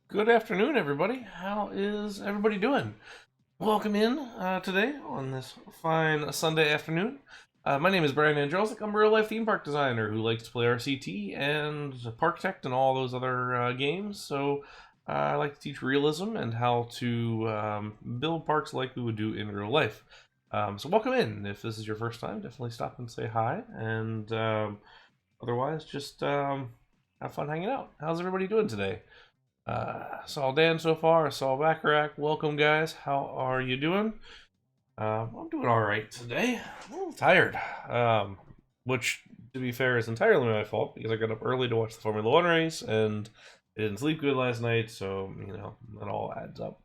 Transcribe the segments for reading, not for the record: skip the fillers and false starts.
Good afternoon, everybody. How is everybody doing? Welcome in today on this fine Sunday afternoon. My name is Brian Andrelzik. I'm a real life theme park designer who likes to play RCT and Parktect and all those other games. So I like to teach realism and how to build parks like we would do in real life. So welcome in. If this is your first time, definitely stop and say hi. And otherwise, just have fun hanging out. How's everybody doing today? Saw Dan so far. I saw Bacharach. Welcome, guys. How are you doing? I'm doing all right today. I'm a little tired, which, to be fair, is entirely my fault because I got up early to watch the Formula One race and I didn't sleep good last night. So it all adds up.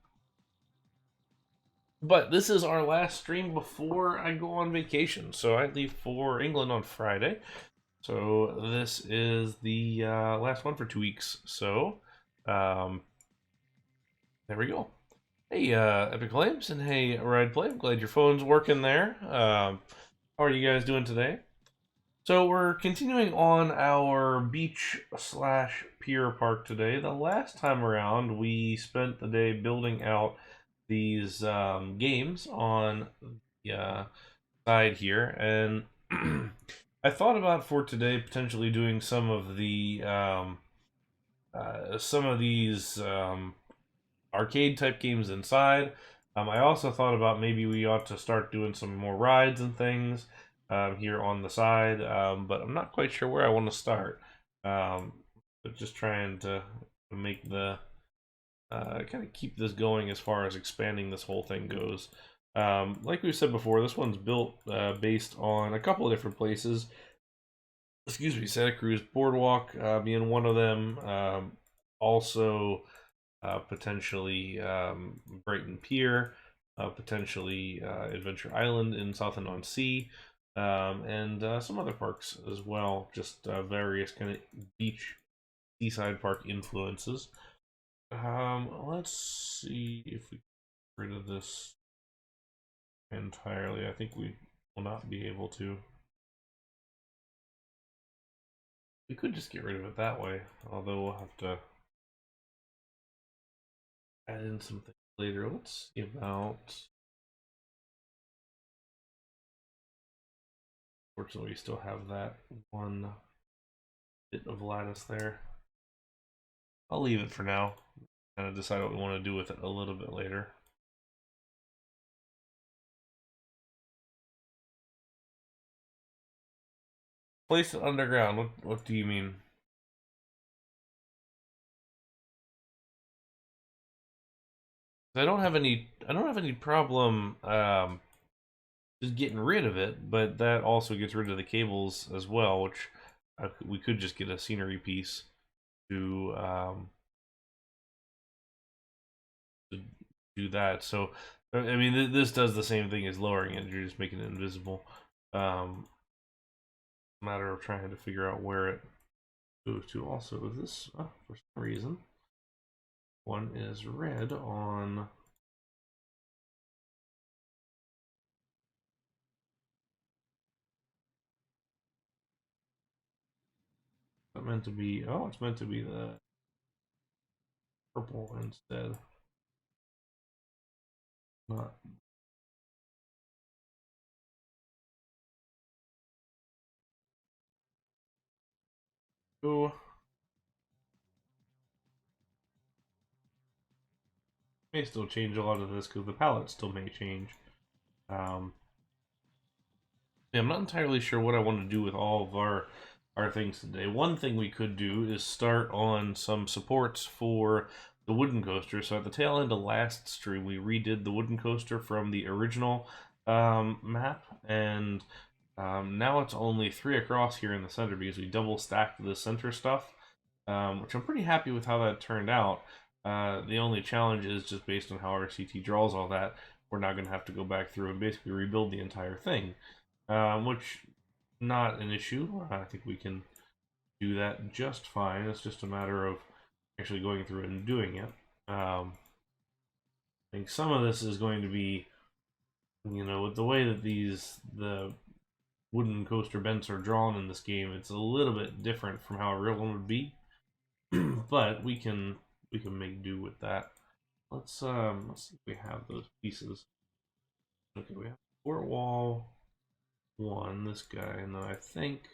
But this is our last stream before I go on vacation. So I leave for England on Friday. So this is the last one for 2 weeks. So um, there we go. Hey, Epic Flames, and hey, Ride Play. I'm glad your phone's working there. How are you guys doing today? So we're continuing on our beach slash pier park today. The last time around, we spent the day building out these games on the side here, and I thought about for today potentially doing some of these arcade type games inside. I also thought about maybe we ought to start doing some more rides and things here on the side, but I'm not quite sure where I want to start. But just trying to make the kind of keep this going as far as expanding this whole thing goes. Like we said before, this one's built based on a couple of different places. Excuse me, Santa Cruz Boardwalk being one of them. Also, potentially Brighton Pier, potentially Adventure Island in Southend-on-Sea, and some other parks as well. Just various kind of beach, Seaside Park influences. Let's see if we get rid of this entirely. I think we will not be able to. We could just get rid of it that way, although we'll have to add in some things later. Let's see about. Fortunately, we still have that one bit of lattice there. I'll leave it for now. Kind of decide what we want to do with it a little bit later. Place it underground. What do you mean? I don't have any problem just getting rid of it, but that also gets rid of the cables as well, which we could just get a scenery piece to to do that. So I mean, this does the same thing as lowering it. You're just making it invisible. Matter of trying to figure out where it goes to. Also, this for some reason one is red on. That meant to be. Oh, it's meant to be the purple instead. Not. Oh, may still change a lot of this because the palette still may change. Um, yeah, I'm not entirely sure what I want to do with all of our things today. One thing we could do is start on some supports for the wooden coaster. So at the tail end of last stream, we redid the wooden coaster from the original map, and now it's only 3 across here in the center because we double stacked the center stuff, which I'm pretty happy with how that turned out. The only challenge is just based on how RCT draws all that, we're now going to have to go back through and basically rebuild the entire thing, which not an issue. I think we can do that just fine. It's just a matter of actually going through and doing it. I think some of this is going to be, with the way that the wooden coaster bents are drawn in this game, it's a little bit different from how a real one would be. But we can we can make do with that. Let's see if we have those pieces. Okay, we have port wall one, this guy, and then I think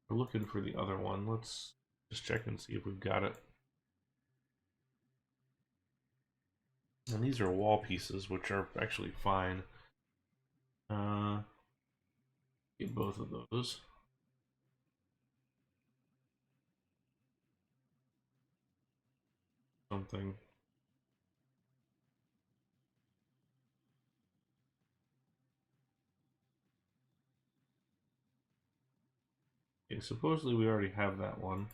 we're looking for the other one. Let's just check and see if we've got it. And these are wall pieces, which are actually fine. Get both of those. Something. Okay, supposedly we already have that one.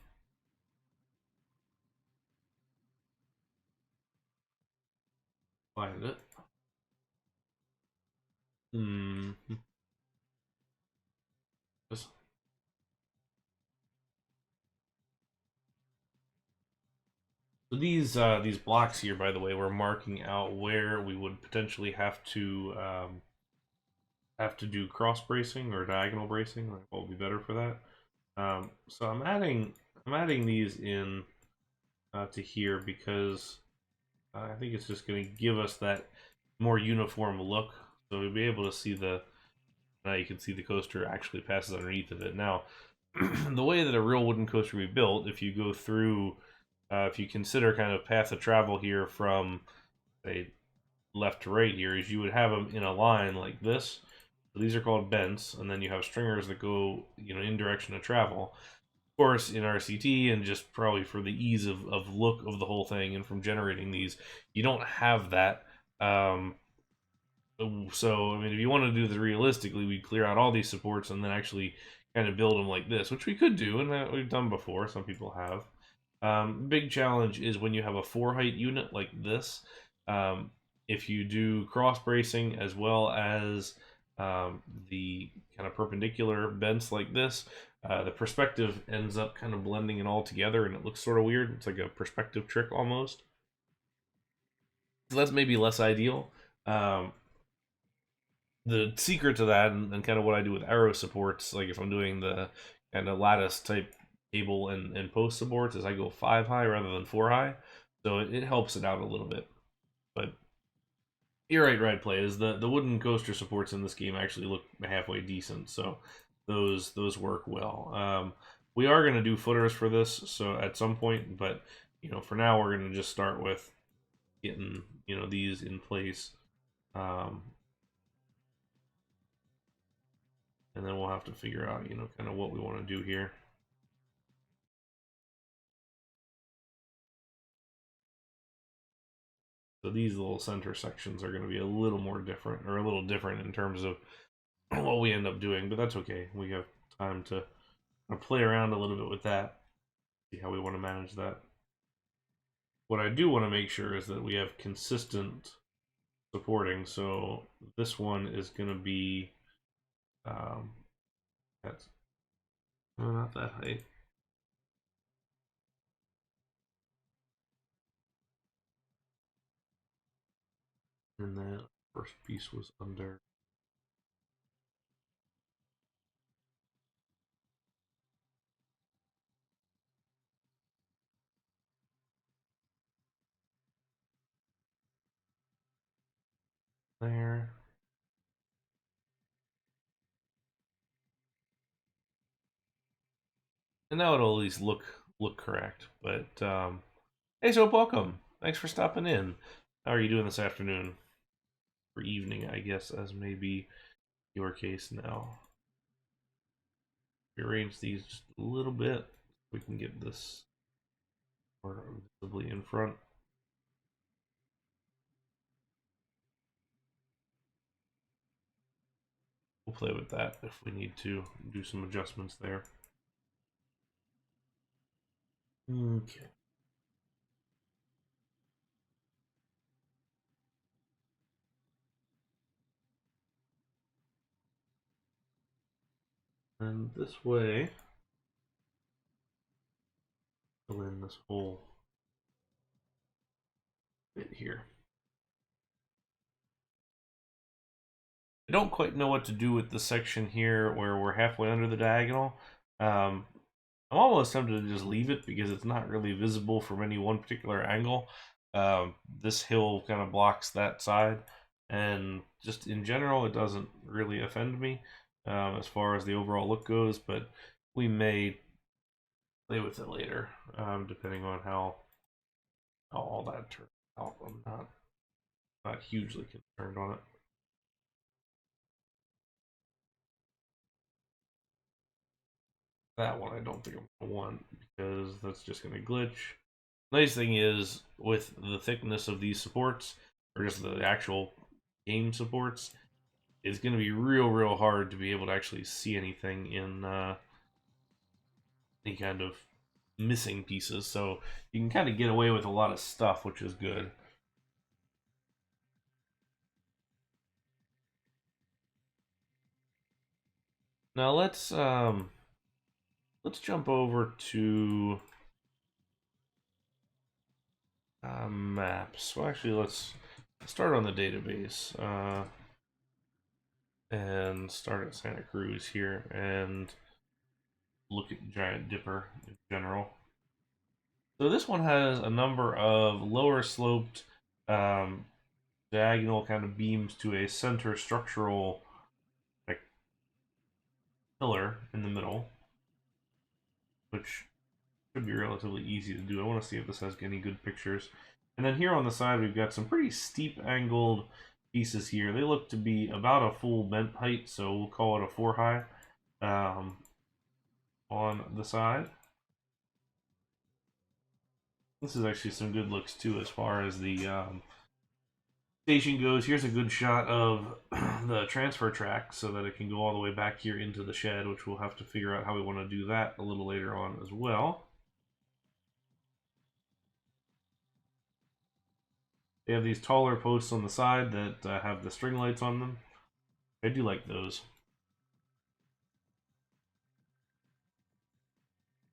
Find it. Hmm. This. So these blocks here, by the way, we're marking out where we would potentially have to do cross bracing or diagonal bracing. Like what would be better for that? So I'm adding these in to here because I think it's just going to give us that more uniform look. So we'll be able to see the now you can see the coaster actually passes underneath of it. Now, the way that a real wooden coaster would be built, if you go through, if you consider kind of path of travel here from say left to right here, is you would have them in a line like this. So these are called bents, and then you have stringers that go, in direction of travel. Of course, in RCT, and just probably for the ease of look of the whole thing, and from generating these, you don't have that. So, I mean, if you want to do this realistically, we clear out all these supports and then actually kind of build them like this, which we could do, and that we've done before. Some people have. Big challenge is when you have a 4 height unit like this. Um, if you do cross bracing as well as the kind of perpendicular bends like this, the perspective ends up kind of blending it all together, and it looks sort of weird. It's like a perspective trick almost. So that's maybe less ideal. The secret to that, and kind of what I do with arrow supports, like if I'm doing the kind of lattice type cable and post supports, is I go 5 high rather than 4 high, so it helps it out a little bit. But you're right, Ride Play is the wooden coaster supports in this game actually look halfway decent, so those work well. We are going to do footers for this, so at some point, but for now we're going to just start with getting these in place. Um, and then we'll have to figure out, kind of what we want to do here. So these little center sections are going to be a little more different, or a little different in terms of what we end up doing, but that's okay. We have time to play around a little bit with that, see how we want to manage that. What I do want to make sure is that we have consistent supporting. So this one is going to be, that's not that height. And then first piece was under. There. And now it'll at least look correct. But hey, so welcome. Thanks for stopping in. How are you doing this afternoon? Or evening, I guess, as may be your case now. Rearrange these just a little bit. We can get this more visibly in front. We'll play with that if we need to do some adjustments there. Okay. And this way, fill in this whole bit here. I don't quite know what to do with the section here where we're halfway under the diagonal. I'm almost tempted to just leave it because it's not really visible from any one particular angle. This hill kind of blocks that side, and just in general, it doesn't really offend me as far as the overall look goes. But we may play with it later, depending on how all that turns out. I'm not hugely concerned on it. That one I don't think I'm gonna want because that's just gonna glitch. Nice thing is with the thickness of these supports, or just the actual game supports, it's gonna be real hard to be able to actually see anything in any kind of missing pieces. So you can kind of get away with a lot of stuff, which is good. Now let's jump over to maps. Well, actually, let's start on the database and start at Santa Cruz here and look at Giant Dipper in general. So this one has a number of lower sloped um, diagonal kind of beams to a center structural like pillar in the middle, which should be relatively easy to do. I want to see if this has any good pictures. And then here on the side, we've got some pretty steep angled pieces here. They look to be about a full bent height, so we'll call it a 4 high on the side. This is actually some good looks too as far as the station goes. Here's a good shot of the transfer track so that it can go all the way back here into the shed, which we'll have to figure out how we want to do that a little later on as well. They have these taller posts on the side that have the string lights on them. I do like those.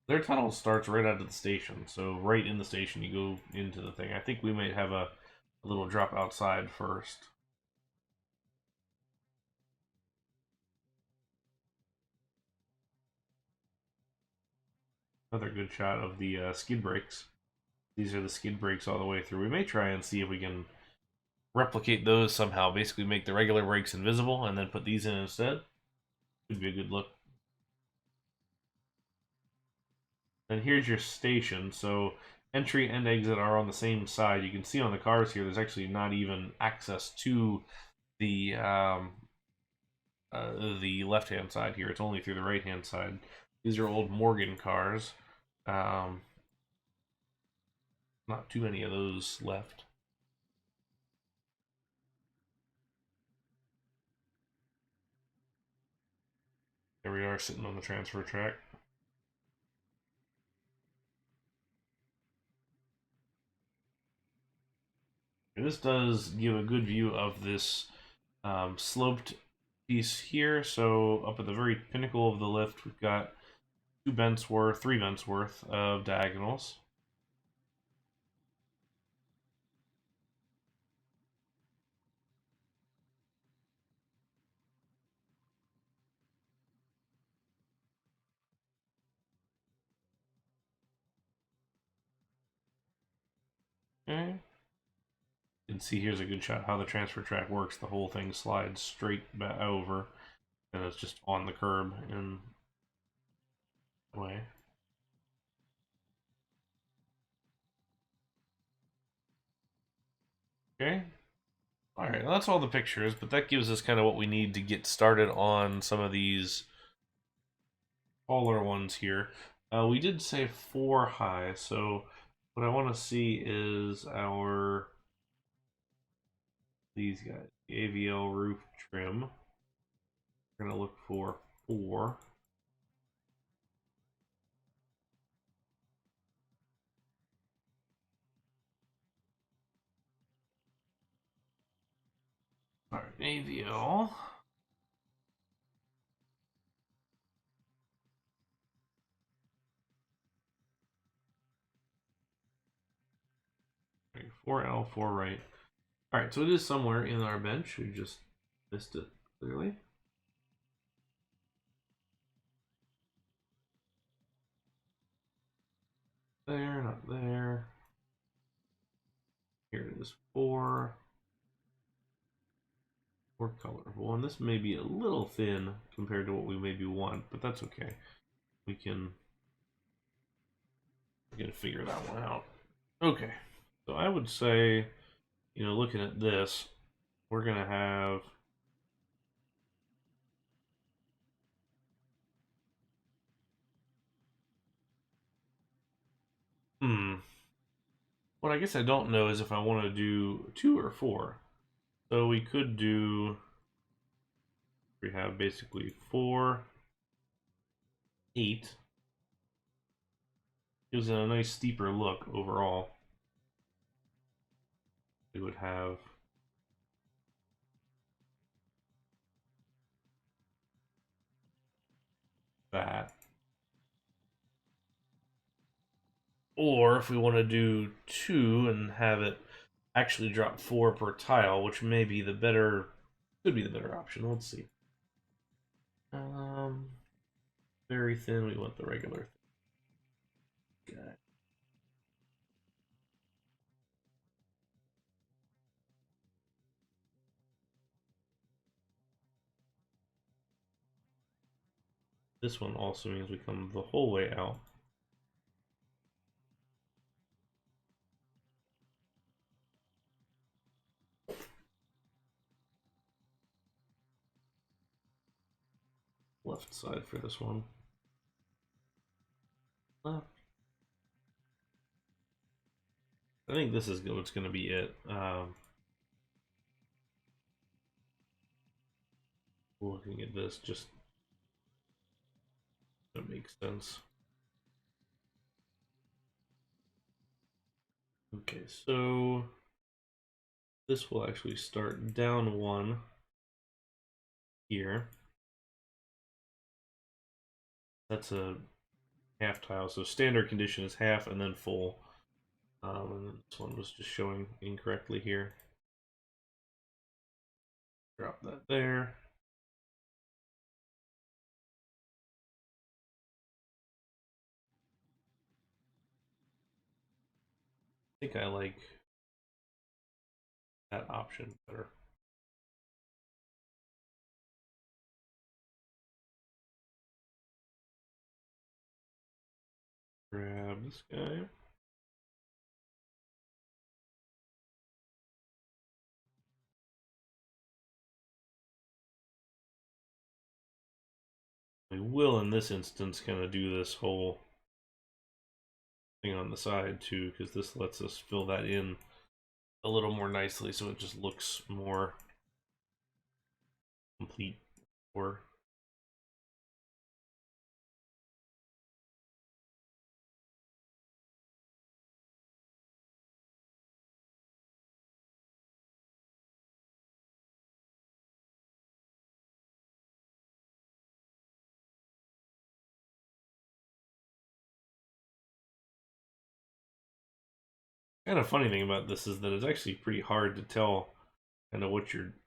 Their tunnel starts right out of the station, so right in the station you go into the thing. I think we might have a little drop outside first. Another good shot of the skid brakes. These are the skid brakes all the way through. We may try and see if we can replicate those somehow. Basically make the regular brakes invisible and then put these in instead. Could be a good look. And here's your station. So entry and exit are on the same side. You can see on the cars here, there's actually not even access to the left-hand side here. It's only through the right-hand side. These are old Morgan cars. Um, not too many of those left. There we are sitting on the transfer track. And this does give a good view of this sloped piece here. So up at the very pinnacle of the lift, we've got 3 vents worth of diagonals. Okay. You can see here's a good shot how the transfer track works. The whole thing slides straight back over, and it's just on the curb in a way. Okay. All right, well, that's all the pictures, but that gives us kind of what we need to get started on some of these taller ones here. We did say 4 high, so what I want to see is these guys, the AVL roof trim. We're gonna look for 4. All right, AVL. 4L, 4 right. All right, so it is somewhere in our bench. We just missed it clearly. there, not there. Here it is, 4. 4 colorful, and this may be a little thin compared to what we maybe want, but that's okay. We can figure that one out. Okay, so I would say, looking at this, we're gonna have what I guess I don't know is if I want to do 2 or 4. So we could do, we have basically 4, 8. Gives it a nice steeper look overall. We would have that. Or if we want to do 2 and have it actually drop 4 per tile, which may be the better, could be the better option. Let's see. Very thin. We want the regular thing. Okay. This one also means we come the whole way out. Left side for this one. Left. I think this is what's going to be it. Looking at this, just that makes sense. Okay, so this will actually start down 1 here. That's a half tile, so standard condition is half and then full. And then this one was just showing incorrectly here. Drop that there. I think I like that option better. Grab this guy. We will, in this instance, kind of do this whole thing on the side too, because this lets us fill that in a little more nicely, so it just looks more complete. Or kind of funny thing about this is that it's actually pretty hard to tell kind of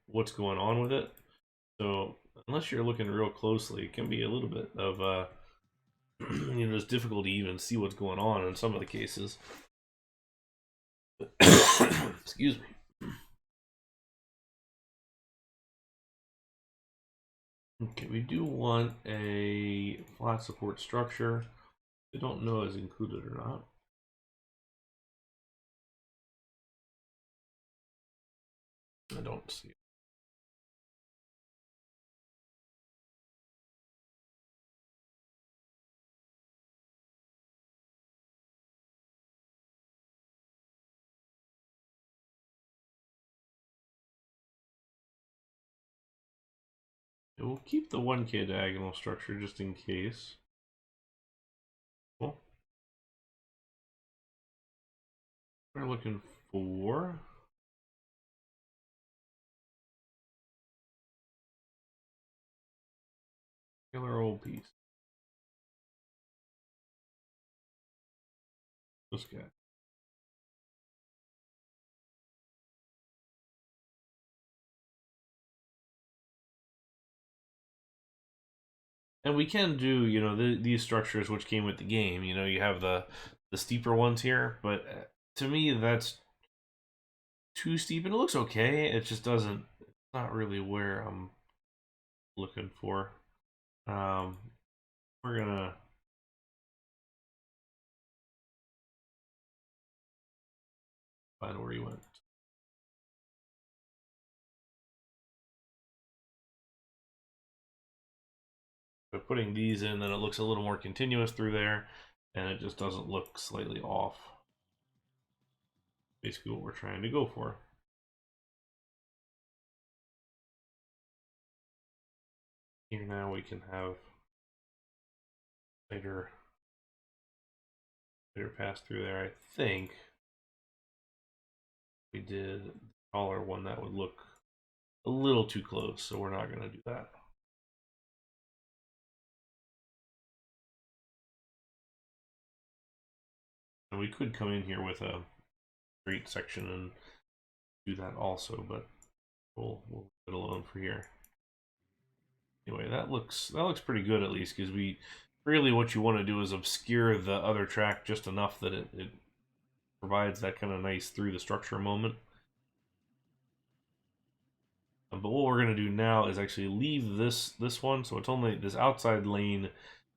what's going on with it. So unless you're looking real closely, it can be a little bit of it's difficult to even see what's going on in some of the cases. Excuse me. Okay, we do want a flat support structure. I don't know is included or not. I don't see it. We'll keep the 1K diagonal structure just in case. Cool. We're looking for killer old piece. This guy. And we can do, these structures which came with the game. You have the the steeper ones here, but to me that's too steep, and it looks okay. It just doesn't. It's not really where I'm looking for. Um, we're gonna find where you went. By putting these in, then it looks a little more continuous through there, and it just doesn't look slightly off. Basically, what we're trying to go for. Here now we can have later pass through there. I think we did the taller one that would look a little too close, so we're not going to do that. And we could come in here with a straight section and do that also, but we'll leave it alone for here. Anyway, that looks pretty good, at least, because we really, what you want to do is obscure the other track just enough that it provides that kind of nice through the structure moment. But what we're going to do now is actually leave this one, so it's only this outside lane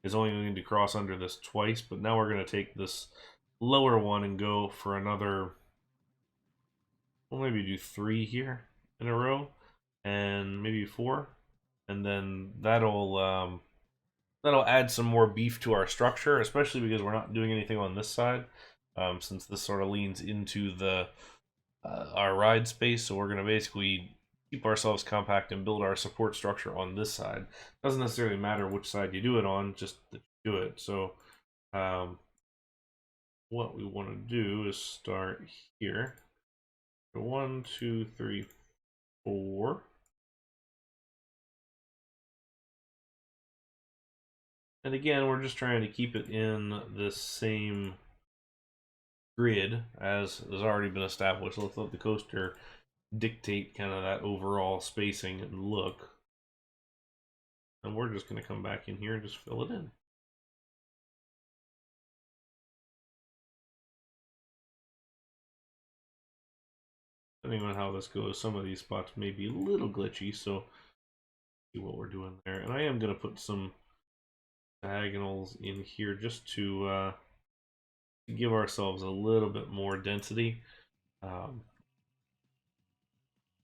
is only going to cross under this twice, but now we're going to take this lower one and go for another, we'll maybe do 3 here in a row, and maybe 4, and then that'll add some more beef to our structure, especially because we're not doing anything on this side, since this sort of leans into the our ride space. So we're going to basically keep ourselves compact and build our support structure on this side. Doesn't necessarily matter which side you do it on, just that you do it. So what we want to do is start here. 1, 2, 3, 4. And again, we're just trying to keep it in this same grid as has already been established. Let's let the coaster dictate kind of that overall spacing and look. And we're just going to come back in here and just fill it in. Depending on how this goes, some of these spots may be a little glitchy, so see what we're doing there. And I am going to put some diagonals in here just to give ourselves a little bit more density.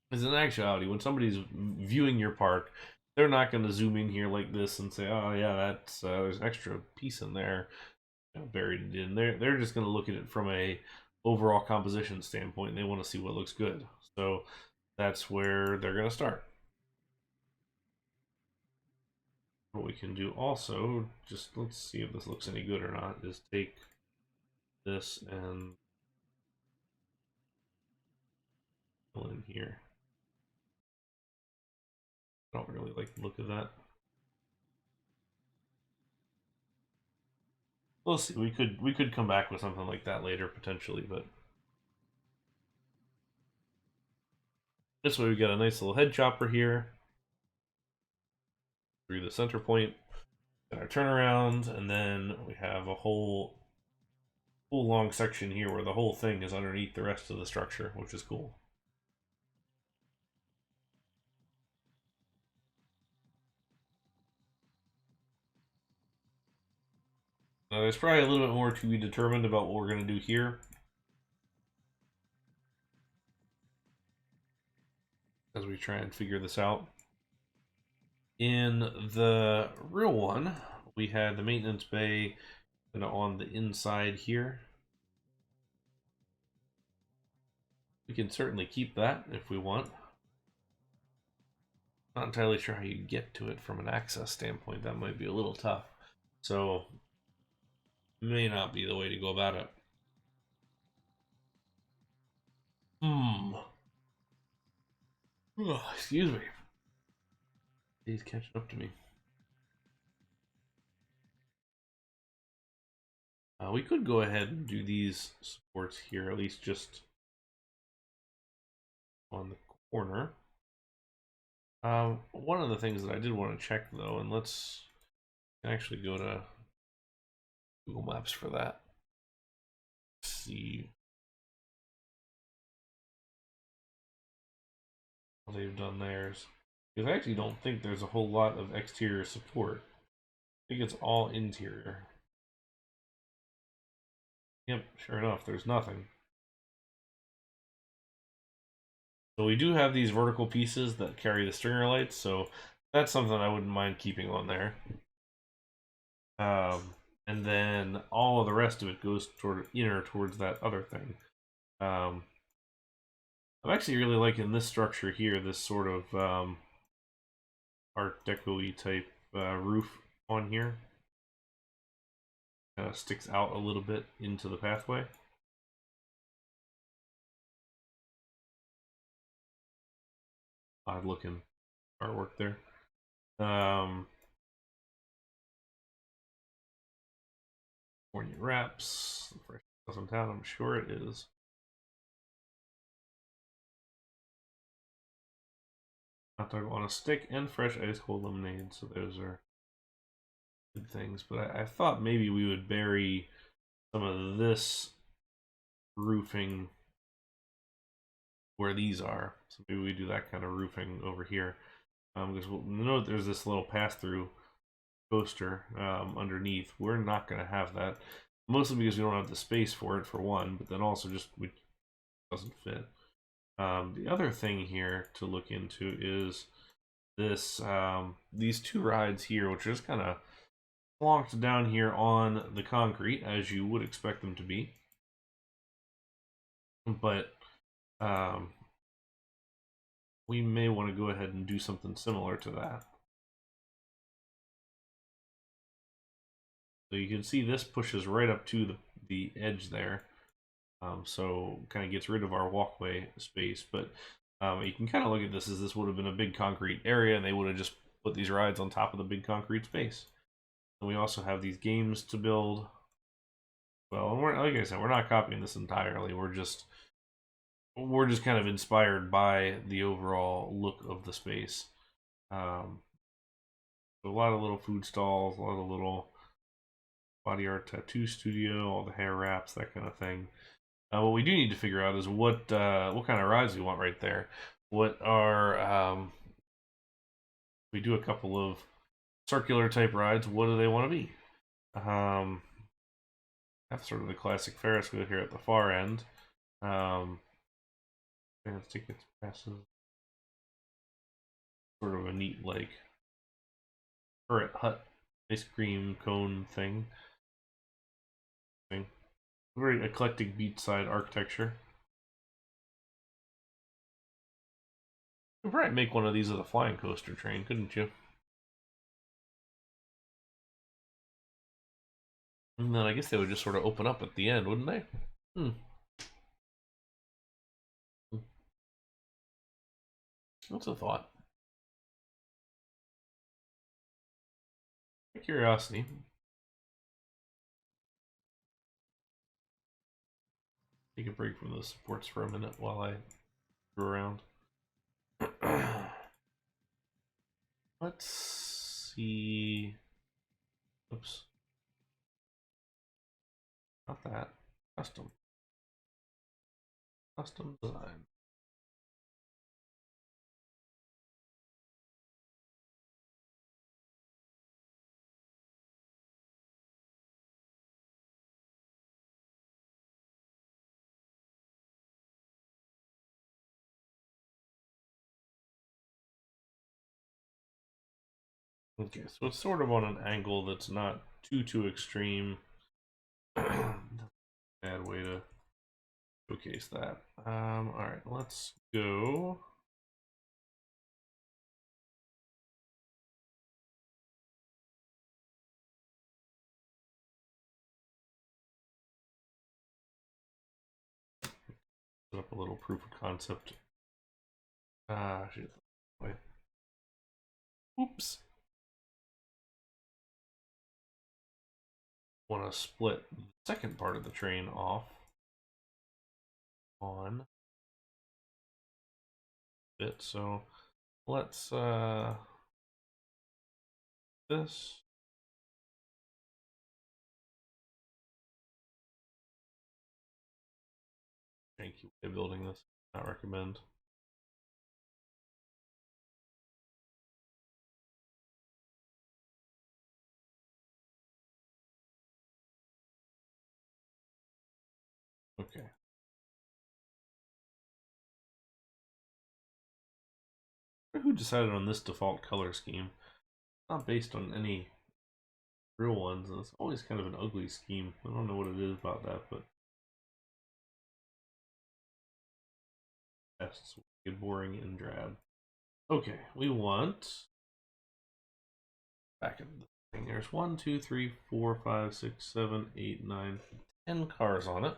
Because in actuality, when somebody's viewing your park, they're not going to zoom in here like this and say, "Oh yeah, that's there's an extra piece in there, buried in." They're just going to look at it from a overall composition standpoint, and they want to see what looks good. So that's where they're going to start. What we can do also, just let's see if this looks any good or not, is take this and fill in here. I don't really like the look of that. We'll see. We could come back with something like that later potentially, but this way we got a nice little head chopper here through the center point, and our turnaround, and then we have a whole long section here where the whole thing is underneath the rest of the structure, which is cool. There's probably a little bit more to be determined about what we're going to do here, as we try and figure this out. In the real one, we had the maintenance bay on the inside here. We can certainly keep that if we want. Not entirely sure how you get to it from an access standpoint. That might be a little tough. So, may not be the way to go about it. Oh, excuse me. He's catching up to me. We could go ahead and do these supports here, at least just on the corner. One of the things that I did want to check though, and let's actually go to Google Maps for that. Let's see how they've done theirs. Because I actually don't think there's a whole lot of exterior support. I think it's all interior. Yep, sure enough, there's nothing. So we do have these vertical pieces that carry the stringer lights, so that's something I wouldn't mind keeping on there. And then all of the rest of it goes toward inner towards that other thing. I'm actually really liking this structure here, this sort of Art Deco-y type roof on here. Kind of sticks out a little bit into the pathway. Odd looking artwork there. California wraps, fresh stuff in town, I'm sure it is. Hot dog on a stick and fresh ice cold lemonade, so those are good things. But I thought maybe we would bury some of this roofing where these are. So maybe we do that kind of roofing over here. Because we'll note there's this little pass-through coaster underneath. We're not going to have that. Mostly because we don't have the space for it, for one. But then also just it doesn't fit. The other thing here to look into is this these two rides here, which are just kind of plonked down here on the concrete, as you would expect them to be. But we may want to go ahead and do something similar to that. So you can see this pushes right up to the edge there. So kind of gets rid of our walkway space. But you can kind of look at this as this would have been a big concrete area, and they would have just put these rides on top of the big concrete space. And we also have these games to build. Well, and we're, like I said, we're not copying this entirely. We're just kind of inspired by the overall look of the space. So a lot of little food stalls, a lot of little body art tattoo studio, all the hair wraps, that kind of thing. What we do need to figure out is what kind of rides we want right there. What are we do a couple of circular type rides? What do they want to be? That's sort of the classic Ferris wheel here at the far end. Advance tickets, passes. Sort of a neat like turret hut ice cream cone thing. Very eclectic beachside architecture. You could probably make one of these with a flying coaster train, couldn't you? And then I guess they would just sort of open up at the end, wouldn't they? What's a thought? Curiosity. Take a break from those supports for a minute while I go around. Let's see. Oops. Not that. Custom. Custom design. Okay, so it's sort of on an angle that's not too extreme. Bad way to showcase that. Alright, let's go. Put up a little proof of concept. Shit. Wait. Oops. Want to split the second part of the train off on it. So let's this. janky way of building this. Not recommend. Okay. Who decided on this default color scheme? Not based on any real ones. It's always kind of an ugly scheme. I don't know what it is about that, but that's boring and drab. Okay, we want back in the thing. There's 1, 2, 3, 4, 5, 6, 7, 8, 9, 10 cars on it.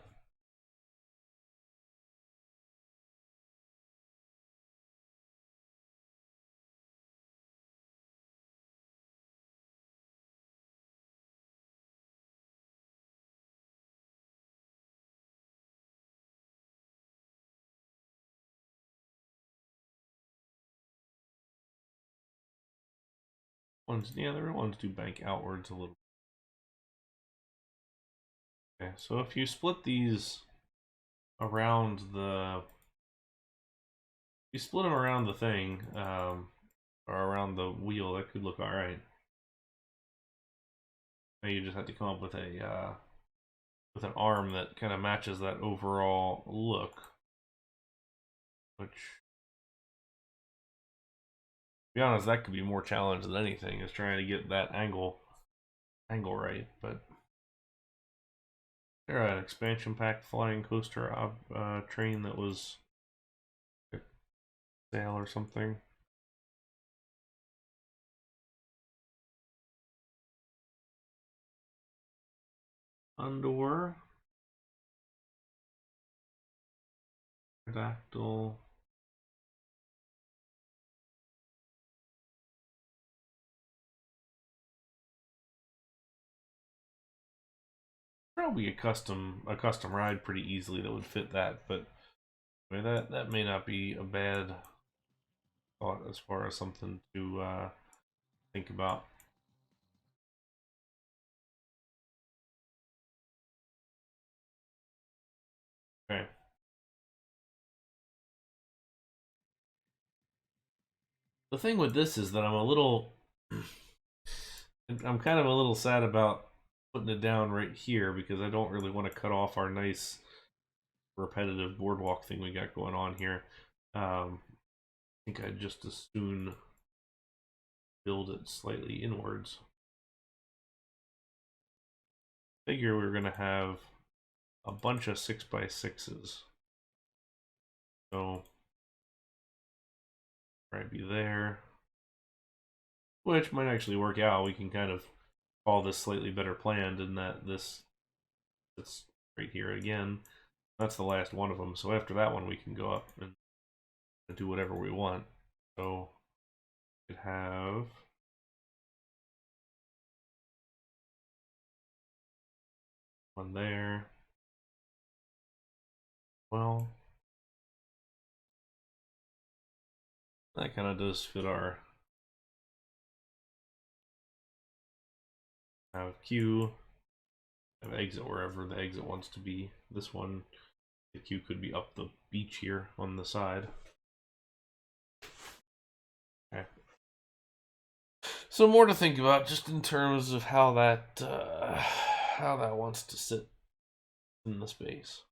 Yeah, the real ones do bank outwards a little. Okay, so if you split these around the, you split them around the thing, or around the wheel, that could look all right. Now you just have to come up with a with an arm that kind of matches that overall look, which, to be honest, that could be more challenge than anything, is trying to get that angle right. But there, an expansion pack flying coaster train that was a sale or something. Underwear. Dactyl. Probably a custom ride pretty easily that would fit that, but I mean, that may not be a bad thought as far as something to think about. Okay. The thing with this is that I'm a little, I'm kind of a little sad about putting it down right here because I don't really want to cut off our nice repetitive boardwalk thing we got going on here. I think I'd just as soon build it slightly inwards. Figure we're gonna have a bunch of 6x6s. So right be there. Which might actually work out. We can kind of call this slightly better planned in that this it's right here again. That's the last one of them. So after that one, we can go up and do whatever we want. So we could have one there. Well, that kind of does fit our have queue, have exit wherever the exit wants to be. This one, the queue could be up the beach here on the side. Okay. So more to think about, just in terms of how that wants to sit in the space.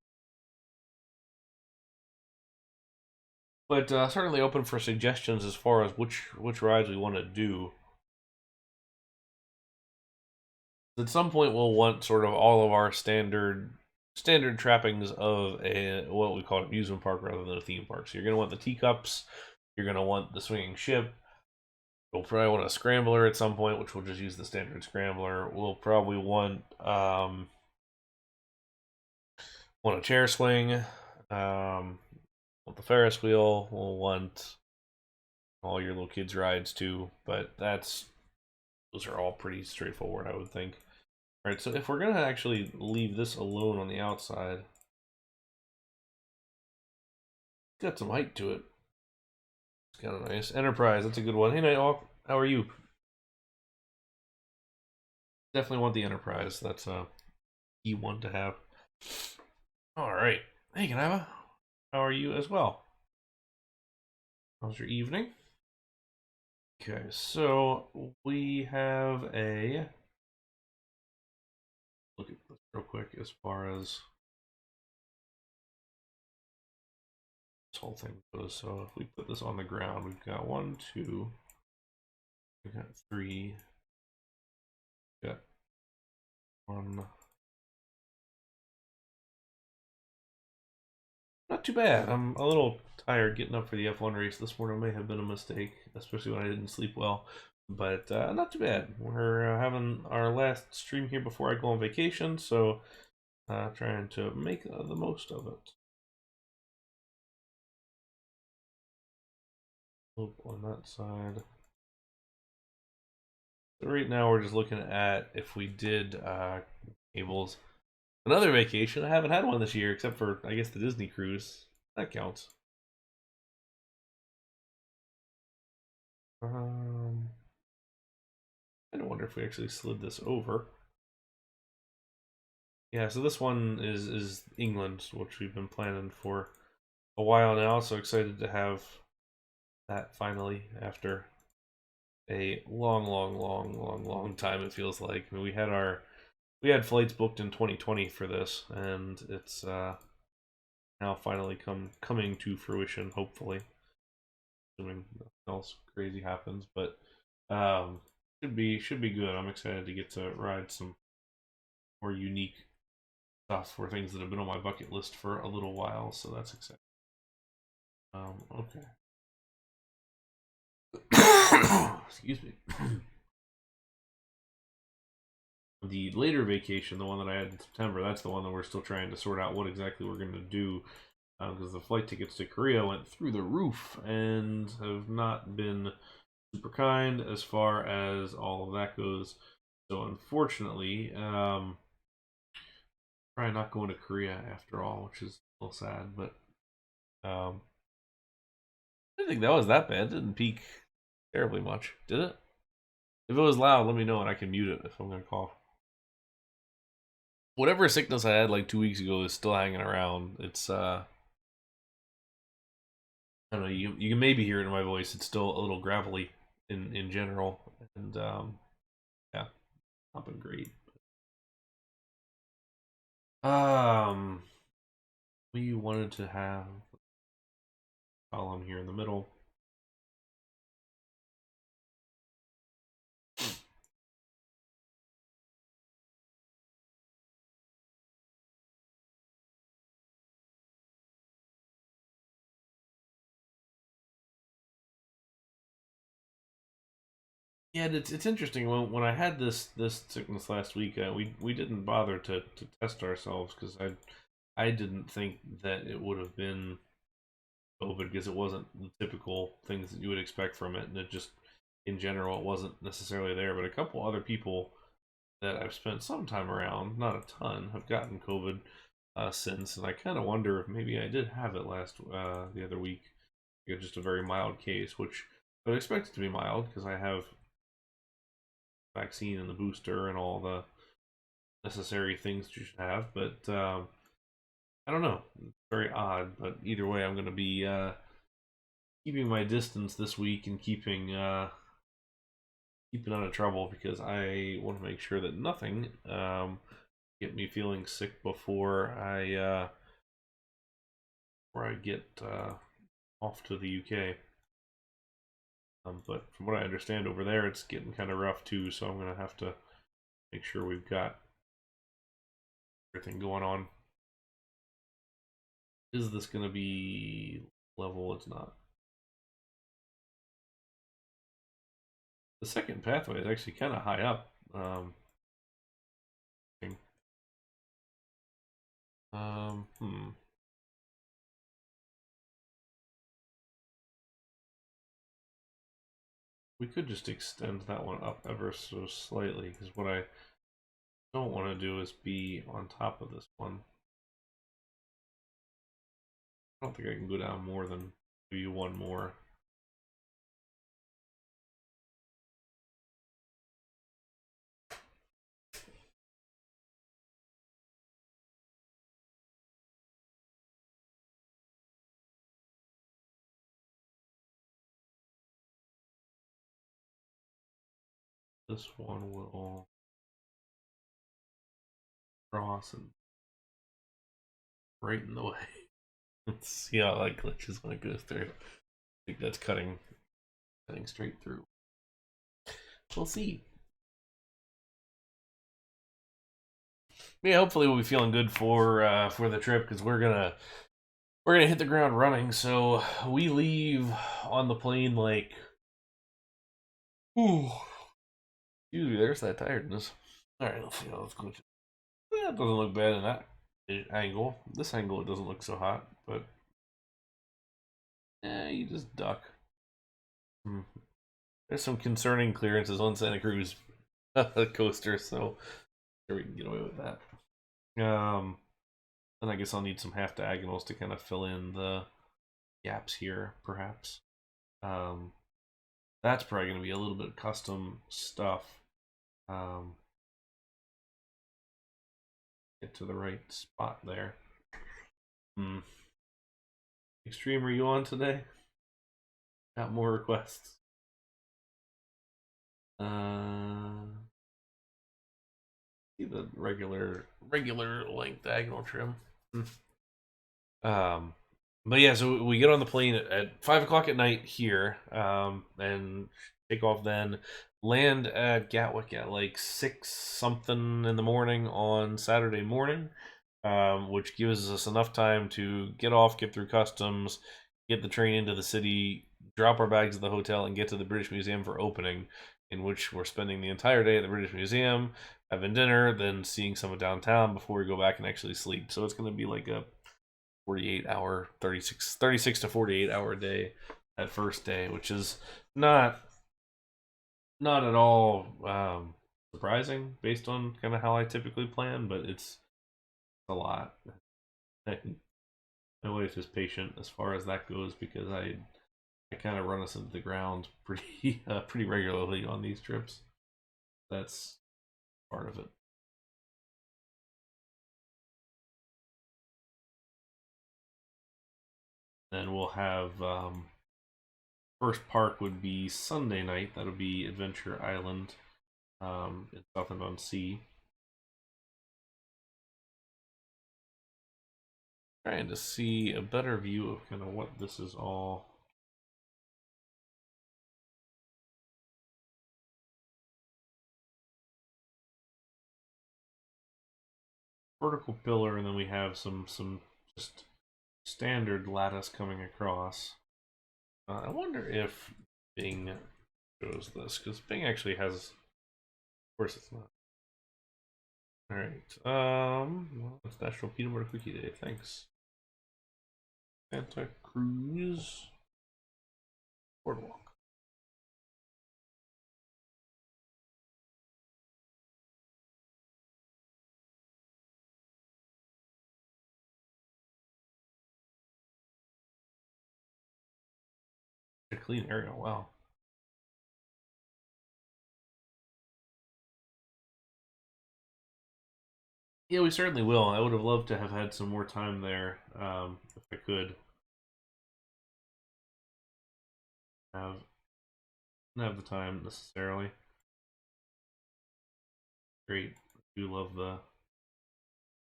But certainly open for suggestions as far as which rides we want to do. At some point, we'll want sort of all of our standard trappings of a what we call an amusement park rather than a theme park. So you're gonna want the teacups. You're gonna want the swinging ship. We'll probably want a scrambler at some point, which we'll just use the standard scrambler. We'll probably want a chair swing. Want the Ferris wheel. We'll want all your little kids' rides too. But those are all pretty straightforward, I would think. All right, so if we're gonna actually leave this alone on the outside, it's got some height to it. It's kind of nice. Enterprise, that's a good one. Hey, Nighthawk, how are you? Definitely want the Enterprise. That's a key one to have. All right. Hey, Kanava. How are you as well? How's your evening? Okay, so we have a look at this real quick as far as this whole thing goes. So if we put this on the ground, we've got one, two, we got three, we got one. Not too bad. I'm a little tired getting up for the F1 race this morning. May have been a mistake, especially when I didn't sleep well. But not too bad. We're having our last stream here before I go on vacation, so trying to make the most of it. Loop on that side. So right now we're just looking at if we did cables. Another vacation. I haven't had one this year except for I guess the Disney cruise. That counts. I wonder if we actually slid this over. Yeah, so this one is England, which we've been planning for a while now. So excited to have that finally after a long time. It feels like. I mean, we had flights booked in 2020 for this, and it's now finally coming to fruition. Hopefully, assuming nothing else crazy happens, but should be good. I'm excited to get to ride some more unique stuff for things that have been on my bucket list for a little while, so that's exciting. Okay. Excuse me. The later vacation, the one that I had in September, that's the one that we're still trying to sort out what exactly we're going to do, because the flight tickets to Korea went through the roof and have not been super kind as far as all of that goes. So unfortunately, probably not going to Korea after all, which is a little sad, but um, I didn't think that was that bad. It didn't peak terribly much, did it? If it was loud, let me know and I can mute it if I'm gonna cough. Whatever sickness I had like 2 weeks ago is still hanging around. It's I don't know. You can maybe hear it in my voice. It's still a little gravelly in general, and yeah, not been great. Um, we wanted to have a column here in the middle. Yeah, it's interesting. When I had this sickness last week, we didn't bother to test ourselves because I didn't think that it would have been COVID because it wasn't the typical things that you would expect from it, and it just in general it wasn't necessarily there. But a couple other people that I've spent some time around, not a ton, have gotten COVID since, and I kind of wonder if maybe I did have it last the other week. Just a very mild case, which I would expect it to be mild because I have vaccine and the booster and all the necessary things you should have. But I don't know. It's very odd. But either way, I'm going to be keeping my distance this week and keeping out of trouble because I want to make sure that nothing get me feeling sick before I get off to the UK. But from what I understand over there, it's getting kind of rough too. So I'm gonna have to make sure we've got everything going on. Is this gonna be level? It's not. The second pathway is actually kind of high up. Hmm. We could just extend that one up ever so slightly because what I don't want to do is be on top of this one. I don't think I can go down more than maybe one more. This one will cross and right in the way. Let's see how that glitches when it goes through. I think that's cutting straight through. We'll see. Yeah, hopefully we'll be feeling good for the trip because we're gonna hit the ground running. So we leave on the plane like, ooh, excuse there's that tiredness. All right, let's see how it's going. Yeah, it doesn't look bad in that angle. This angle it doesn't look so hot, but you just duck. There's some concerning clearances on Santa Cruz coaster, so sure we can get away with that. Then I guess I'll need some half diagonals to kind of fill in the gaps here, perhaps. That's probably going to be a little bit of custom stuff. Get to the right spot there. Extreme, are you on today? Got more requests. See the regular length diagonal trim. But yeah, so we get on the plane at 5 o'clock at night here, and take off then. Land at Gatwick at like 6 something in the morning on Saturday morning, which gives us enough time to get off, get through customs, get the train into the city, drop our bags at the hotel, and get to the British Museum for opening, in which we're spending the entire day at the British Museum, having dinner, then seeing some of downtown before we go back and actually sleep. So it's going to be like a 48-hour, 36 to 48-hour day that first day, which is not at all surprising based on kind of how I typically plan, but it's a lot. My wife is patient as far as that goes because I kind of run us into the ground pretty pretty regularly on these trips. That's part of it. Then we'll have first park would be Sunday night. That'll be Adventure Island in Southampton-on-Sea. Trying to see a better view of kind of what this is all. Vertical pillar, and then we have some just standard lattice coming across. I wonder if Bing shows this, because Bing actually has. Of course, it's not. All right. Well, it's National Peanut Butter Cookie Day. Thanks. Santa Cruz Boardwalk. A clean area. Wow. Yeah, we certainly will. I would have loved to have had some more time there, if I could. Have Not have the time necessarily. Great. I do love the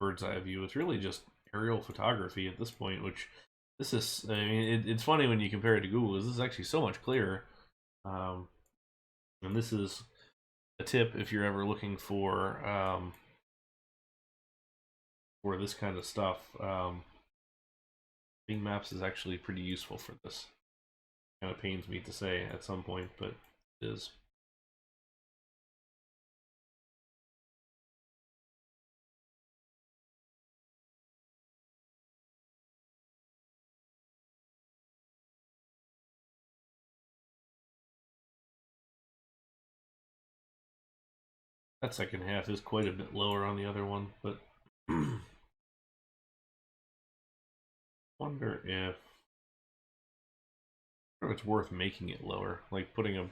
bird's eye view. It's really just aerial photography at this point, which this is. I mean, it's funny when you compare it to Google. This is actually so much clearer. Um, and this is a tip if you're ever looking for this kind of stuff. Bing Maps is actually pretty useful for this. Kind of pains me to say at some point, but it is. That second half is quite a bit lower on the other one, but wonder if it's worth making it lower, like putting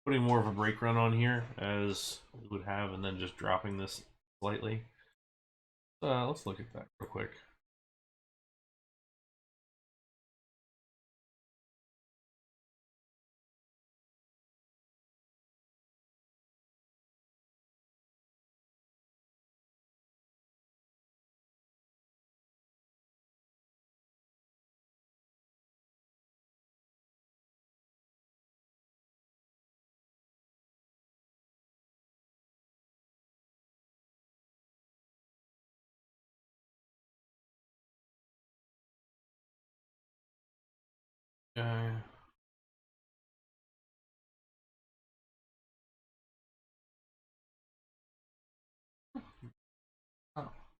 more of a brake run on here as we would have, and then just dropping this slightly. Let's look at that real quick.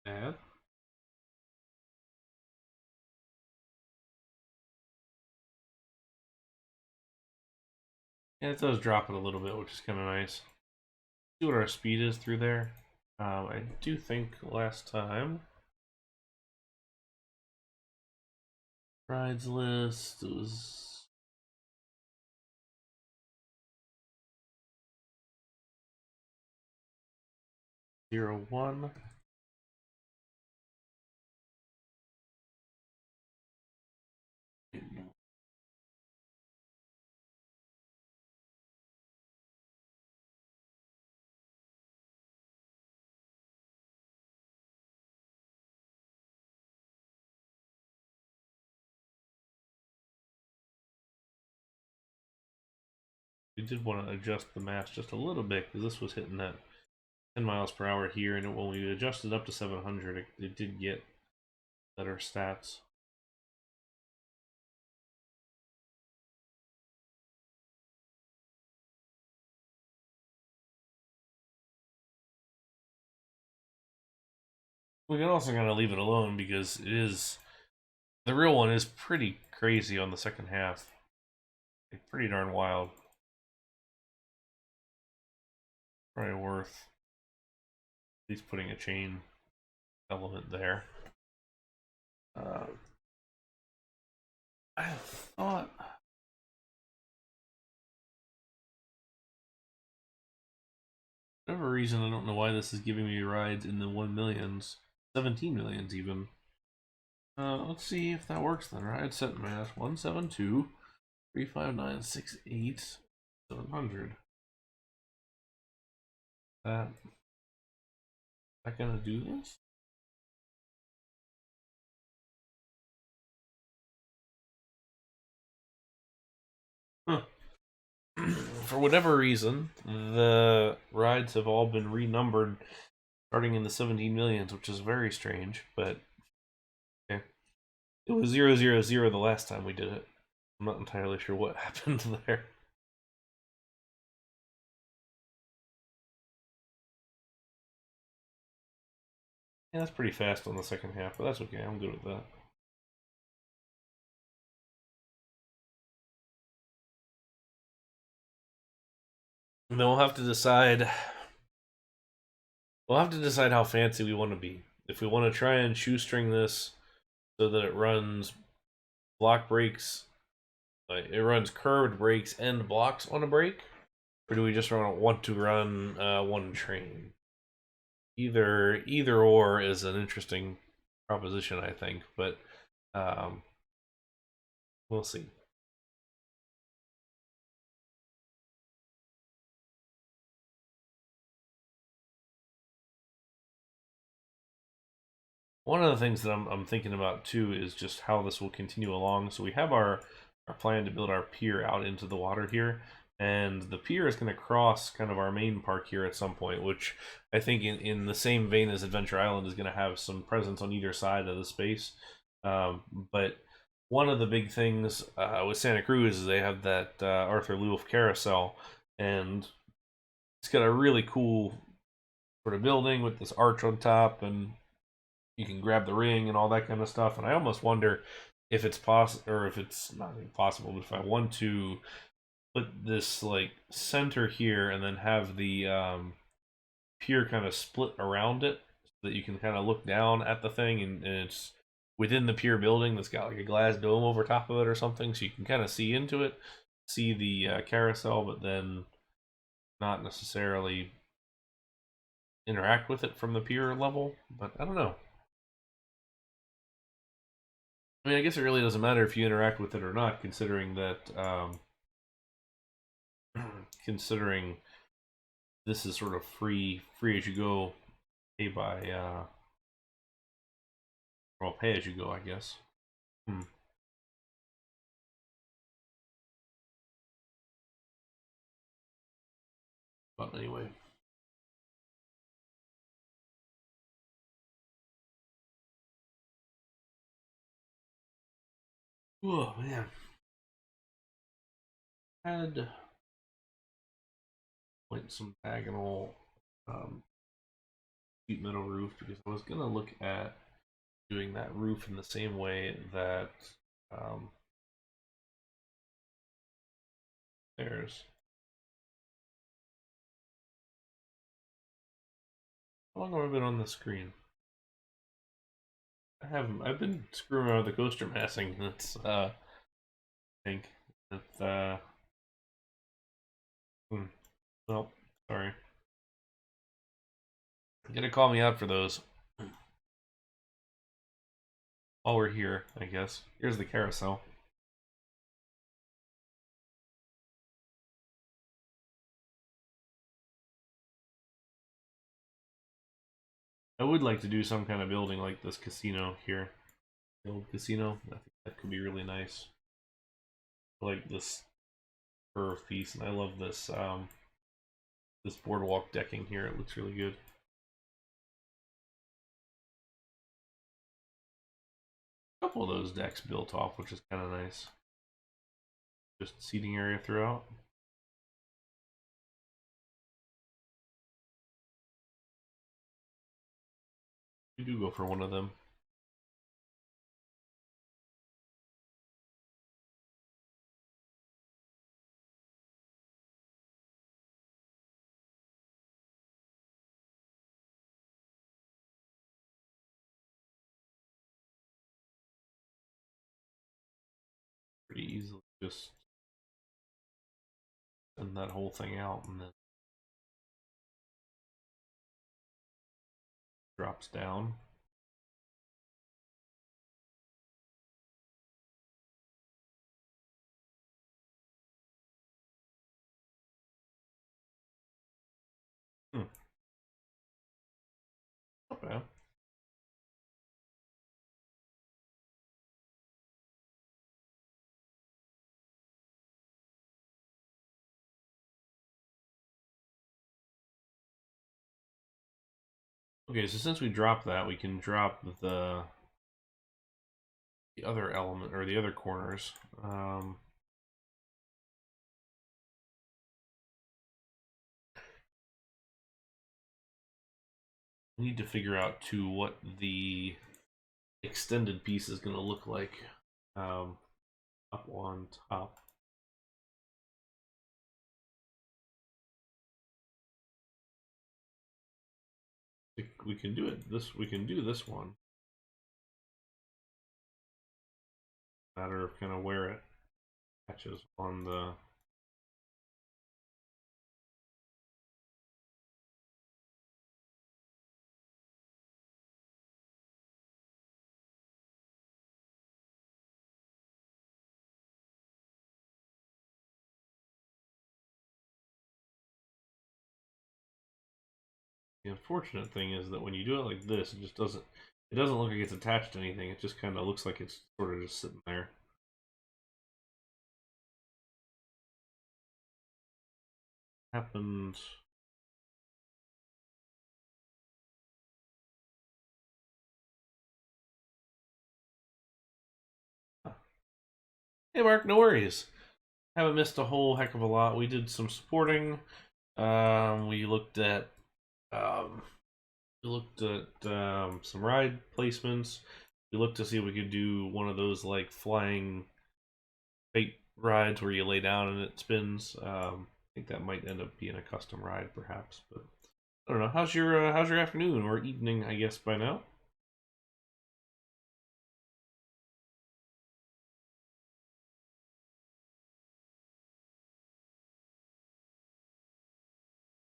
bad. Yeah, it does drop it a little bit, which is kind of nice. See what our speed is through there. I do think last time rides list was 0-1. We did want to adjust the mass just a little bit because this was hitting that 10 miles per hour here, and when we adjusted up to 700, it did get better stats. We can also kind of leave it alone because the real one is pretty crazy on the second half. Like, pretty darn wild. Probably worth at least putting a chain element there. I thought for whatever reason, I don't know why this is giving me rides in the 1 millions, 17 millions even. Let's see if that works then. Ride set mass 172 35968 700. That gonna do this? Huh. For whatever reason, the rides have all been renumbered starting in the 17 millions, which is very strange, but okay. It was 000 the last time we did it. I'm not entirely sure what happened there. Yeah, that's pretty fast on the second half, but that's okay. I'm good with that. And then we'll have to decide. We'll have to decide how fancy we want to be. If we want to try and shoestring this so that it runs block brakes, it runs curved brakes and blocks on a brake, or do we just want to run one train? Either or is an interesting proposition, I think, but um, we'll see. One of the things that I'm thinking about too is just how this will continue along. So we have our plan to build our pier out into the water here, and the pier is going to cross kind of our main park here at some point, which I think in the same vein as Adventure Island is going to have some presence on either side of the space. But one of the big things with Santa Cruz is they have that Arthur Lewis Carousel, and it's got a really cool sort of building with this arch on top, and you can grab the ring and all that kind of stuff. And I almost wonder if it's possible, or if it's not impossible, but if I want to put this like center here and then have the pier kind of split around it so that you can kind of look down at the thing, and it's within the pier building that's got like a glass dome over top of it or something, so you can kind of see into it, see the carousel, but then not necessarily interact with it from the pier level. But I don't know. I mean, I guess it really doesn't matter if you interact with it or not, considering that considering this is sort of free as you go, pay by well, pay as you go, I guess. Hmm. But anyway, oh man, had like some diagonal sheet metal roof because I was gonna look at doing that roof in the same way that um, there's. How long have I been on the screen? I haven't. I've been screwing around with the coaster massing. That's I think that hmm, well, sorry. You're gonna call me out for those while we're here, I guess. Here's the carousel. I would like to do some kind of building like this casino here. The old casino. I think that could be really nice. I like this curve piece, and I love this boardwalk decking here. It looks really good. A couple of those decks built off, which is kind of nice. Just seating area throughout. We do go for one of them. Pretty easily just send that whole thing out and then drops down. Hmm. Not bad. Okay, so since we dropped that, we can drop the other element or the other corners. We need to figure out too what the extended piece is going to look like up on top. We can do it. We can do this one. Matter of kind of where it catches on the. The unfortunate thing is that when you do it like this, it just doesn't. It doesn't look like it's attached to anything. It just kind of looks like it's sort of just sitting there. Happened. Hey, Mark, no worries. Haven't missed a whole heck of a lot. We did some supporting. We looked at um, some ride placements. We looked to see if we could do one of those like flying fate rides where you lay down and it spins. I think that might end up being a custom ride, perhaps. But I don't know. How's your afternoon or evening? I guess by now.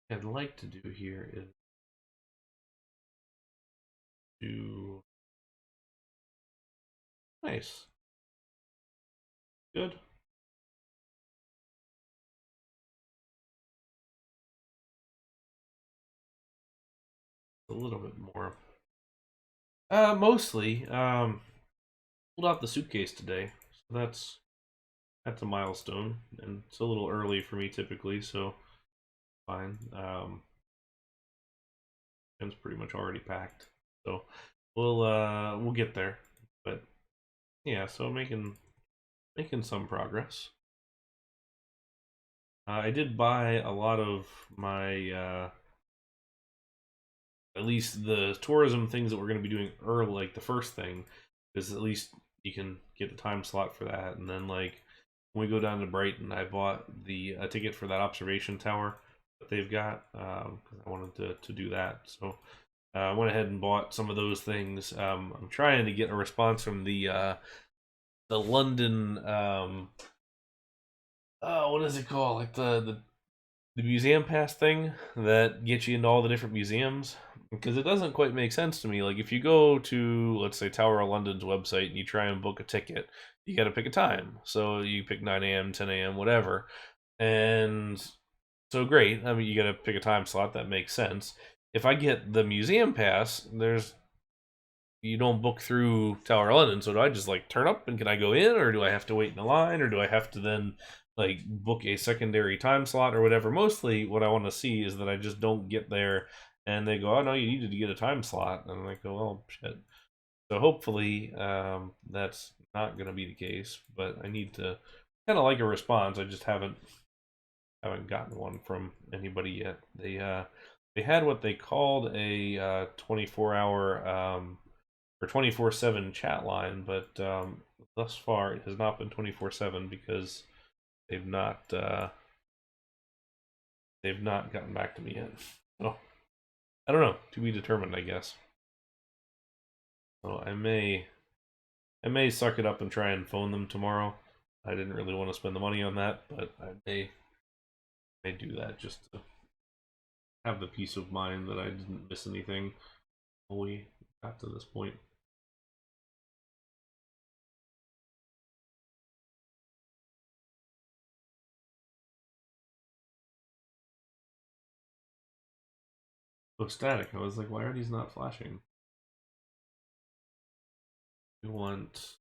What I'd like to do here is do nice, good, a little bit more. Mostly. Pulled out the suitcase today, so that's a milestone, and it's a little early for me typically, so fine. It's pretty much already packed, so we'll get there. But yeah, so making some progress. I did buy a lot of my at least the tourism things that we're going to be doing early, like the first thing, is at least you can get the time slot for that. And then like when we go down to Brighton, I bought the a ticket for that observation tower that they've got because I wanted to do that. So I went ahead and bought some of those things. I'm trying to get a response from the London what is it called? Like the museum pass thing that gets you into all the different museums, because it doesn't quite make sense to me. Like if you go to, let's say, Tower of London's website and you try and book a ticket, you got to pick a time. So you pick 9 a.m., 10 a.m., whatever. And so great. I mean, you got to pick a time slot that makes sense. If I get the museum pass, there's you don't book through Tower of London. So do I just like turn up and can I go in, or do I have to wait in the line, or do I have to then like book a secondary time slot or whatever? Mostly, what I want to see is that I just don't get there and they go, "Oh no, you needed to get a time slot," and I'm like, "Oh well, shit." So hopefully, that's not going to be the case. But I need to kind of like a response. I just haven't gotten one from anybody yet. They had what they called a 24-hour or 24/7 chat line, but thus far it has not been 24/7 because they've not uh, they've not gotten back to me yet. So I don't know. To be determined, I guess. So I may suck it up and try and phone them tomorrow. I didn't really want to spend the money on that, but I may do that just to have the peace of mind that I didn't miss anything when we got to this point. So static. I was like, why are these not flashing? We want.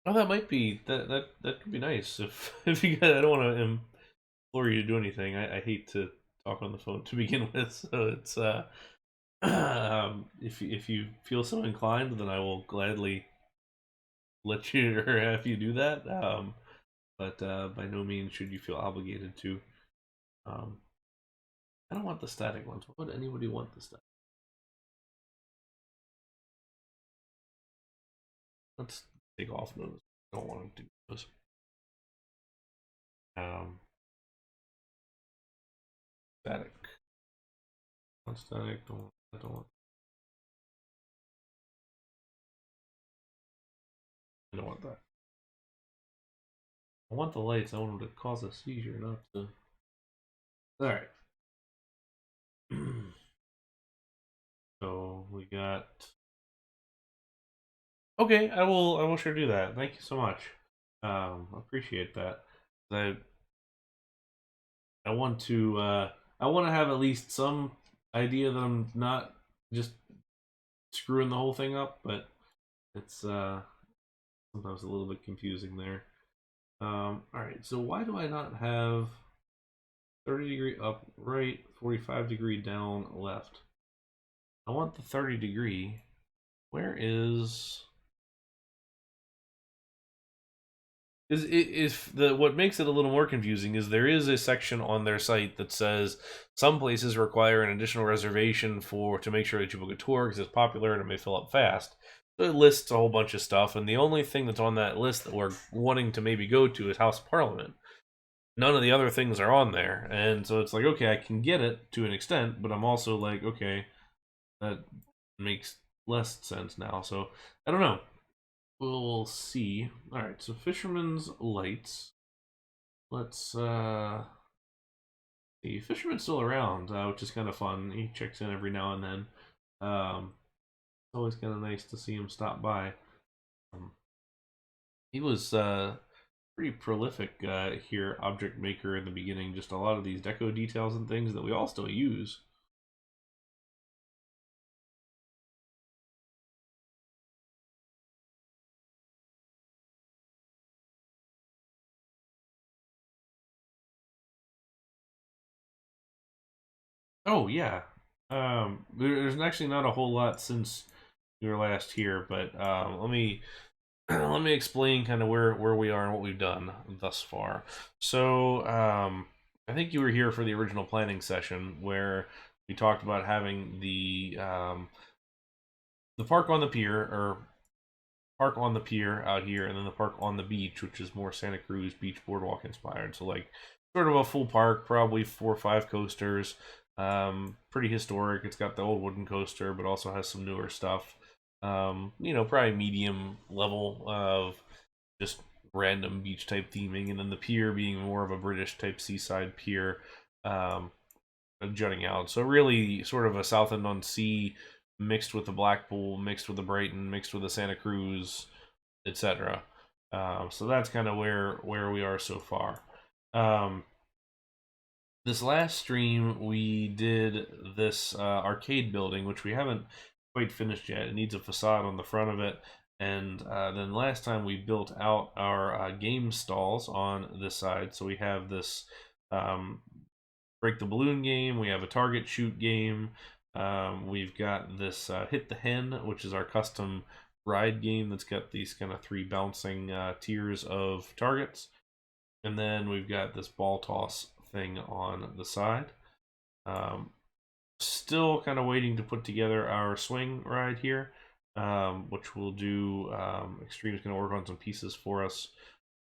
Oh, that might be that could be nice if if you guys. I don't want to implore you to do anything. I hate to talk on the phone to begin with, so it's if you feel so inclined, then I will gladly let you or have you do that. But by no means should you feel obligated to. Um, I don't want the static ones. Why would anybody want the static? Let's take off those. I don't want to do those. Um, static. Not static. Don't. I don't want. I don't want that. I want the lights. I want them to cause a seizure, not to. All right. So we got. Okay, I will. I will sure do that. Thank you so much. I appreciate that. I I want to. I want to have at least some idea that I'm not just screwing the whole thing up, but it's sometimes a little bit confusing there. All right. So why do I not have 30-degree up right, 45-degree down left? I want the 30-degree. Where is if the what makes it a little more confusing is there is a section on their site that says some places require an additional reservation for to make sure that you book a tour because it's popular and it may fill up fast. So it lists a whole bunch of stuff, and the only thing that's on that list that we're wanting to maybe go to is House of Parliament. None of the other things are on there, and so it's like okay, I can get it to an extent, but I'm also like okay, that makes less sense now. So I don't know. We'll see. All right, so Fisherman's Lights. Let's see. Fisherman's still around, which is kind of fun. He checks in every now and then. It's always kind of nice to see him stop by. Um, he was pretty prolific here, object maker in the beginning. Just a lot of these deco details and things that we all still use. Oh yeah. There's actually not a whole lot since we were last here, but let me let me explain kind of where we are and what we've done thus far. So I think you were here for the original planning session where we talked about having the park on the pier, or park on the pier out here, and then the park on the beach, which is more Santa Cruz Beach Boardwalk inspired. So like sort of a full park, probably 4 or 5 coasters. Pretty historic. It's got the old wooden coaster, but also has some newer stuff. Probably medium level of just random beach type theming, and then the pier being more of a British type seaside pier, um, jutting out. So really, sort of a South End on Sea mixed with the Blackpool, mixed with the Brighton, mixed with the Santa Cruz, etc. So that's kind of where we are so far. Um, this last stream we did this arcade building, which we haven't quite finished yet. It needs a facade on the front of it. And then last time we built out our game stalls on this side. So we have this um, break the balloon game. We have a target shoot game. We've got this hit the hen, which is our custom ride game that's got these kind of 3 bouncing tiers of targets. And then we've got this ball toss thing on the side. Still kind of waiting to put together our swing ride here, which we'll do. Extreme's going to work on some pieces for us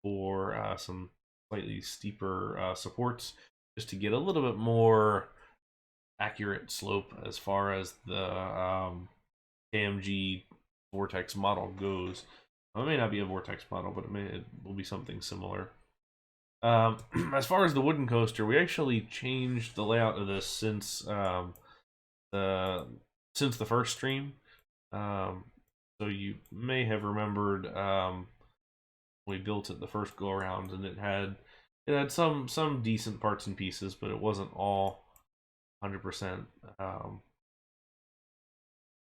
for some slightly steeper supports, just to get a little bit more accurate slope as far as the KMG Vortex model goes. It may not be a Vortex model, but it will be something similar. As far as the wooden coaster, we actually changed the layout of this since the first stream. So you may have remembered we built it the first go around, and it had some decent parts and pieces, but it wasn't all 100%.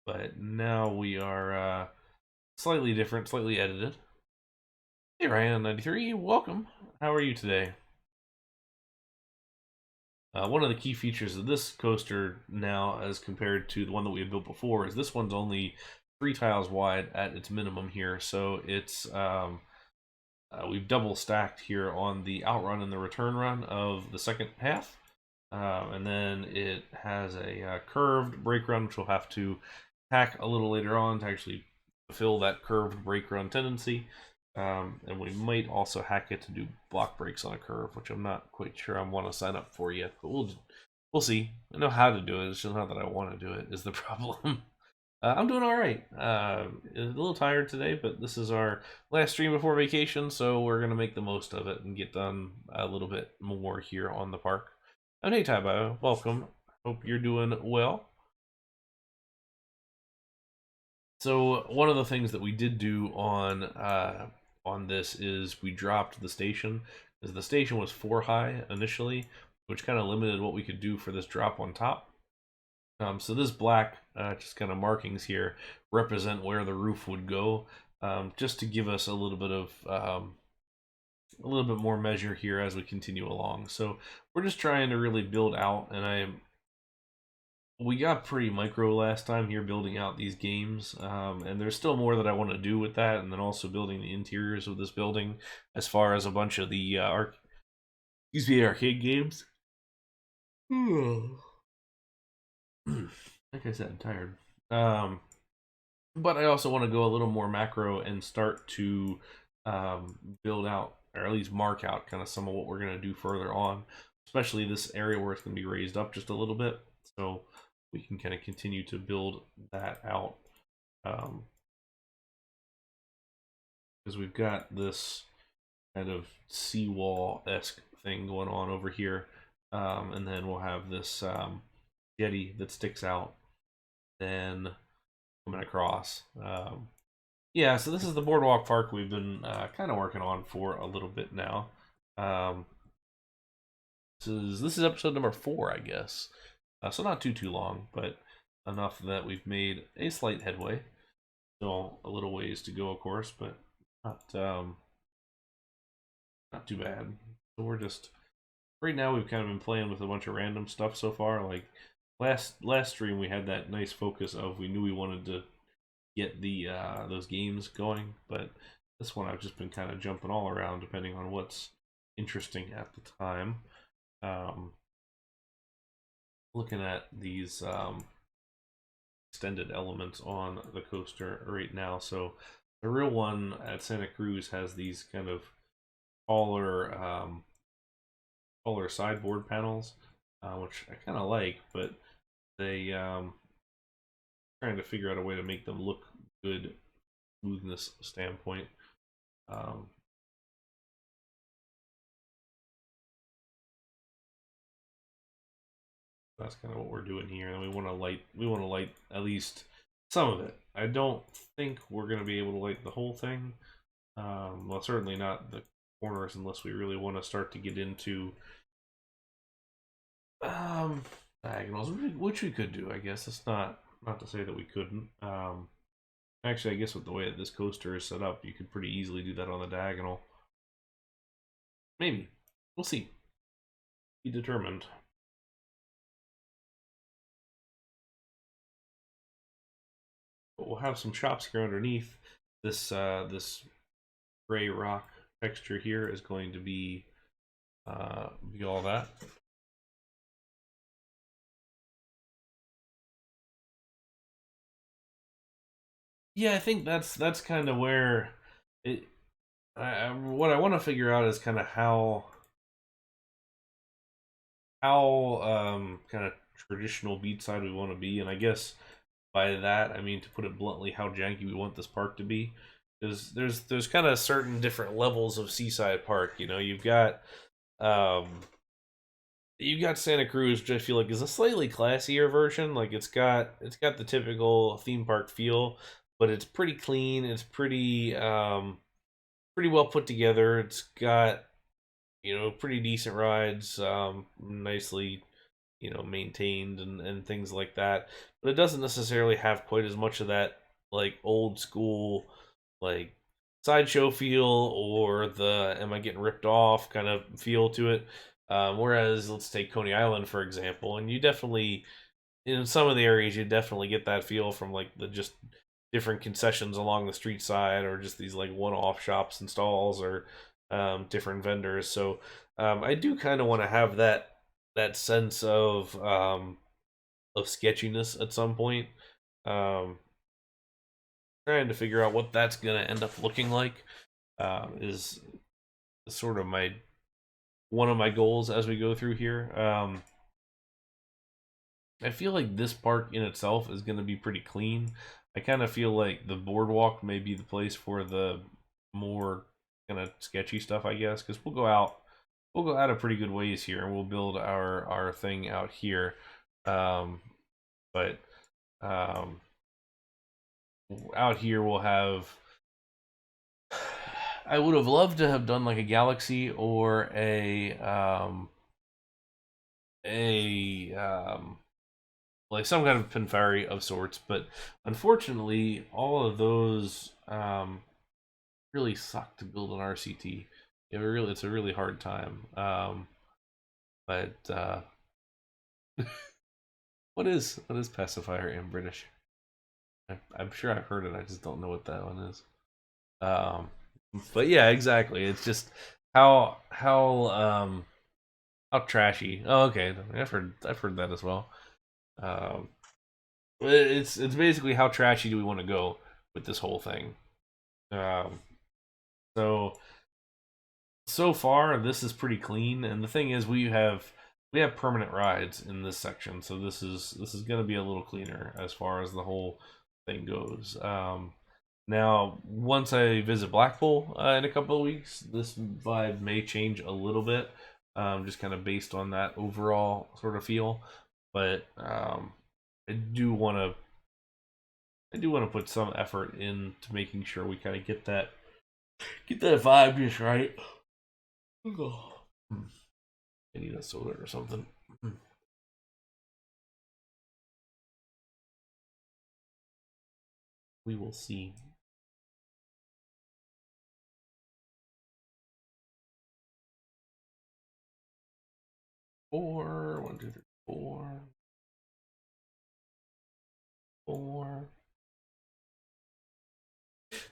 But now we are slightly different, slightly edited. Hey Ryan93, welcome. How are you today? One of the key features of this coaster now, as compared to the one that we had built before, is this one's only 3 tiles wide at its minimum here. So it's we've double stacked here on the outrun and the return run of the second half. And then it has a curved brake run, which we'll have to hack a little later on to actually fulfill that curved brake run tendency. And we might also hack it to do block brakes on a curve, which I'm not quite sure I want to sign up for yet, but we'll see. I know how to do it. It's just not that I want to do it is the problem. I'm doing all right. A little tired today, but this is our last stream before vacation, so we're gonna make the most of it and get done a little bit more here on the park. And hey, Taibo, welcome. Hope you're doing well. So one of the things that we did do on this is we dropped the station, because the station was 4 high initially, which kind of limited what we could do for this drop on top. So this black just kind of markings here represent where the roof would go, just to give us a little bit more measure here as we continue along. So we're just trying to really build out, and we got pretty micro last time here building out these games, and there's still more that I want to do with that, and then also building the interiors of this building as far as a bunch of the arcade games. Like I said, I'm tired. But I also want to go a little more macro and start to build out, or at least mark out kind of some of what we're going to do further on, especially this area where it's going to be raised up just a little bit, so we can kind of continue to build that out. Because we've got this kind of seawall-esque thing going on over here, and then we'll have this jetty that sticks out, then coming across. Yeah, so this is the boardwalk park we've been kind of working on for a little bit now. This is episode number 4, I guess. So not too long, but enough that we've made a slight headway. Still a little ways to go, of course, but not too bad. So we're just right now we've kind of been playing with a bunch of random stuff so far. Like last stream we had that nice focus of we knew we wanted to get the those games going, but This one I've just been kind of jumping all around depending on what's interesting at the time. Um, Looking at these extended elements on the coaster right now. So the real one at Santa Cruz has these kind of taller, taller sideboard panels, which I kind of like, but they trying to figure out a way to make them look good, smoothness standpoint. Um, that's kind of what we're doing here, and we want to light at least some of it. I don't think we're going to be able to light the whole thing. Well, certainly not the corners unless we really want to start to get into um, diagonals, which we could do. I guess it's not to say that we couldn't. Actually, I guess with the way that this coaster is set up, you could pretty easily do that on the diagonal. Maybe. We'll see. Be determined. But we'll have some shops here underneath. This gray rock texture here is going to be all that. Yeah, I think that's kind of where it. What I want to figure out is kind of how kind of traditional beachside we want to be, and I guess by that I mean, to put it bluntly, how janky we want this park to be. Because there's kind of certain different levels of Seaside Park. You know, um you've got Santa Cruz, which I feel like is a slightly classier version. Like it's got the typical theme park feel, but it's pretty clean. It's pretty well put together. It's got, pretty decent rides, nicely, maintained and things like that. But it doesn't necessarily have quite as much of that like old school like sideshow feel, or the am I getting ripped off kind of feel to it. Whereas let's take Coney Island for example, and you definitely in some of the areas you definitely get that feel from like the just different concessions along the street side, or just these like one-off shops and stalls, or different vendors. So I do kind of want to have that sense of sketchiness at some point. Um, Trying to figure out what that's gonna end up looking like is sort of my one of my goals as we go through here. I feel like this park in itself is going to be pretty clean. I kind of feel like the boardwalk may be the place for the more kind of sketchy stuff, I guess, because we'll go out a pretty good ways here, and we'll build our thing out here. Um, but um, out here we'll have. I would have loved to have done like a galaxy or a like some kind of Pinfari of sorts, but unfortunately, all of those really suck to build an RCT. It's a really hard time. But what is pacifier in British? I'm sure I've heard it. I just don't know what that one is. Um, but yeah, exactly. It's just how trashy. Oh, okay. I've heard that as well. Um, it's basically how trashy do we want to go with this whole thing. Um, so so far this is pretty clean, and the thing is we have permanent rides in this section, so this is going to be a little cleaner as far as the whole thing goes. Now once I visit Blackpool in a couple of weeks, this vibe may change a little bit, just kind of based on that overall sort of feel. But I do want to I do want to put some effort into making sure we kind of get that vibe just right. Oh. I need a soda or something. We will see. Four, one, two, three, four, four.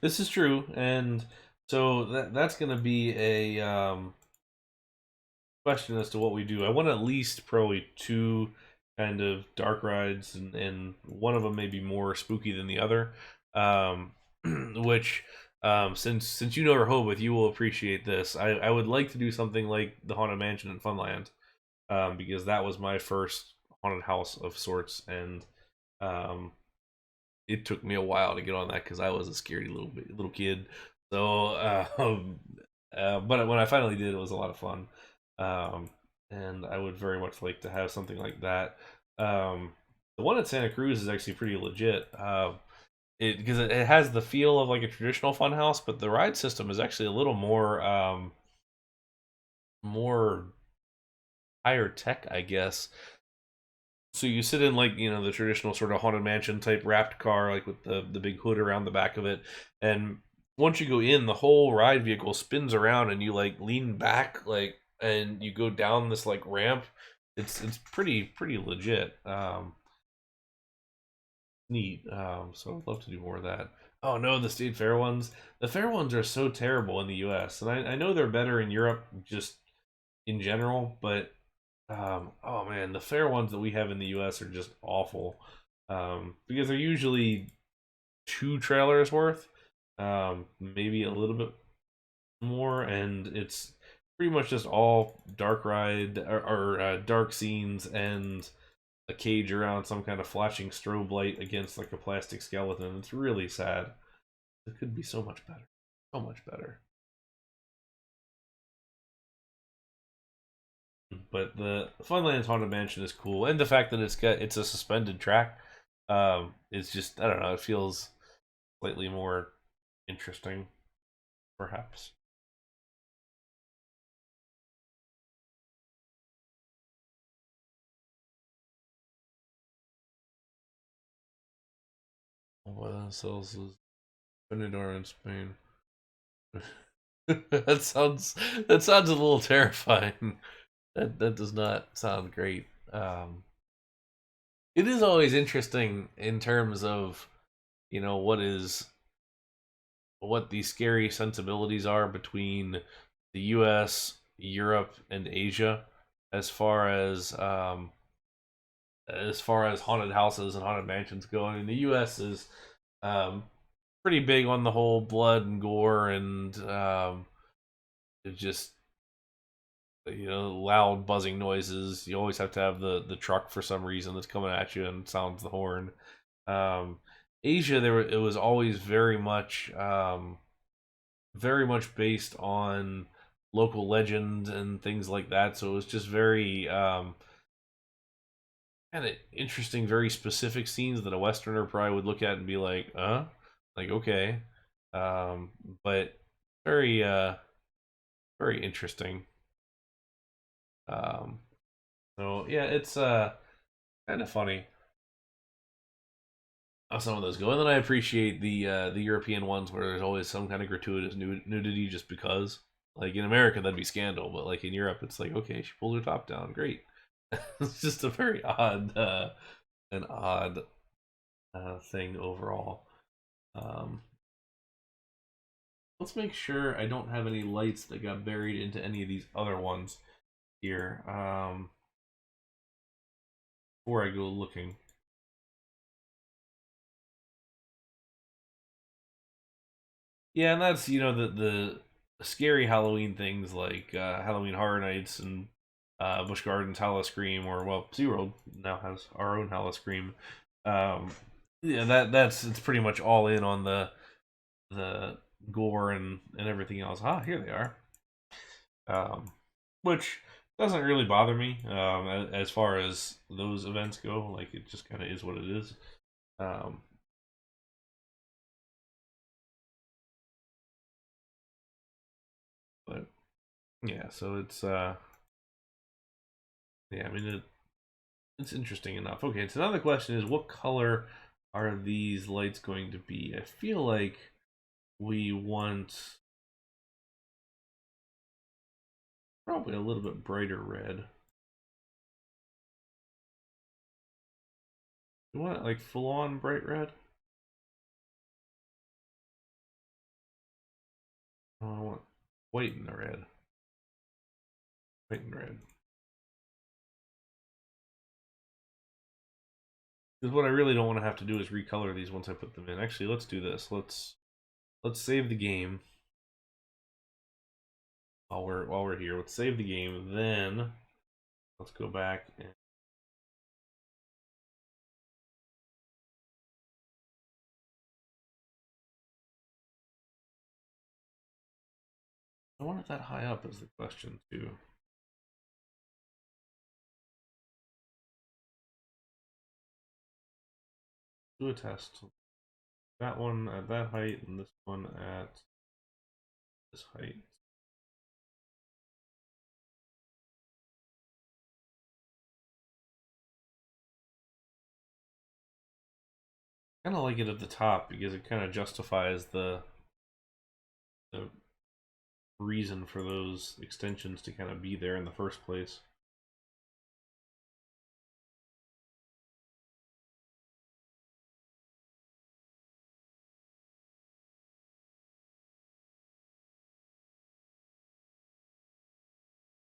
This is true, and So that's going to be a question as to what we do. I want at least probably two kind of dark rides, and one of them may be more spooky than the other. Um, which, since you know Rehoboth, you will appreciate this. I would like to do something like the Haunted Mansion in Funland, because that was my first haunted house of sorts, and um, it took me a while to get on that because I was a scary little kid. So, but when I finally did, it was a lot of fun, um, and I would very much like to have something like that. The one at Santa Cruz is actually pretty legit. It because it has the feel of like a traditional fun house, but the ride system is actually a little more higher tech, I guess. So you sit in, like, the traditional sort of haunted mansion type wrapped car, like with the big hood around the back of it, and once you go in, the whole ride vehicle spins around, and you like lean back, like, and you go down this like ramp. It's pretty legit. Neat. So I'd love to do more of that. Oh no, the state fair ones. The fair ones are so terrible in the U.S., and I know they're better in Europe, just in general, but oh man, the fair ones that we have in the US are just awful. Because they're usually two trailers worth, maybe a little bit more, and it's pretty much just all dark ride, or dark scenes, and a cage around some kind of flashing strobe light against like a plastic skeleton. It's really sad. It could be so much better. So much better. But the Funlands Haunted Mansion is cool, and the fact that it's a suspended track, is just, I don't know. It feels slightly more interesting, perhaps. What else is Benidorm in Spain? that sounds that sounds a little terrifying. That does not sound great. It is always interesting in terms of what these scary sensibilities are between the U.S., Europe, and Asia, as far as haunted houses and haunted mansions go. I mean, the U.S. is um, pretty big on the whole blood and gore, and it's just loud buzzing noises. You always have to have the truck for some reason that's coming at you and sounds the horn. Um, Asia, it was always very much based on local legend and things like that. So it was just very kind of interesting, very specific scenes that a Westerner probably would look at and be like, like, okay, um, but very very interesting. Um, so yeah, it's kind of funny how some of those go, and then I appreciate the European ones where there's always some kind of gratuitous nudity just because. Like in America, that'd be scandal, but like in Europe, it's like, okay, she pulled her top down, great. It's just a very odd thing overall. Um, let's make sure I don't have any lights that got buried into any of these other ones here, before I go looking. Yeah, and that's the scary Halloween things like Halloween Horror Nights and Busch Gardens Howl-O-Scream, or well, SeaWorld now has our own Howl-O-Scream. Um, yeah, that's it's pretty much all in on the gore and everything else. Ah, here they are. Um, which doesn't really bother me, as far as those events go. Like, it just kind of is what it is. Um, but yeah, so yeah, I mean, it's interesting enough. Okay, so now the question is, what color are these lights going to be? I feel like we want probably a little bit brighter red. You want it like full on bright red? Oh, I want white and the red. White and red. Because what I really don't want to have to do is recolor these once I put them in. Actually, let's do this. Let's save the game. While we're here, let's save the game. Then let's go back and I want it that high up is the question too. Do a test. That one at that height and this one at this height. Kind of like it at the top because it kind of justifies the reason for those extensions to kind of be there in the first place.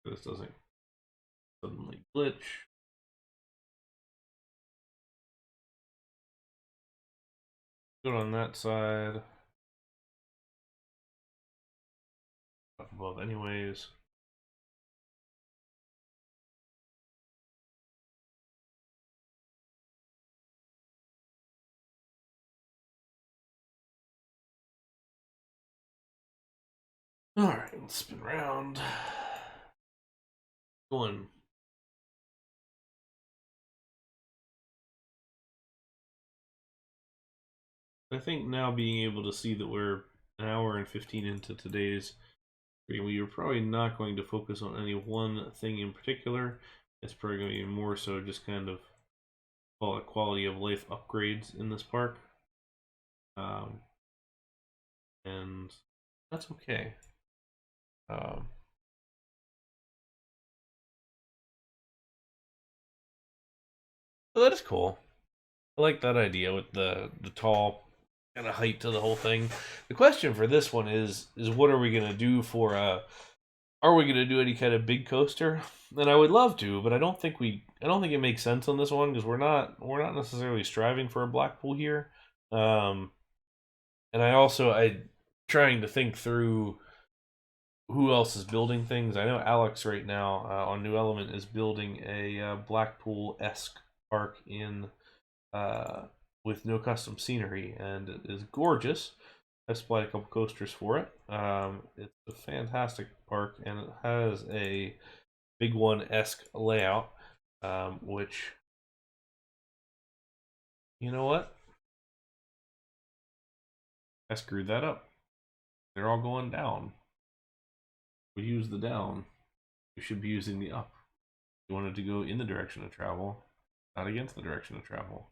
This doesn't suddenly glitch. Good on that side. Up above anyways. Alright, let's spin around. Going. I think now being able to see that we're an hour and 15 into today's stream, we are probably not going to focus on any one thing in particular. It's probably going to be more so just kind of call it quality of life upgrades in this park. And that's okay. But that is cool. I like that idea with the tall kind of height to the whole thing. The question for this one is what are we gonna do for are we gonna do any kind of big coaster? And I would love to, but I don't think it makes sense on this one because we're not necessarily striving for a Blackpool here. And I trying to think through who else is building things. I know Alex right now on New Element is building a Blackpool-esque park in with no custom scenery, and it is gorgeous. I've supplied a couple coasters for it. It's a fantastic park, and it has a Big One-esque layout, which, you know what? I screwed that up. They're all going down. We use the down. We should be using the up. You wanted to go in the direction of travel, not against the direction of travel.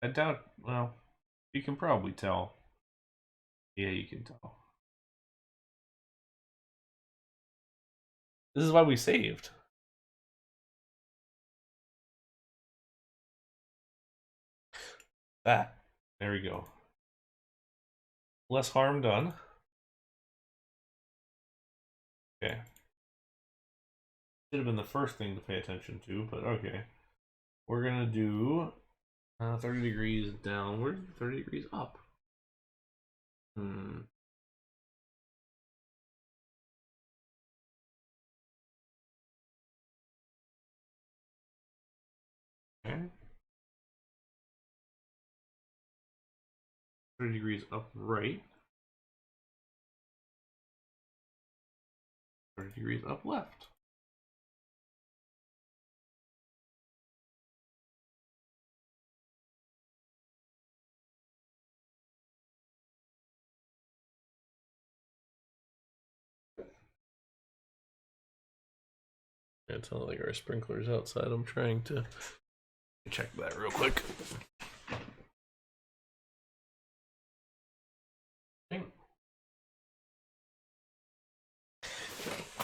I doubt, well, you can probably tell. Yeah, you can tell. This is why we saved. That. There we go. Less harm done. Okay. Should have been the first thing to pay attention to, but okay. We're gonna do 30 degrees downward, 30 degrees up. Okay. 30 degrees up right. 30 degrees up left. It's not like our sprinklers outside. I'm trying to check that real quick. Okay.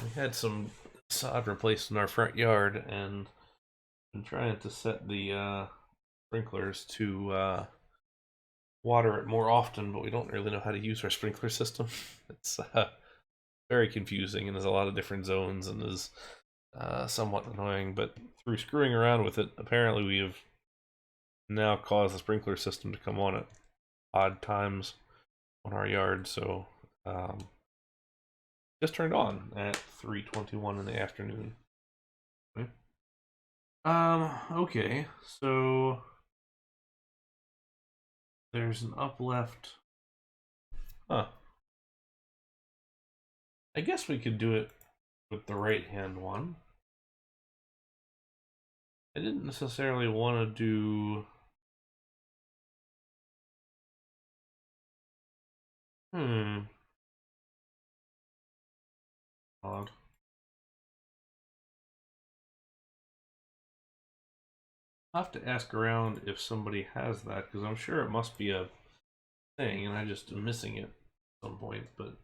We had some sod replaced in our front yard, and I'm trying to set the sprinklers to water it more often, but we don't really know how to use our sprinkler system. It's very confusing and there's a lot of different zones and is somewhat annoying. But through screwing around with it, apparently we have now caused the sprinkler system to come on at odd times on our yard. So just turned on at 3:21 in the afternoon. Okay, so there's an up left. Huh. I guess we could do it with the right hand one. I didn't necessarily want to do. Odd. I'll have to ask around if somebody has that, because I'm sure it must be a thing, and I just am missing it at some point. But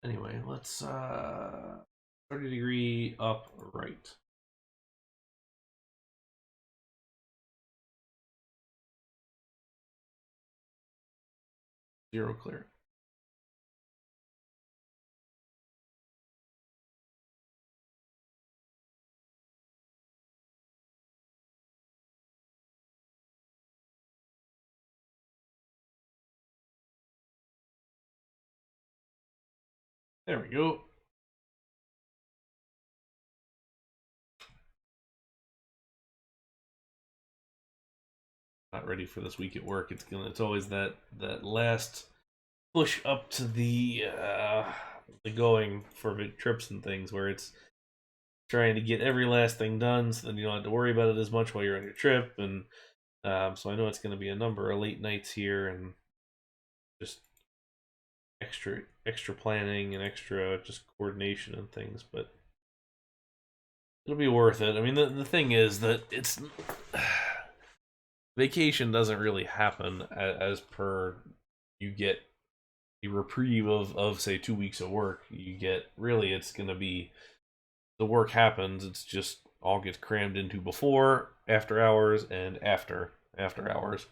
anyway, let's 30-degree up right. Zero clear. There we go. Not ready for this week at work. It's always that last push up to the going for big trips and things where it's trying to get every last thing done so then you don't have to worry about it as much while you're on your trip. And so I know it's going to be a number of late nights here and just extra planning and extra just coordination and things, but it'll be worth it. I mean, the thing is that it's vacation doesn't really happen as per you get a reprieve of say 2 weeks of work. You get really it's going to be the work happens. It's just all gets crammed into before, after hours, and after hours.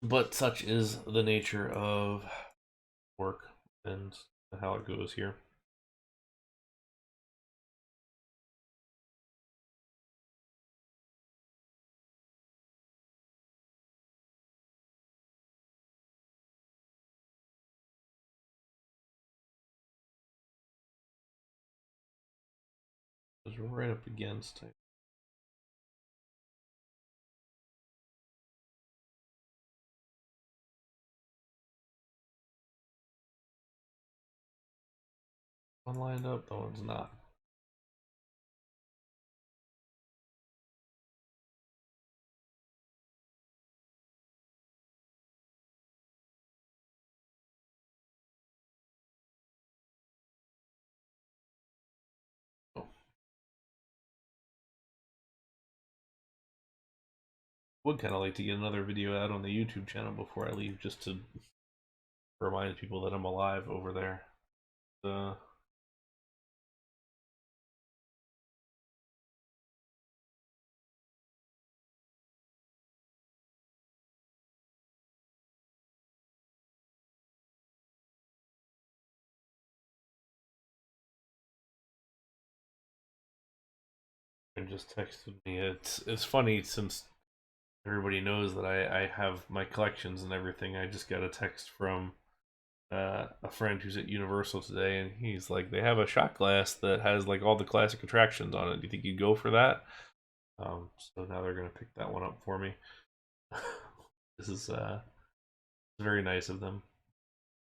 But such is the nature of work and how it goes here. It's right up against. One lined up, the one's not. Oh. Would kind of like to get another video out on the YouTube channel before I leave, just to remind people that I'm alive over there. And just texted me. It's funny since everybody knows that I have my collections and everything. I just got a text from a friend who's at Universal today, and he's like, they have a shot glass that has like all the classic attractions on it. Do you think you'd go for that? So now they're gonna pick that one up for me. This is very nice of them.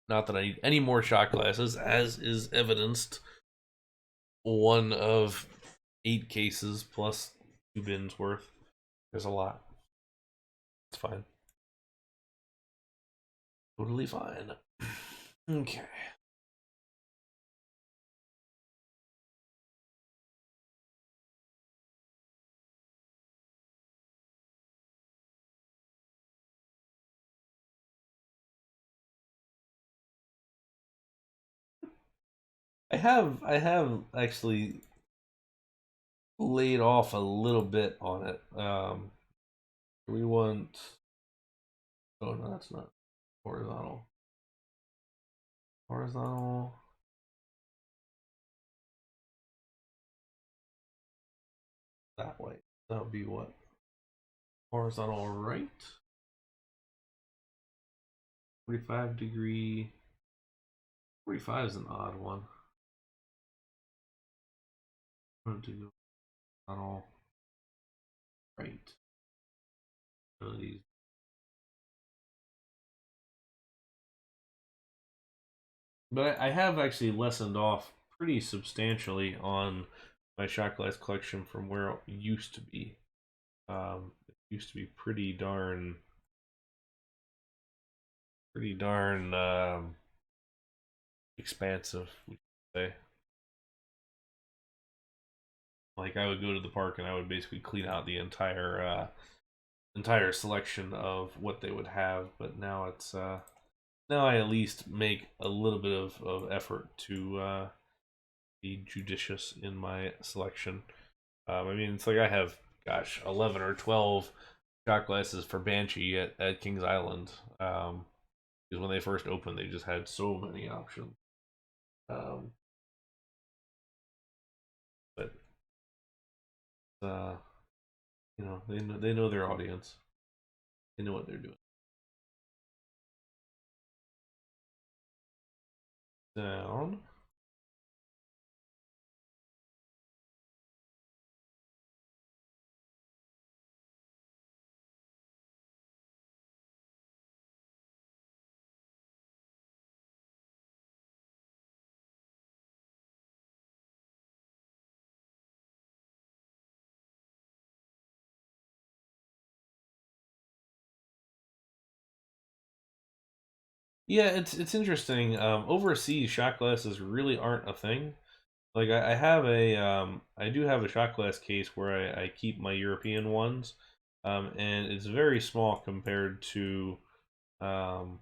Not that I need any more shot glasses, as is evidenced. One of 8 cases plus 2 bins worth. There's a lot. It's fine. Totally fine. Okay. I have actually laid off a little bit on it. We want Oh no, that's not horizontal. Horizontal. That way. That would be what? Horizontal right. 45 degree. 45 is an odd one. I'm going to go horizontal right. But I have actually lessened off pretty substantially on my shot glass collection from where it used to be. It used to be pretty darn expansive. We could say. Like I would go to the park and I would basically clean out the entire selection of what they would have. But now it's now I at least make a little bit of effort to be judicious in my selection. I mean, it's like I have, gosh, 11 or 12 shot glasses for Banshee at Kings Island. Because when they first opened, they just had so many options. Um, but uh, you know, they know their audience. They know what they're doing. Down. Yeah, it's interesting. Overseas, shot glasses really aren't a thing. Like I have I do have a shot glass case where I keep my European ones, and it's very small um,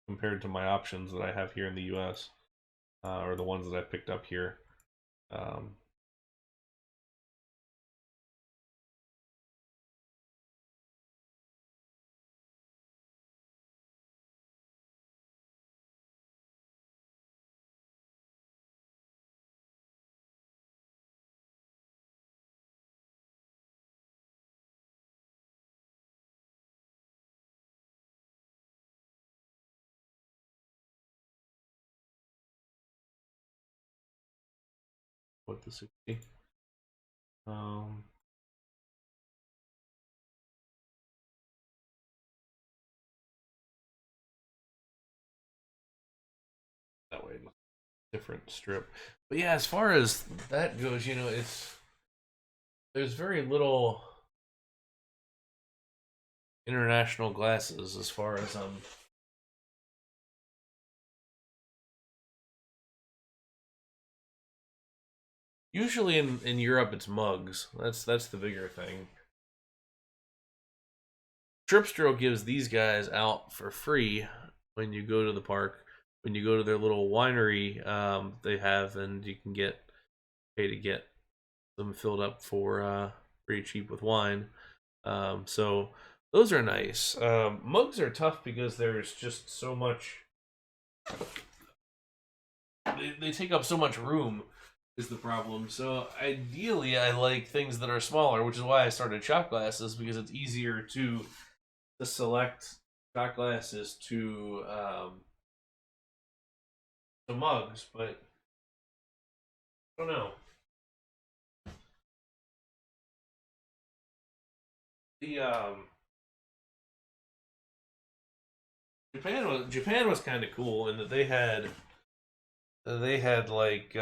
compared to my options that I have here in the U.S. Or the ones that I picked up here. Um, what the 60? Um, that way, different strip. But yeah, as far as that goes, there's very little international glasses as far as usually in Europe it's mugs. That's the bigger thing. Tripstro gives these guys out for free when you go to the park. When you go to their little winery, they have, and you can get pay to get them filled up for pretty cheap with wine. So those are nice. Mugs are tough because there's just so much. They take up so much room is the problem. So ideally, I like things that are smaller, which is why I started shot glasses because it's easier to select shot glasses to mugs. But I don't know. The Japan was kind of cool in that they had like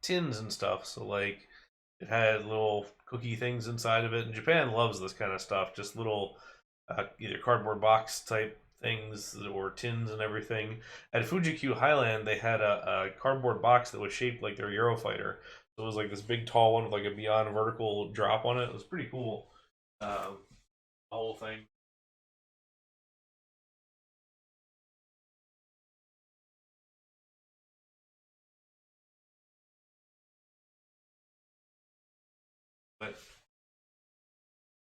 tins and stuff. So like it had little cookie things inside of it. And Japan loves this kind of stuff. Just little either cardboard box type things or tins and everything. At Fuji Q Highland, they had a cardboard box that was shaped like their Eurofighter. So it was like this big tall one with like a beyond vertical drop on it. It was pretty cool. The whole thing. But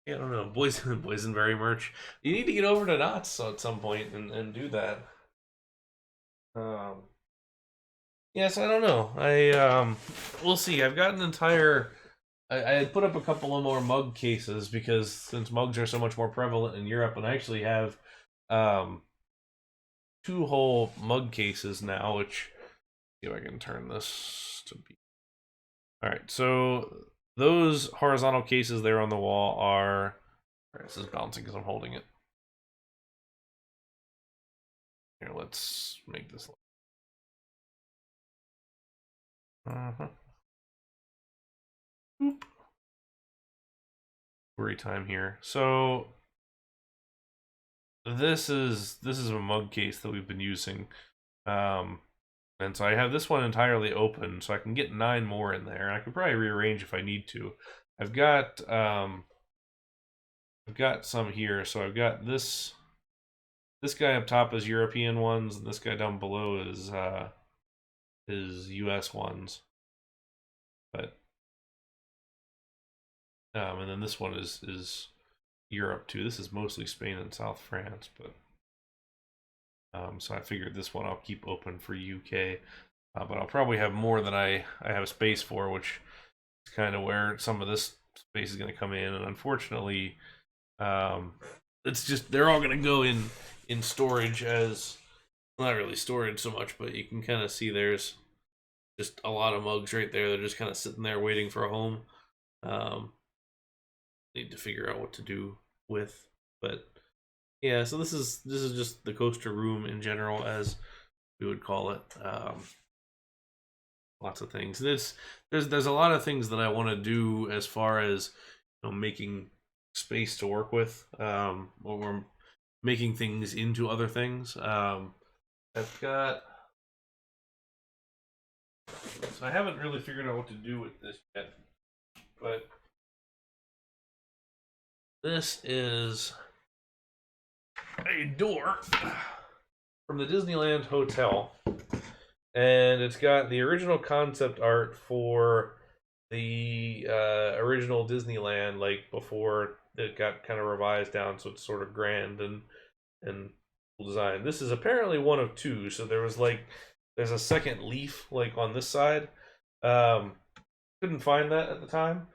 Yeah, I don't know, boysenberry merch. You need to get over to Knott's at some point and do that. Um, yes, I don't know. We'll see. I've got an entire. I had put up a couple of more mug cases because since mugs are so much more prevalent in Europe, and I actually have um two whole mug cases now, which see if I can turn this to be. All right, so those horizontal cases there on the wall are. This is bouncing because I'm holding it. Here, let's make this. Uh-huh. Boop. Worry time here. So this is a mug case that we've been using, um, and so I have this one entirely open, so I can get 9 more in there. And I could probably rearrange if I need to. I've got um, I've got some here, so I've got this guy up top is European ones, and this guy down below is US ones. But and then this one is Europe too. This is mostly Spain and South France, but so I figured this one I'll keep open for UK, but I'll probably have more than I have space for, which is kind of where some of this space is going to come in. And unfortunately, um, it's just they're all going to go in storage as not really storage so much, but you can kind of see there's just a lot of mugs right there. They're just kind of sitting there waiting for a home. Um, Need to figure out what to do with, but yeah. So this is just the coaster room in general, as we would call it. Lots of things. There's a lot of things that I want to do as far as making space to work with, or making things into other things. I've got. So I haven't really figured out what to do with this yet, but this is a door from the Disneyland Hotel, and it's got the original concept art for the original Disneyland, like before it got kind of revised down, so it's sort of grand and cool design. This is apparently one of two, so there's a second leaf like on this side. Um, couldn't find that at the time,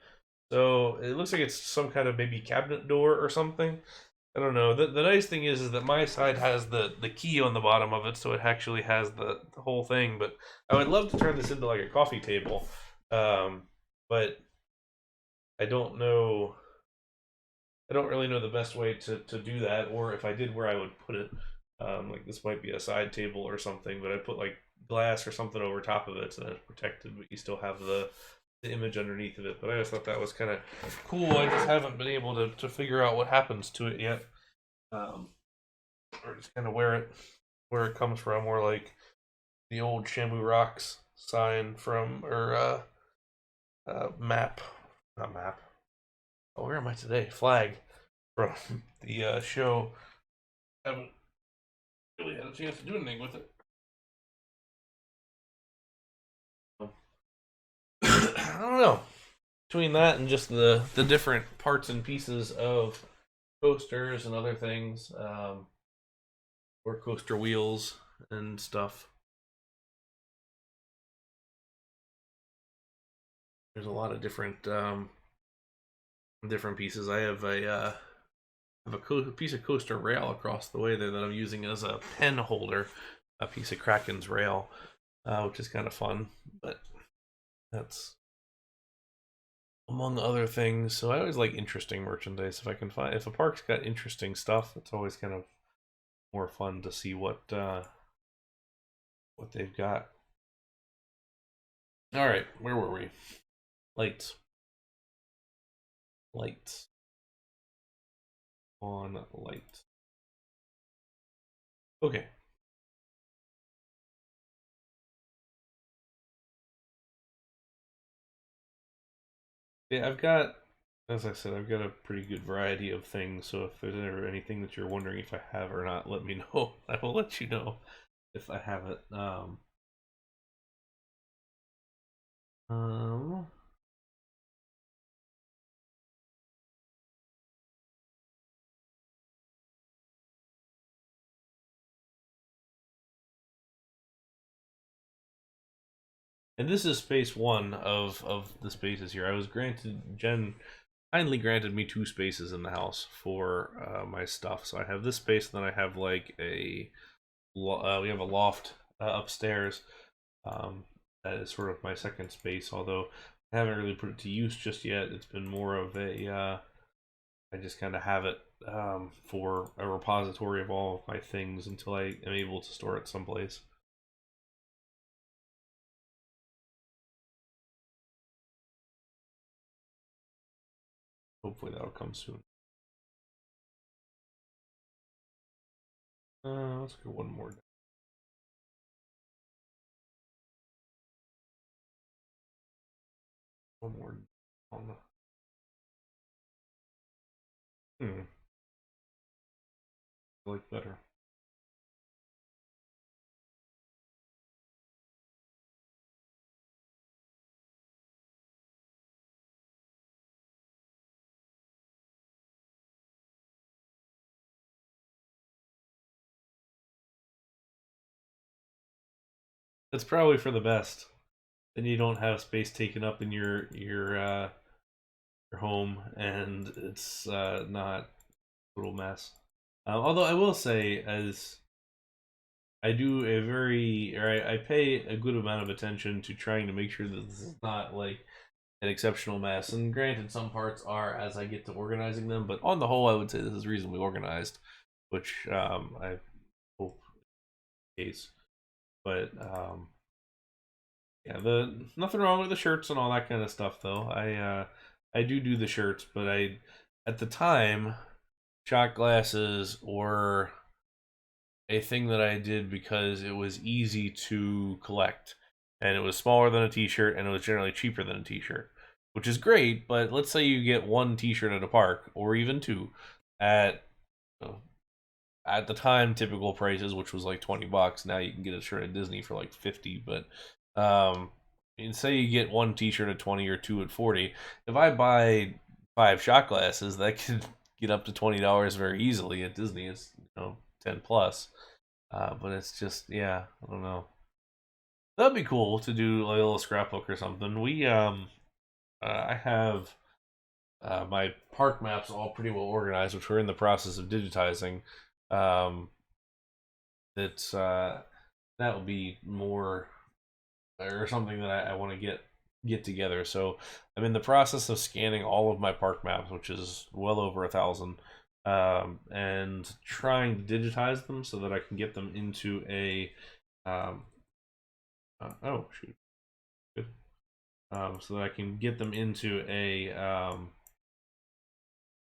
so it looks like it's some kind of maybe cabinet door or something. I don't know. The nice thing is that my side has the key on the bottom of it, so it actually has the whole thing. But I would love to turn this into like a coffee table, but I don't know. I don't really know the best way to do that, or if I did, where I would put it. Like this might be a side table or something, but I put like glass or something over top of it so that it's protected, but you still have the image underneath of it. But I just thought that was kind of cool. I just haven't been able to figure out what happens to it yet, um, or just kind of where it comes from, or like the old Shamu Rocks sign from, or map, not map. Oh, where am I today? Flag from the show. Haven't really had a chance to do anything with it. I don't know. Between that and just the different parts and pieces of coasters and other things, or coaster wheels and stuff. There's a lot of different pieces. I have a piece of coaster rail across the way there that I'm using as a pen holder, a piece of Kraken's rail, which is kind of fun. But that's among other things. So I always like interesting merchandise. If a park's got interesting stuff, it's always kind of more fun to see what they've got. All right, where were we? Lights, lights, on lights. Okay. Yeah, as I said, I've got a pretty good variety of things. So if there's ever anything that you're wondering if I have or not, let me know. I will let you know if I have it. Um, And this is space one of the spaces here. I was granted Jen kindly granted me two spaces in the house for my stuff. So I have this space, and then I have like we have a loft upstairs. Um, that is sort of my second space, although I haven't really put it to use just yet. It's been more of a I just kind of have it for a repository of all of my things until I am able to store it someplace. Hopefully that'll come soon. Let's go one more. One more on the. I like better. It's probably for the best. Then you don't have space taken up in your home, and it's not a total mess. Although I will say, as I do a very, or I pay a good amount of attention to trying to make sure that this is not like an exceptional mess. And granted, some parts are as I get to organizing them, but on the whole, I would say this is reasonably organized, which I hope is the case. But yeah, the nothing wrong with the shirts and all that kind of stuff, though. I do the shirts, but I at the time shot glasses were a thing that I did because it was easy to collect, and it was smaller than a T-shirt, and it was generally cheaper than a T-shirt, which is great. But let's say you get one T-shirt at a park, or even two, at uh, at the time typical prices, which was like $20. Now you can get a shirt at Disney for like 50. But and say you get one T-shirt at 20 or two at 40. If I buy five shot glasses, that could get up to $20 very easily. At Disney, it's 10 plus. But it's just, yeah, I don't know. That'd be cool to do like a little scrapbook or something. I have my park maps all pretty well organized, which we're in the process of digitizing. Um, it's that will be more or something that I want to get together. So I'm in the process of scanning all of my park maps, which is well over 1,000, and trying to digitize them so that I can get them into a um, oh shoot, good. So that I can get them into a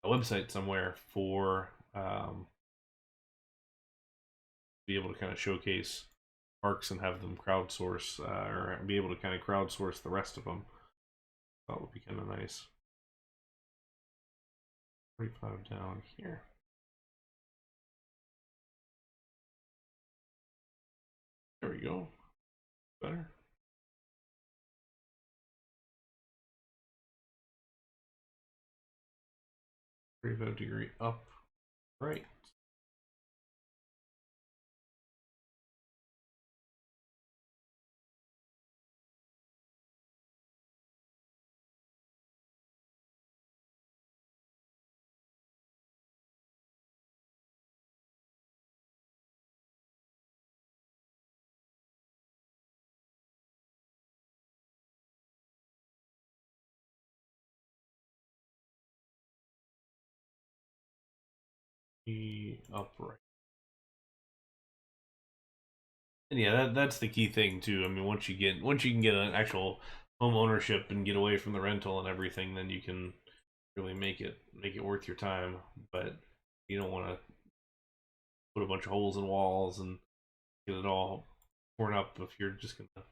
website somewhere for be able to kind of showcase parks and have them crowdsource or be able to kind of crowdsource the rest of them. That would be kind of nice. 45 down here. There we go. Better. 45-degree up. Right. The upright. And yeah, that's the key thing too. I mean, once you can get an actual home ownership and get away from the rental and everything, then you can really make it worth your time. But you don't want to put a bunch of holes in walls and get it all torn up if you're just gonna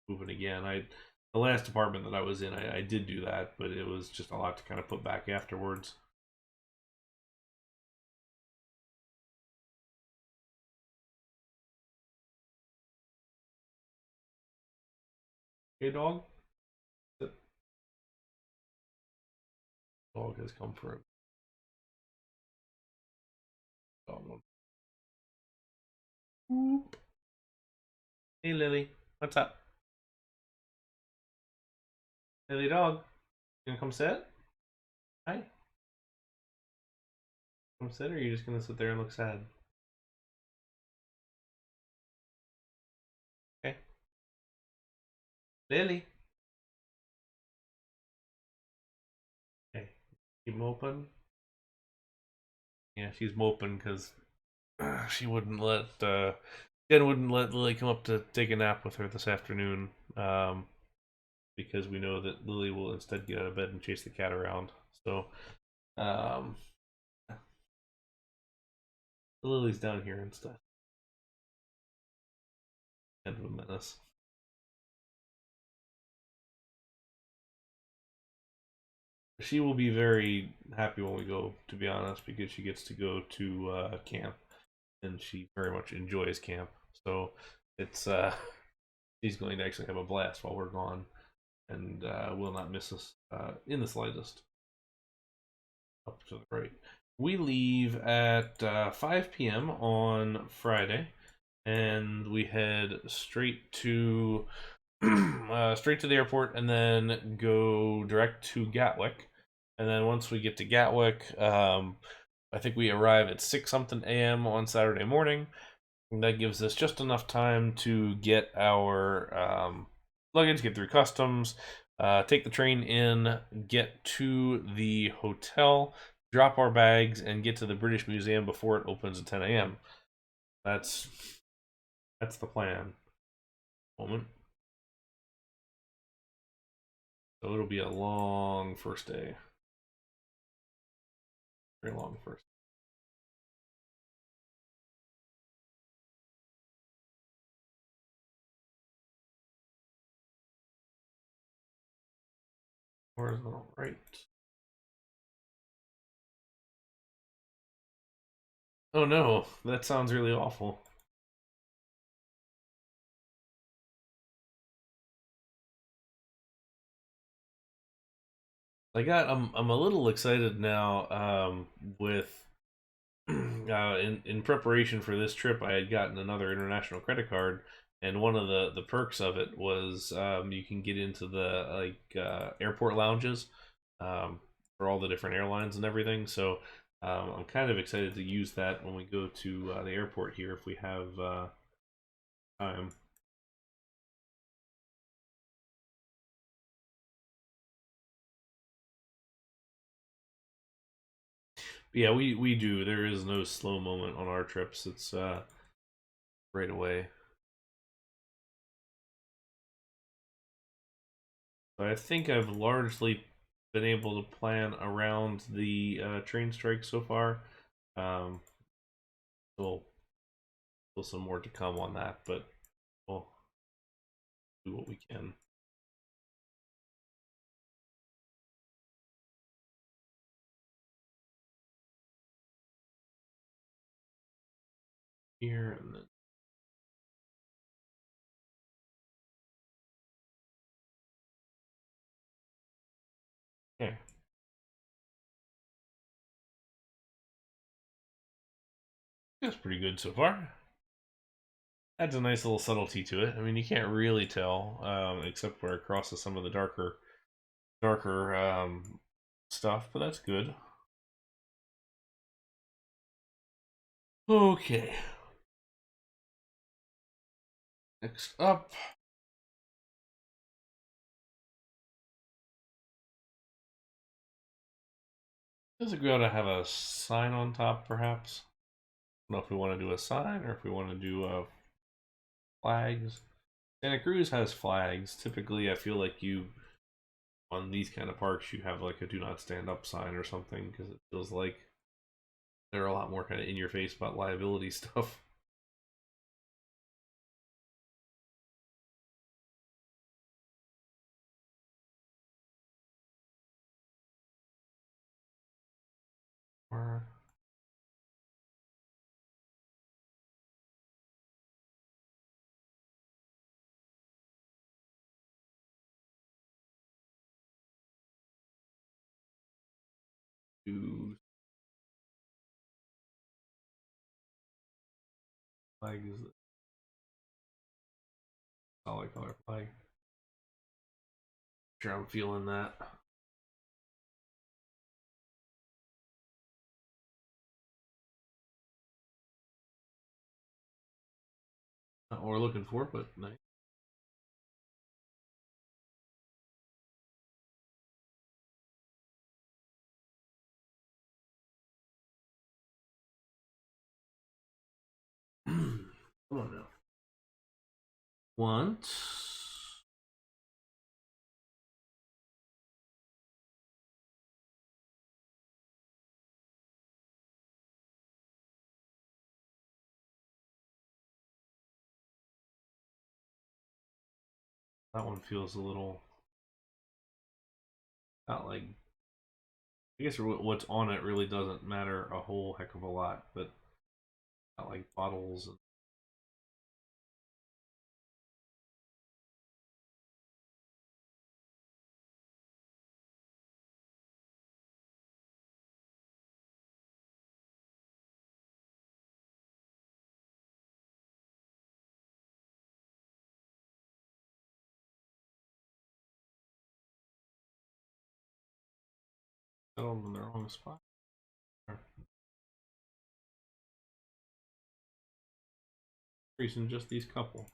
move it again. The last apartment that I was in, I did do that, but it was just a lot to kind of put back afterwards. Hey, dog. The dog has come for a dog. Hey, Lily. What's up? Lily dog, you gonna come sit? Hi. Come sit, or are you just gonna sit there and look sad? Okay. Lily. Hey, keep moping. Yeah, she's moping because she wouldn't let Jen wouldn't let Lily come up to take a nap with her this afternoon. Because we know that Lily will instead get out of bed and chase the cat around. So, um, Lily's down here instead. Kind of a menace. She will be very happy when we go, to be honest, because she gets to go to camp, and she very much enjoys camp. So it's she's going to actually have a blast while we're gone, and will not miss us in the slightest. Up to the right. We leave at 5 p.m. on Friday, and we head straight to the airport, and then go direct to Gatwick. And then once we get to Gatwick, I think we arrive at 6 something a.m. on Saturday morning. And that gives us just enough time to get our luggage, get through customs, take the train in, get to the hotel, drop our bags, and get to the British Museum before it opens at 10 a.m. That's that's the plan. Moment. So it'll be a long first day. Very long first. Horizontal right. Oh no, that sounds really awful. I'm a little excited now with in preparation for this trip. I had gotten another international credit card, and one of the perks of it was you can get into the airport lounges for all the different airlines and everything. So I'm kind of excited to use that when we go to the airport here if we have time. But yeah, we do. There is no slow moment on our trips. It's right away. But I think I've largely been able to plan around the train strike so far. Um, still, still some more to come on that, but we'll do what we can here and then. Okay, that's pretty good so far. Adds a nice little subtlety to it. I mean, you can't really tell, except where it crosses some of the darker stuff, but that's good. Okay, next up. Does it go to have a sign on top, perhaps? I don't know if we want to do a sign or if we want to do flags. Santa Cruz has flags. Typically, I feel like you on these kind of parks you have like a do not stand up sign or something because it feels like they're a lot more kind of in your face about liability stuff. Or do flag is a solid color flag. Sure, I'm feeling that. Not what we're looking for, but nice. Come on now. Once. That one feels a little, not like, I guess what's on it really doesn't matter a whole heck of a lot, but not like bottles. Settled in the wrong spot. Increasing just these couple.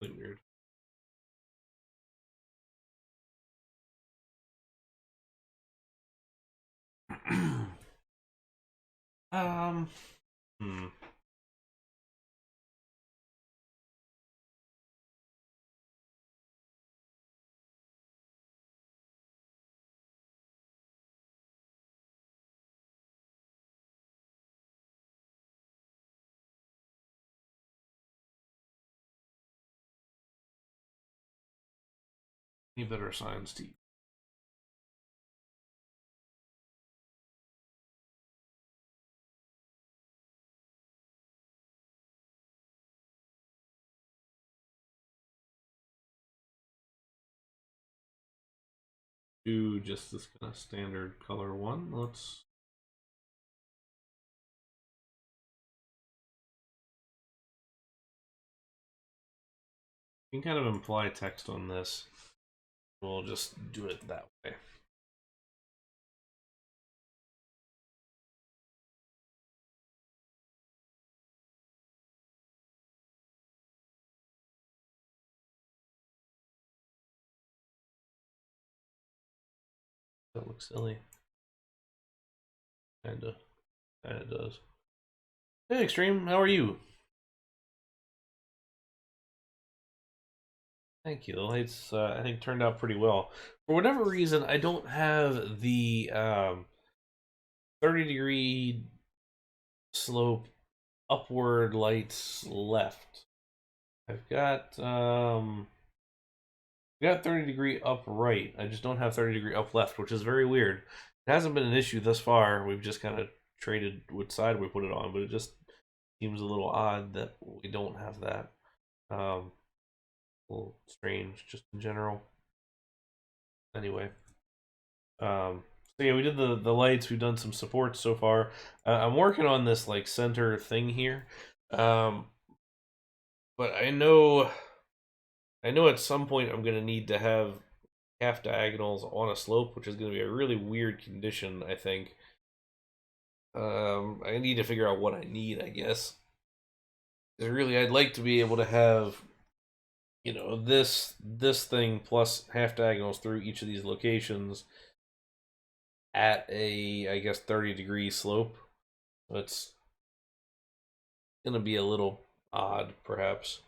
Really weird. um. Hmm. Any better signs to you? Do just this kind of standard color one. Let's. You can kind of imply text on this. We'll just do it that way. That looks silly. Kinda does. Hey, Extreme, how are you? Thank you. The lights, I think, turned out pretty well. For whatever reason, I don't have the 30-degree slope upward lights left. I've got 30-degree up right. I just don't have 30-degree up left, which is very weird. It hasn't been an issue thus far. We've just kind of traded which side we put it on, but it just seems a little odd that we don't have that. A little strange, just in general. Anyway, so yeah, we did the lights. We've done some supports so far. I'm working on this like center thing here, um, but I know at some point I'm gonna need to have half diagonals on a slope, which is gonna be a really weird condition, I think. I need to figure out what I need, I guess. Really, I'd like to be able to have, you know, this thing plus half diagonals through each of these locations at a, I guess, 30-degree slope. It's gonna be a little odd, perhaps,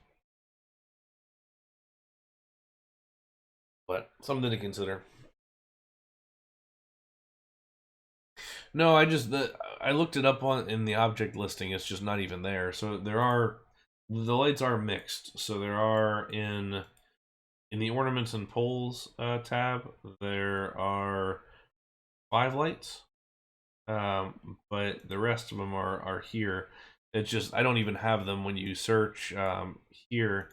but something to consider. No, I looked it up on in the object listing. It's just not even there. So the lights are mixed. So there are in the ornaments and poles tab, there are 5 lights, but the rest of them are here. It's just I don't even have them when you search here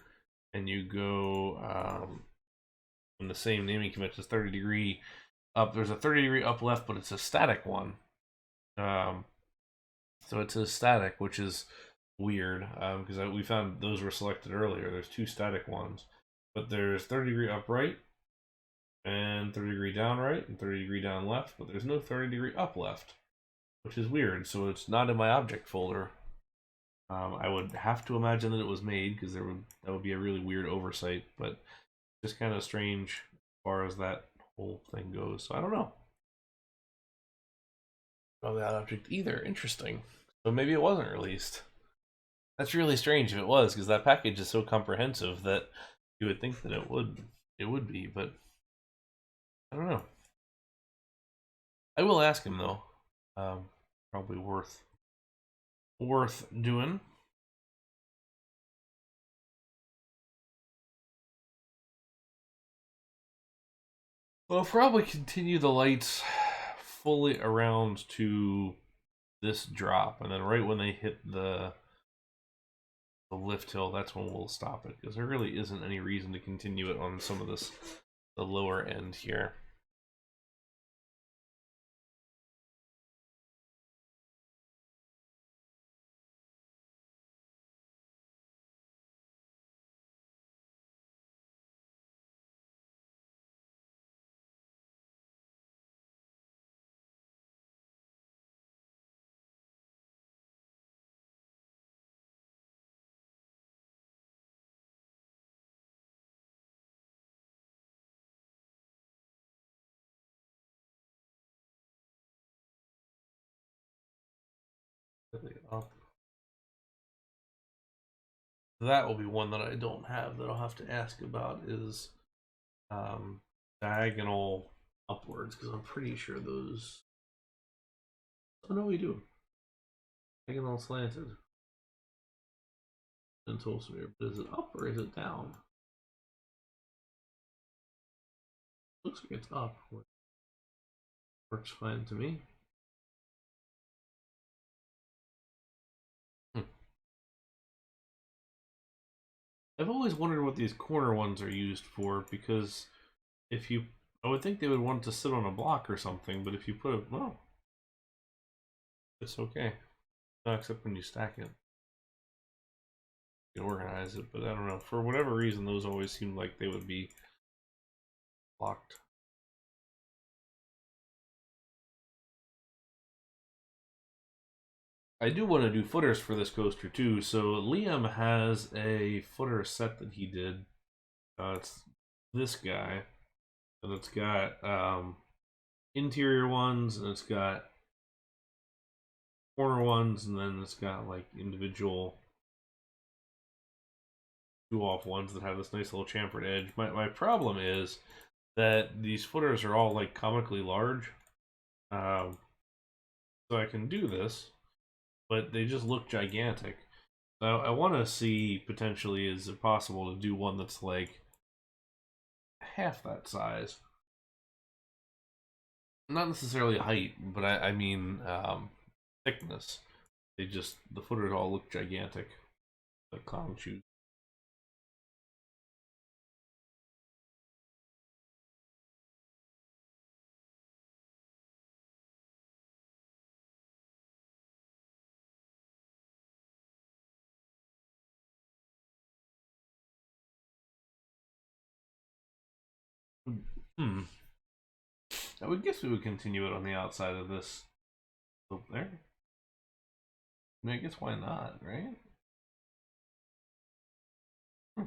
and you go in the same naming convention, 30-degree up. There's a 30-degree up left, but it's a static one. Um, so it says static, which is weird because we found those were selected earlier. There's two static ones, but there's 30-degree upright and 30-degree down right and 30-degree down left, but there's no 30-degree up left, which is weird. So it's not in my object folder. I would have to imagine that it was made because that would be a really weird oversight, but just kind of strange as far as that whole thing goes. So I don't know about that object either. Interesting. So maybe it wasn't released. That's really strange if it was, because that package is so comprehensive that you would think that it would be, but I don't know. I will ask him though. Probably worth doing. We'll probably continue the lights fully around to this drop, and then right when they hit the lift hill, that's when we'll stop it, because there really isn't any reason to continue it on some of the lower end here. Up. That will be one that I don't have that I'll have to ask about is diagonal upwards, because I'm pretty sure those. Oh no, we do. Diagonal slanted. Until sphere, but is it up or is it down? Looks like it's up. Works fine to me. I've always wondered what these corner ones are used for, because if you, I would think they would want to sit on a block or something, but if you put it, well, it's okay. No, except when you stack it. You can organize it, but I don't know. For whatever reason, those always seem like they would be blocked. I do want to do footers for this coaster too. So Liam has a footer set that he did. It's this guy, and it's got interior ones, and it's got corner ones, and then it's got like individual two-off ones that have this nice little chamfered edge. My problem is that these footers are all like comically large. So I can do this, but they just look gigantic. So I want to see potentially, is it possible to do one that's like half that size? Not necessarily height, but I mean thickness. The footers all look gigantic, like clown shoes. Hmm. I would guess we would continue it on the outside of this slope there. I mean, I guess why not, right? Hmm.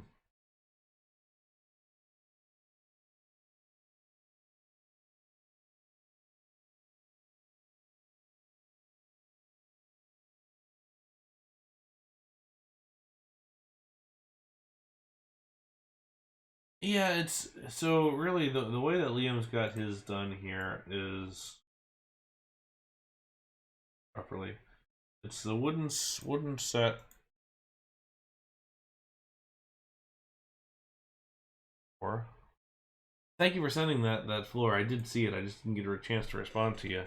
Yeah, it's so really the way that Liam's got his done here is properly. It's the wooden set. Or thank you for sending that floor. I did see it. I just didn't get a chance to respond to you.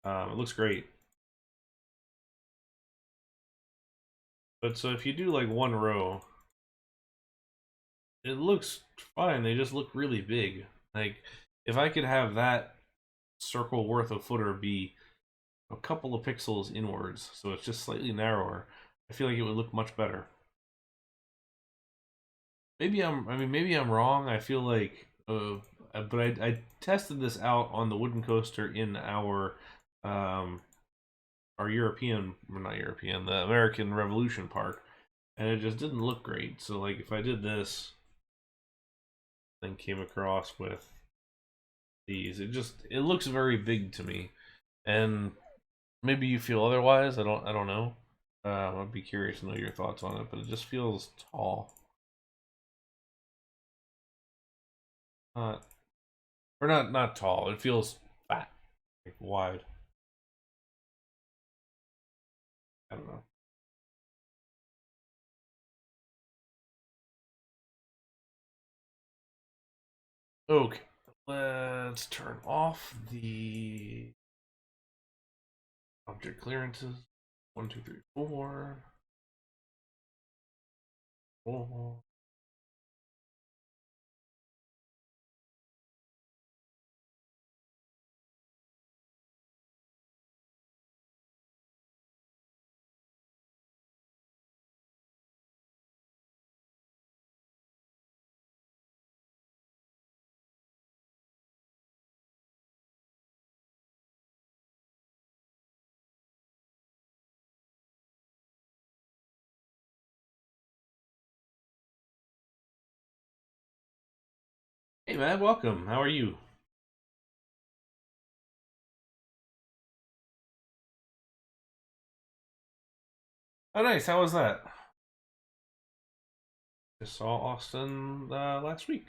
It looks great. But so if you do like one row, it looks fine. They just look really big. Like if I could have that circle worth of footer be a couple of pixels inwards, so it's just slightly narrower, I feel like it would look much better. Maybe I'm wrong. I feel like, but I tested this out on the wooden coaster in um, our European, well, not European, the American Revolution Park, and it just didn't look great. So like, if I did this, then came across with these, it looks very big to me, and maybe you feel otherwise. I don't know. I'd be curious to know your thoughts on it, but it just feels tall. Not or not tall. It feels fat, like wide. I don't know. Okay, let's turn off the object clearances. One, two, three, four. Four. Hey man, welcome. How are you? Oh, nice. How was that? Just saw Austin last week.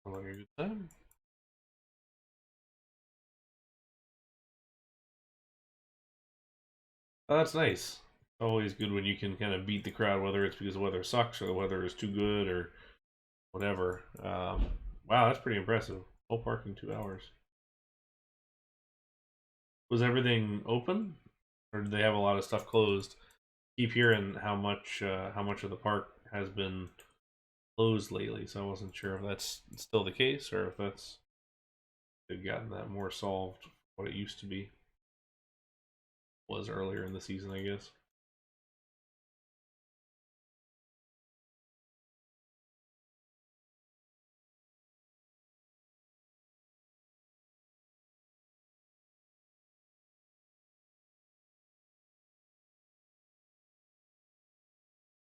Sounds like a good time. Oh, that's nice. Always good when you can kind of beat the crowd, whether it's because the weather sucks or the weather is too good or whatever. Wow, that's pretty impressive. Full park in 2 hours. Was everything open, or did they have a lot of stuff closed? Keep hearing how much of the park has been closed lately, so I wasn't sure if that's still the case or if that's they've gotten that more solved. What it used to be was earlier in the season, I guess.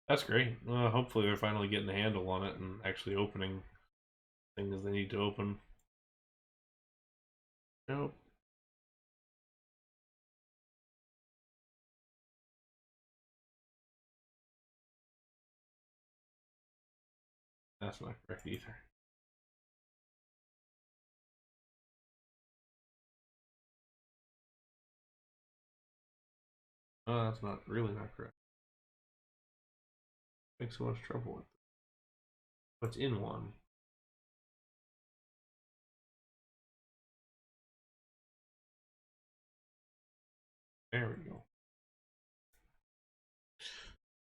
That's great. Hopefully, they're finally getting a handle on it and actually opening things they need to open. Nope, that's not correct either. Oh, that's not really not correct. Makes so much trouble with it. What's in one? There we go.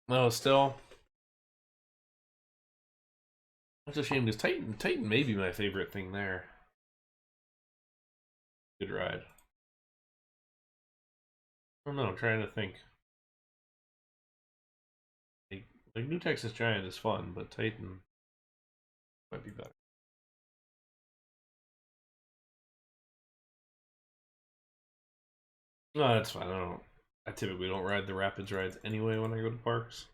No, still, that's a shame because Titan may be my favorite thing there. Good ride. I don't know. I'm trying to think. Like New Texas Giant is fun, but Titan might be better. No, that's fine. I typically don't ride the Rapids rides anyway when I go to parks.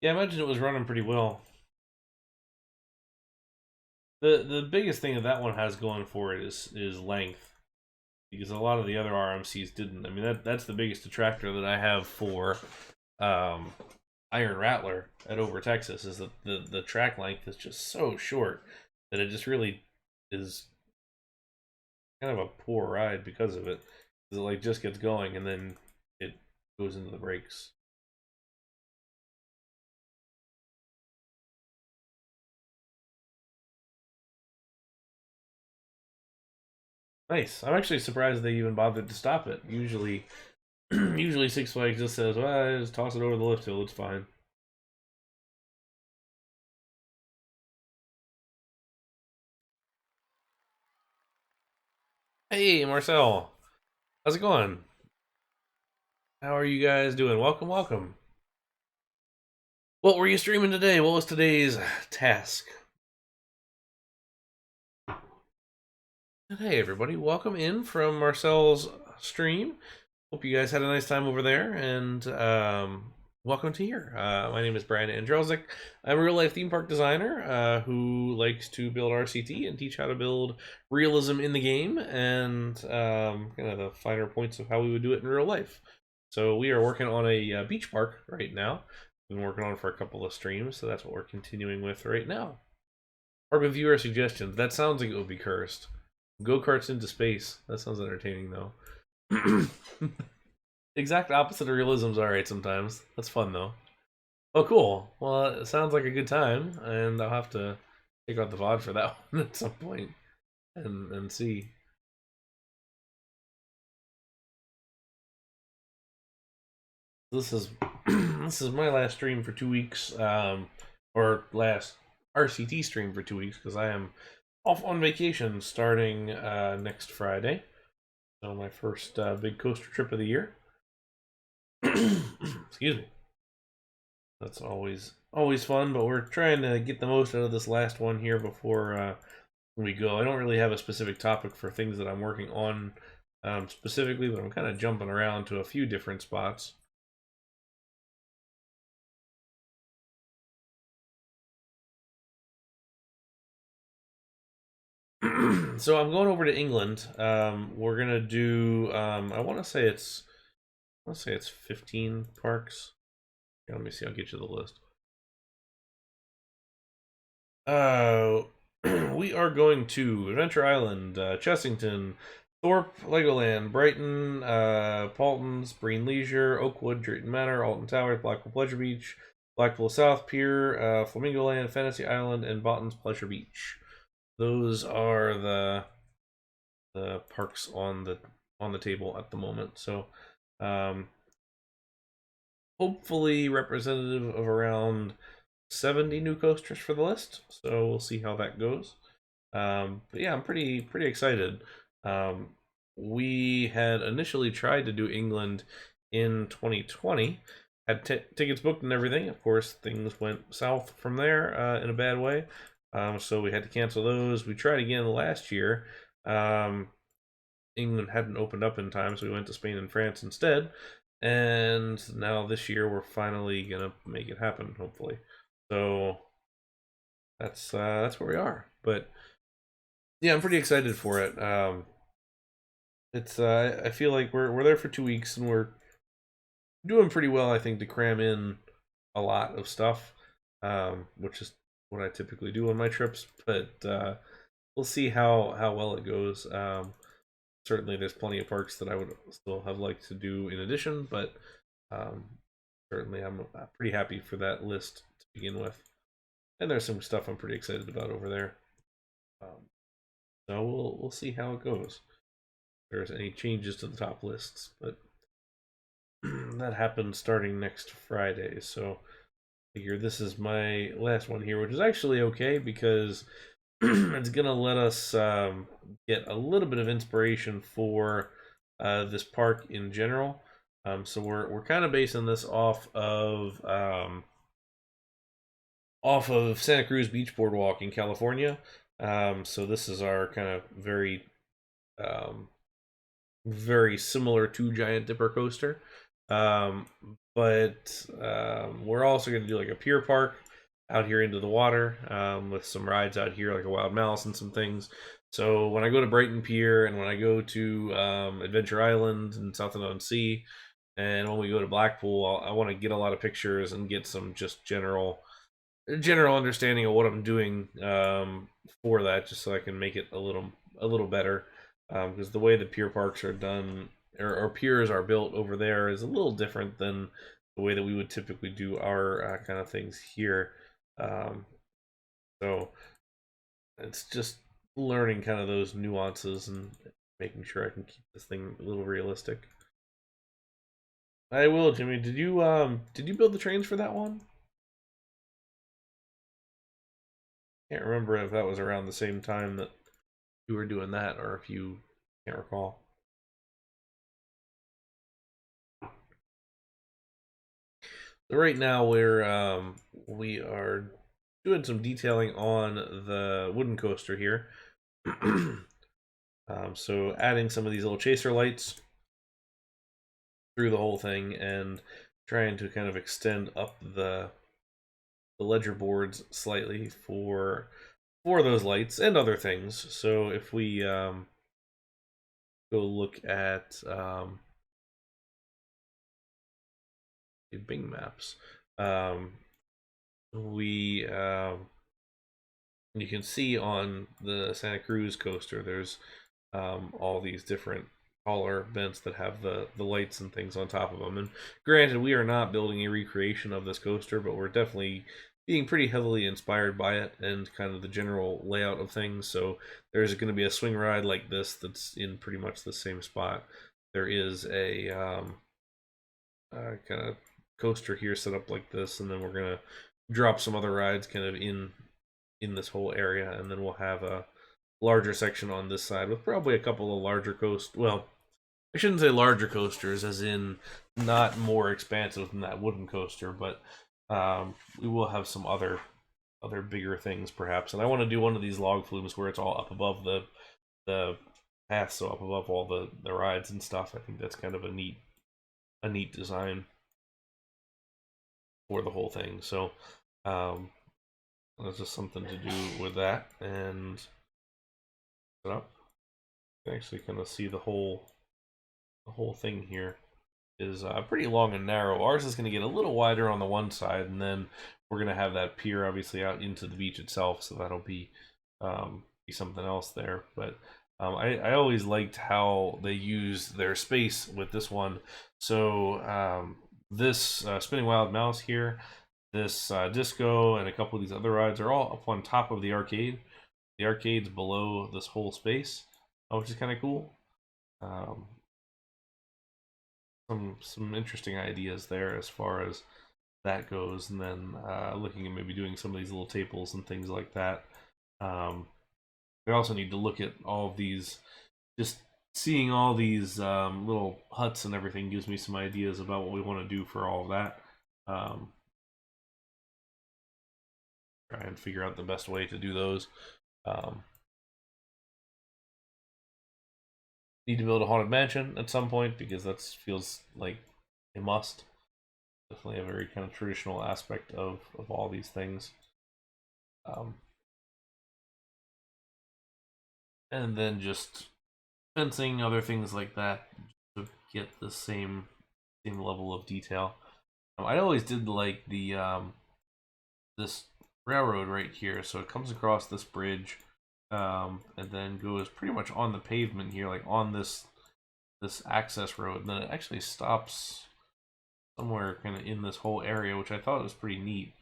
Yeah, I imagine it was running pretty well. The biggest thing that one has going for it is length, because a lot of the other RMCs didn't. I mean that's the biggest detractor that I have for um, Iron Rattler at Over Texas is that the track length is just so short that it just really is kind of a poor ride because of it. Because it like just gets going and then it goes into the brakes. Nice. I'm actually surprised they even bothered to stop it. Usually, usually Six Flags just says, "Well, just toss it over the lift hill. It's fine." Hey, Marcel. How's it going? How are you guys doing? Welcome, welcome. What were you streaming today? What was today's task? Hey, everybody. Welcome in from Marcel's stream. Hope you guys had a nice time over there, and welcome to here. My name is Brian Andrelzik. I'm a real life theme park designer who likes to build RCT and teach how to build realism in the game and kind of the finer points of how we would do it in real life. So we are working on a beach park right now. We've been working on it for a couple of streams, so that's what we're continuing with right now. Park with viewer suggestions. That sounds like it would be cursed. Go karts into space. That sounds entertaining though. Exact opposite of realism's alright sometimes. That's fun though. Oh, cool. Well, it sounds like a good time, and I'll have to take out the VOD for that one at some point and see. This is this is my last stream for 2 weeks, or last RCT stream for 2 weeks because I am off on vacation starting next Friday. So my first big coaster trip of the year. Excuse me. That's always fun, but we're trying to get the most out of this last one here before we go. I don't really have a specific topic for things that I'm working on specifically, but I'm kind of jumping around to a few different spots. So I'm going over to England. We're gonna do. I want to say it's 15 parks. Yeah, let me see. I'll get you the list. Uh, we are going to Adventure Island, Chessington, Thorpe, Legoland, Brighton, Paultons, Breen Leisure, Oakwood, Drayton Manor, Alton Towers, Blackpool Pleasure Beach, Blackpool South Pier, Flamingo Land, Fantasy Island, and Botton's Pleasure Beach. Those are the parks on the table at the moment. So, um, hopefully representative of around 70 new coasters for the list. So we'll see how that goes. But yeah, I'm pretty excited. Um, we had initially tried to do England in 2020, had tickets booked and everything. Of course, things went south from there in a bad way. So we had to cancel those. We tried again last year. England hadn't opened up in time, so we went to Spain and France instead. And now this year we're finally gonna make it happen, hopefully. So that's where we are. But yeah, I'm pretty excited for it. It's I feel like we're there for 2 weeks and we're doing pretty well. I think to cram in a lot of stuff, which is what I typically do on my trips. But we'll see how well it goes. Certainly, there's plenty of parks that I would still have liked to do in addition, but um, certainly I'm pretty happy for that list to begin with. And there's some stuff I'm pretty excited about over there. So we'll see how it goes. If there's any changes to the top lists, but that happens starting next Friday. So I figure this is my last one here, which is actually okay because it's gonna let us get a little bit of inspiration for this park in general. So we're kind of basing this off of Santa Cruz Beach Boardwalk in California. So this is our kind of um, very similar to Giant Dipper coaster. Um, but we're also going to do like a Pier Park out here into the water with some rides out here, like a Wild Mouse and some things. So when I go to Brighton Pier and when I go to Adventure Island and Southend-on-Sea, and when we go to Blackpool, I want to get a lot of pictures and get some just general understanding of what I'm doing for that, just so I can make it a little better. Because the way the pier parks are done, or piers are built over there, is a little different than the way that we would typically do our kind of things here. So it's just learning kind of those nuances and making sure I can keep this thing a little realistic. I will, Jimmy. Did you build the trains for that one? Can't remember if that was around the same time that you were doing that, or if you can't recall. So right now we are doing some detailing on the wooden coaster here. So adding some of these little chaser lights through the whole thing and trying to kind of extend up the ledger boards slightly for those lights and other things. So if we go look at Bing Maps, we you can see on the Santa Cruz coaster, there's all these different taller vents that have the lights and things on top of them. And granted, we are not building a recreation of this coaster, but we're definitely being pretty heavily inspired by it and kind of the general layout of things. So there's going to be a swing ride like this that's in pretty much the same spot. There is a kind of coaster here set up like this, and then we're gonna drop some other rides kind of in this whole area, and then we'll have a larger section on this side with probably a couple of larger well, I shouldn't say larger coasters as in not more expansive than that wooden coaster, but we will have some other bigger things perhaps. And I want to do one of these log flumes where it's all up above the path, so up above all the rides and stuff. I think that's kind of a neat design for the whole thing. So there's just something to do with that. And set up, you can actually kind of see the whole thing here is pretty long and narrow. Ours is going to get a little wider on the one side, and then we're going to have that pier obviously out into the beach itself, so that'll be something else there. But I always liked how they use their space with this one. So this Spinning Wild Mouse here, this disco, and a couple of these other rides are all up on top of the arcade. The arcade's below this whole space, which is kind of cool. Some interesting ideas there as far as that goes, and then looking at maybe doing some of these little tables and things like that. We also need to look at all of these, just seeing all these little huts and everything gives me some ideas about what we want to do for all of that. Try and figure out the best way to do those. Need to build a haunted mansion at some point because that feels like a must. Definitely a very kind of traditional aspect of all these things. And then just fencing, other things like that to get the same level of detail. I always did like the this railroad right here. So it comes across this bridge, and then goes pretty much on the pavement here, like on this access road. And then it actually stops somewhere kind of in this whole area, which I thought was pretty neat.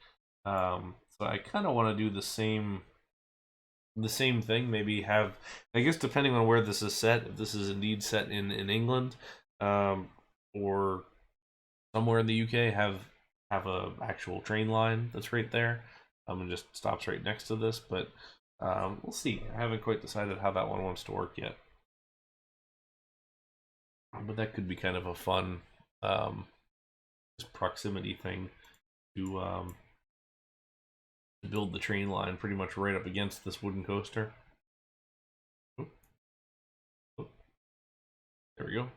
So I kind of want to do the same thing. Maybe have, I guess, depending on where this is set, if this is indeed set in England, or somewhere in the UK, have a actual train line that's right there, and just stops right next to this. But we'll see. I haven't quite decided how that one wants to work yet. But that could be kind of a fun proximity thing to build the train line pretty much right up against this wooden coaster. Oop. Oop. There we go.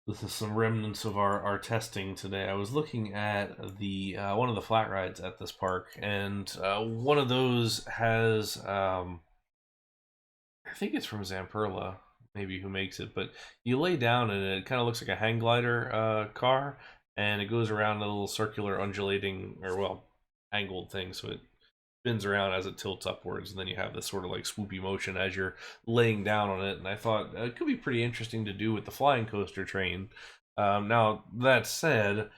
This is some remnants of our testing today. I was looking at the one of the flat rides at this park, and one of those has I think it's from Zamperla, maybe, who makes it, but you lay down and it kind of looks like a hang glider car, and it goes around a little circular undulating, or well, angled thing, so it spins around as it tilts upwards, and then you have this sort of like swoopy motion as you're laying down on it. And I thought it could be pretty interesting to do with the flying coaster train. Now that said,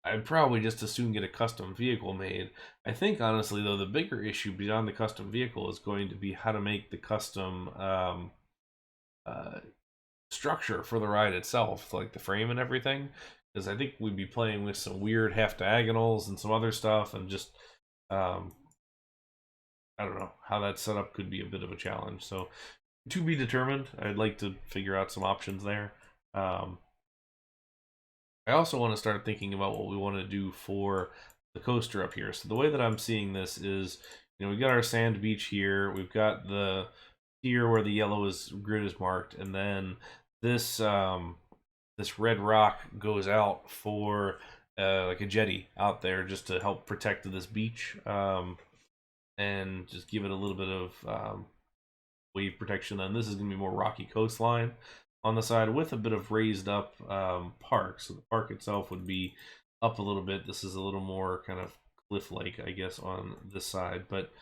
I'd probably just as soon get a custom vehicle made. I think honestly though, the bigger issue beyond the custom vehicle is going to be how to make the custom uh, structure for the ride itself, like the frame and everything. Because I think we'd be playing with some weird half diagonals and some other stuff, and just um, I don't know how that setup could be a bit of a challenge. So to be determined. I'd like to figure out some options there. Um, I also want to start thinking about what we want to do for the coaster up here. So the way that I'm seeing this is, we've got our sand beach here. We've got the pier where the yellow grid is marked, and then this this red rock goes out for like a jetty out there just to help protect this beach, and just give it a little bit of wave protection. And this is going to be more rocky coastline on the side with a bit of raised up park. So the park itself would be up a little bit. This is a little more kind of cliff-like, I guess, on this side. But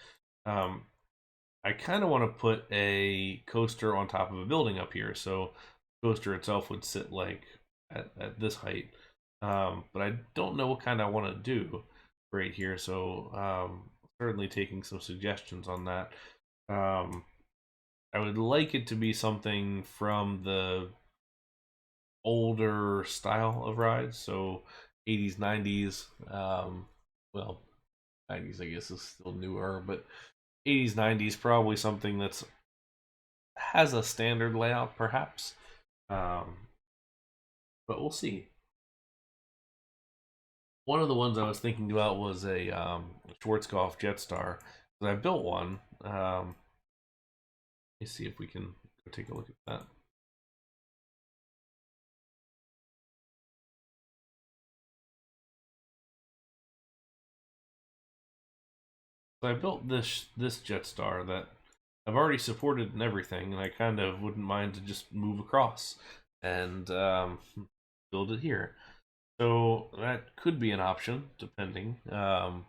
I kind of want to put a coaster on top of a building up here. So the coaster itself would sit like at this height. But I don't know what kind I want to do right here. So certainly taking some suggestions on that. I would like it to be something from the older style of rides, so 80s, 90s. Well, 90s I guess is still newer, but 80s, 90s probably something that's has a standard layout, perhaps. But we'll see. One of the ones I was thinking about was a Schwarzkopf Jetstar. I built one. Let me see if we can go take a look at that. So I built this Jetstar that I've already supported and everything, and I kind of wouldn't mind to just move across and build it here. So that could be an option, depending. Now,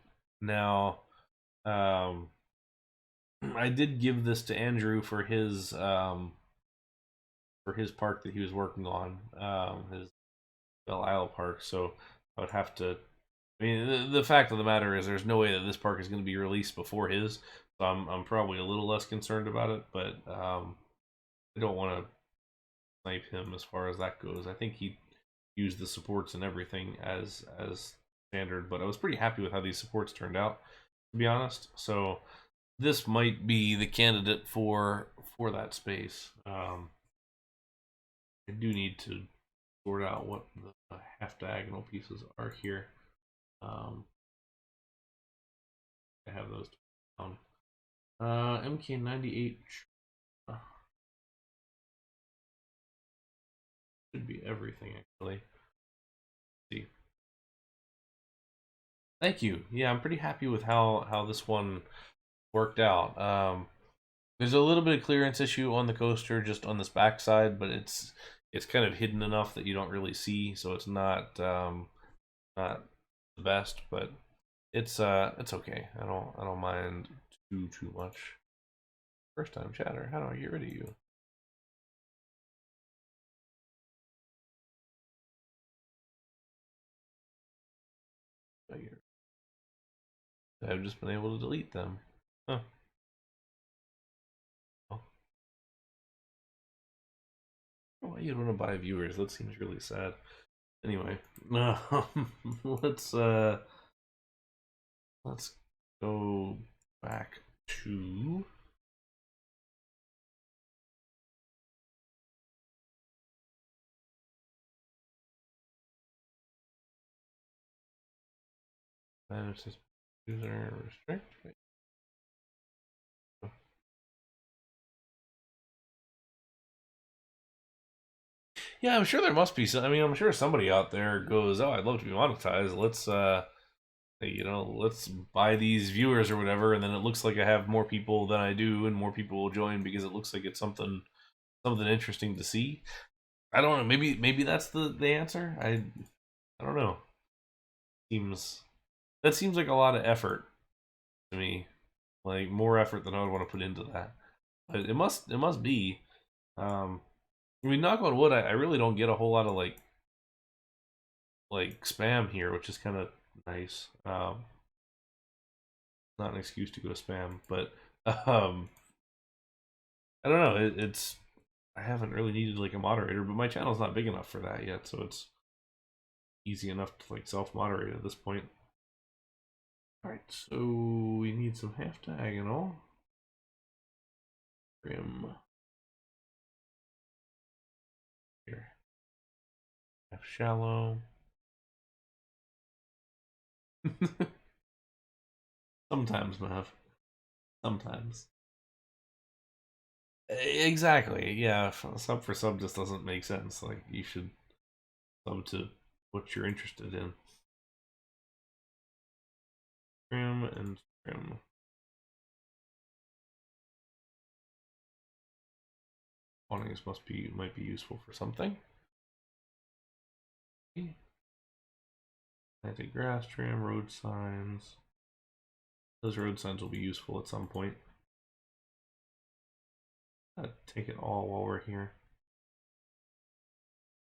I did give this to Andrew for his park that he was working on, his Belle Isle Park. So I would have to. I mean, the fact of the matter is, there's no way that this park is going to be released before his. So I'm probably a little less concerned about it, but I don't want to snipe him as far as that goes. I think he used the supports and everything as standard, but I was pretty happy with how these supports turned out, to be honest. So this might be the candidate for that space. I do need to sort out what the half diagonal pieces are here. I have those down. MK98 should be everything, actually. Let's see. Thank you. Yeah, I'm pretty happy with how this one worked out. There's a little bit of clearance issue on the coaster, just on this backside, but it's kind of hidden enough that you don't really see, so it's not not the best, but it's okay. I don't mind too much. First time chatter. How do I get rid of you? I've just been able to delete them. Huh. Oh. Why you'd want to buy viewers? That seems really sad. Anyway, let's go back to manage this user restrict. Yeah, I'm sure there must be some. I mean, I'm sure somebody out there goes, "Oh, I'd love to be monetized. Let's let's buy these viewers or whatever," and then it looks like I have more people than I do, and more people will join because it looks like it's something interesting to see. I don't know. Maybe that's the answer. I don't know. Seems like a lot of effort to me, like more effort than I would want to put into that. But it must be. I mean, knock on wood, I really don't get a whole lot of like like spam here, which is kind of nice. Not an excuse to go spam, but um, I don't know. It's I haven't really needed like a moderator, but my channel's not big enough for that yet, so it's easy enough to like self-moderate at this point. All right, so we need some half diagonal trim here, half shallow. Sometimes, Mav. Sometimes. Exactly. Yeah. Sub for sub just doesn't make sense. Like you should sub to what you're interested in. Trim and trim. Awnings might be useful for something. Planted grass trim, road signs. Those road signs will be useful at some point. Take it all while we're here.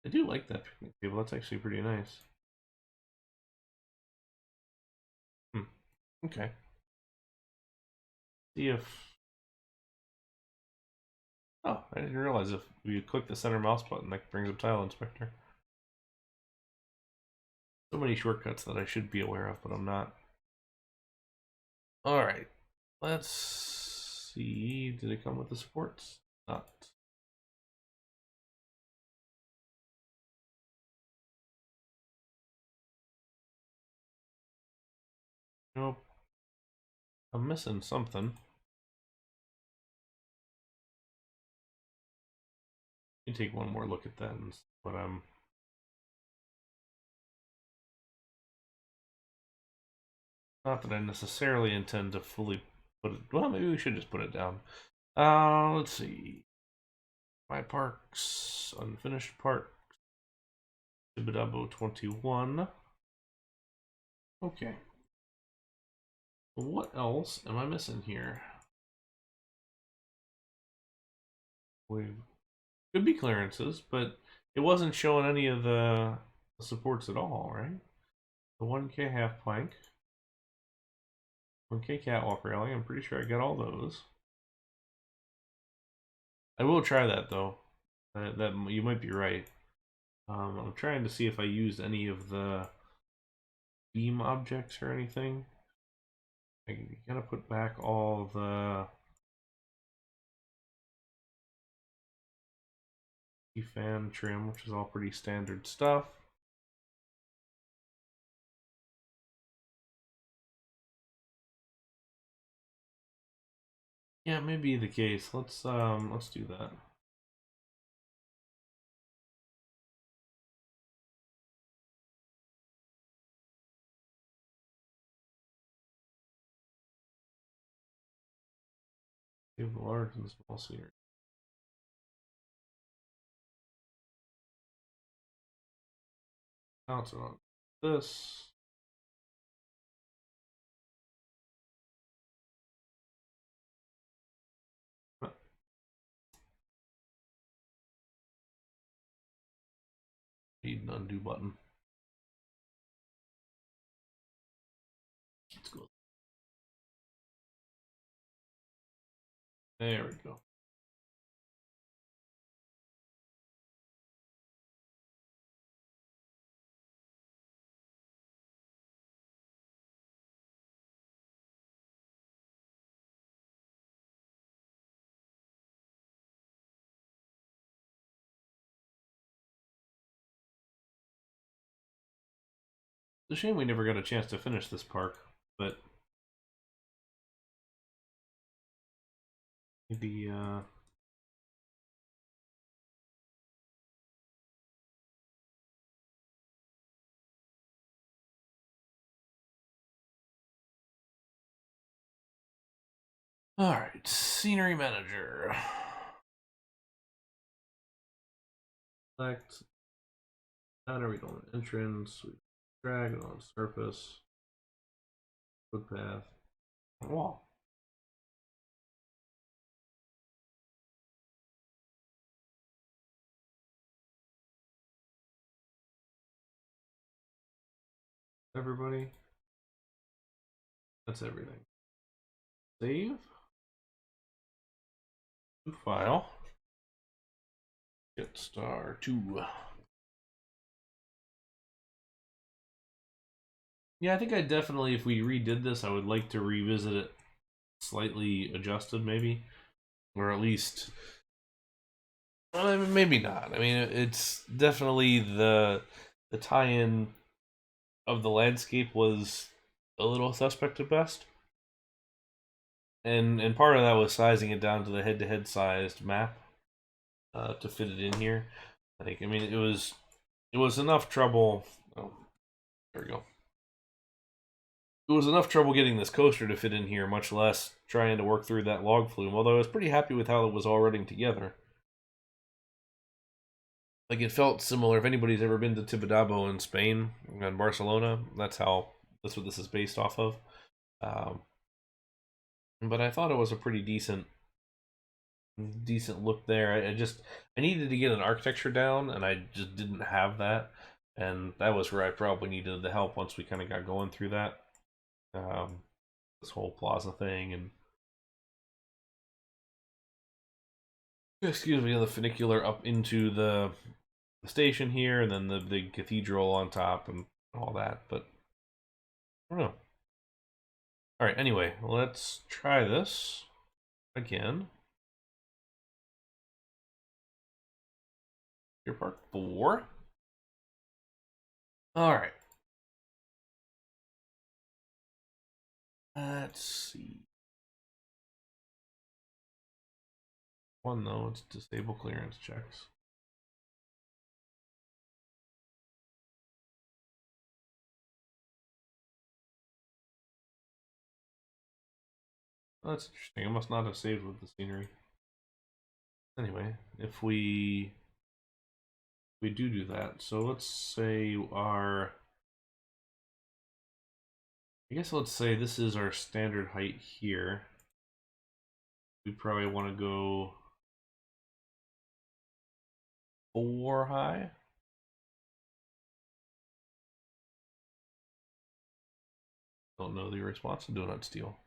I do like that picnic table. That's actually pretty nice. Okay. See if. Oh, I didn't realize if we click the center mouse button, that brings up Tile Inspector. So many shortcuts that I should be aware of, but I'm not. All right. Let's see. Did it come with the supports? Not. Nope. I'm missing something. Let me take one more look at that and see what I'm. Not that I necessarily intend to fully put it. Well, maybe we should just put it down. Let's see. My parks, unfinished park. Tibidabo 21. Okay. What else am I missing here? We could be clearances, but it wasn't showing any of the supports at all, right? The 1K half plank, 1K catwalk railing. I'm pretty sure I got all those. I will try that though. That you might be right. I'm trying to see if I used any of the beam objects or anything. I gotta put back all the fan trim, which is all pretty standard stuff. Yeah, it may be the case. Let's do that. Give the large and small scenery. Bounce it on this. Need an undo button. Let's go. There we go. It's a shame we never got a chance to finish this park, but maybe all right, scenery manager. Select pattern, we don't entrance, we drag it on surface, footpath, wall. Everybody. That's everything. Save. New file. Get star 2. Yeah, I think I definitely, if we redid this, I would like to revisit it slightly adjusted, maybe. Or at least, well, I mean, maybe not. I mean, it's definitely the tie-in of the landscape was a little suspect at best. And part of that was sizing it down to the head-to-head sized map to fit it in here. I mean, it was enough trouble. Oh, there we go. It was enough trouble getting this coaster to fit in here, much less trying to work through that log flume. Although I was pretty happy with how it was all running together. Like it felt similar. If anybody's ever been to Tibidabo in Spain and Barcelona, that's what this is based off of. Um, but I thought it was a pretty decent look there. I needed to get an architecture down, and I just didn't have that, and that was where I probably needed the help once we kind of got going through that. This whole plaza thing and excuse me, the funicular up into the station here, and then the big cathedral on top and all that. But I don't know. All right. Anyway, let's try this again. Pier Park 4. All right. Let's see. One though, it's disable clearance checks. Oh, that's interesting. I must not have saved with the scenery. Anyway, if we do that, so let's say I guess let's say this is our standard height here. We probably want to go 4 high. Don't know the response to Donut Steel.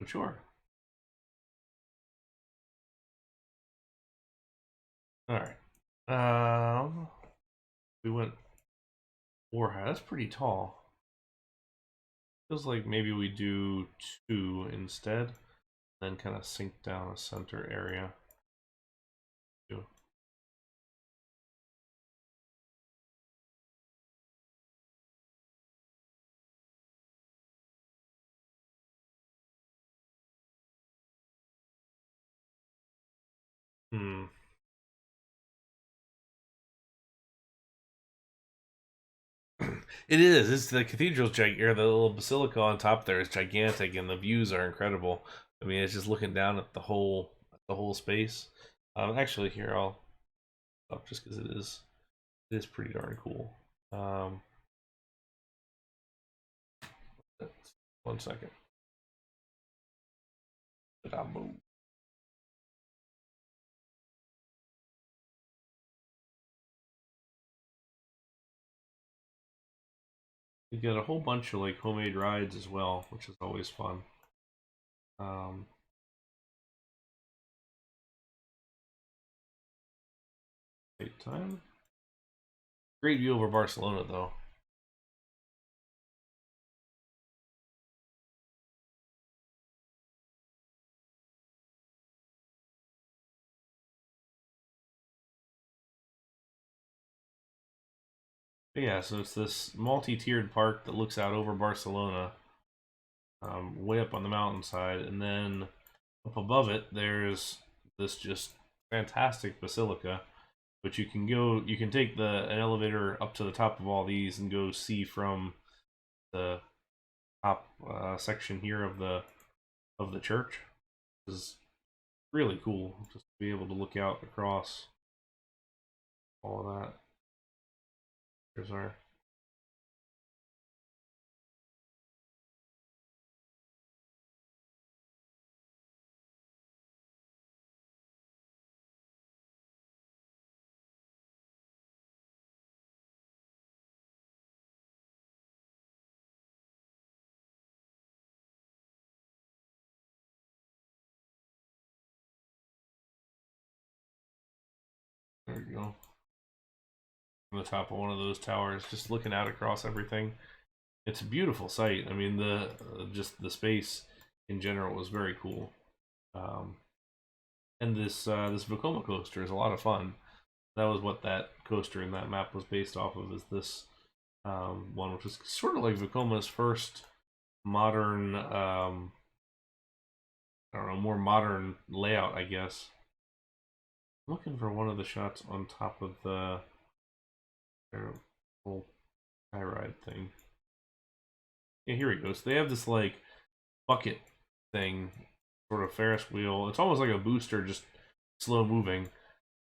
But sure. Alright. We went 4 high. That's pretty tall. Feels like maybe we do 2 instead. Then kind of sink down a center area. 2. Hmm. It is. It's the cathedral's gigantic. The little basilica on top there is gigantic, and the views are incredible. I mean, it's just looking down at the whole space. Actually, here I'll stop just because it is pretty darn cool. Um, 1 second. Did I move? You get a whole bunch of like homemade rides as well, which is always fun. Um, wait time. Great view over Barcelona though. But yeah, so it's this multi-tiered park that looks out over Barcelona, way up on the mountainside, and then up above it there's this just fantastic basilica. But you can take an elevator up to the top of all these and go see from the top section here of the church. This is really cool just to be able to look out across all of that. There's our on the top of one of those towers, just looking out across everything. It's a beautiful sight. I mean, the just the space in general was very cool. Um, and this Vekoma coaster is a lot of fun. That was what that coaster in that map was based off of. Is this one, which is sort of like Vekoma's first modern, I don't know, more modern layout, I guess. I'm looking for one of the shots on top of the whole high ride thing. Yeah, here we go. So they have this like bucket thing, sort of Ferris wheel. It's almost like a booster, just slow moving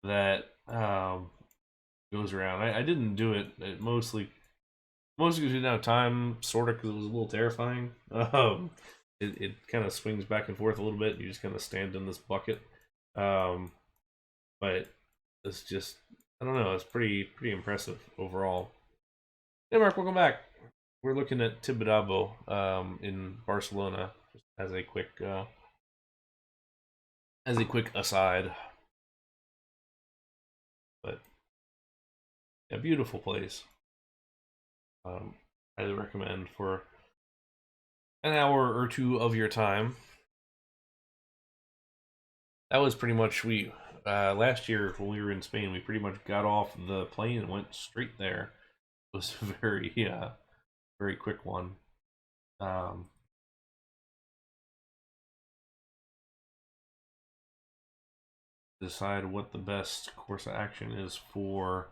that goes around. I didn't do it. It mostly because we didn't have time, sort of, because it was a little terrifying. It kind of swings back and forth a little bit. You just kind of stand in this bucket. Um, but it's just, I don't know. It's pretty impressive overall. Hey, Mark, welcome back. We're looking at Tibidabo in Barcelona, just as a quick aside. But a beautiful place. Highly recommend for an hour or two of your time. That was pretty much last year when we were in Spain. We pretty much got off the plane and went straight there. It was a very quick one. Decide what the best course of action is for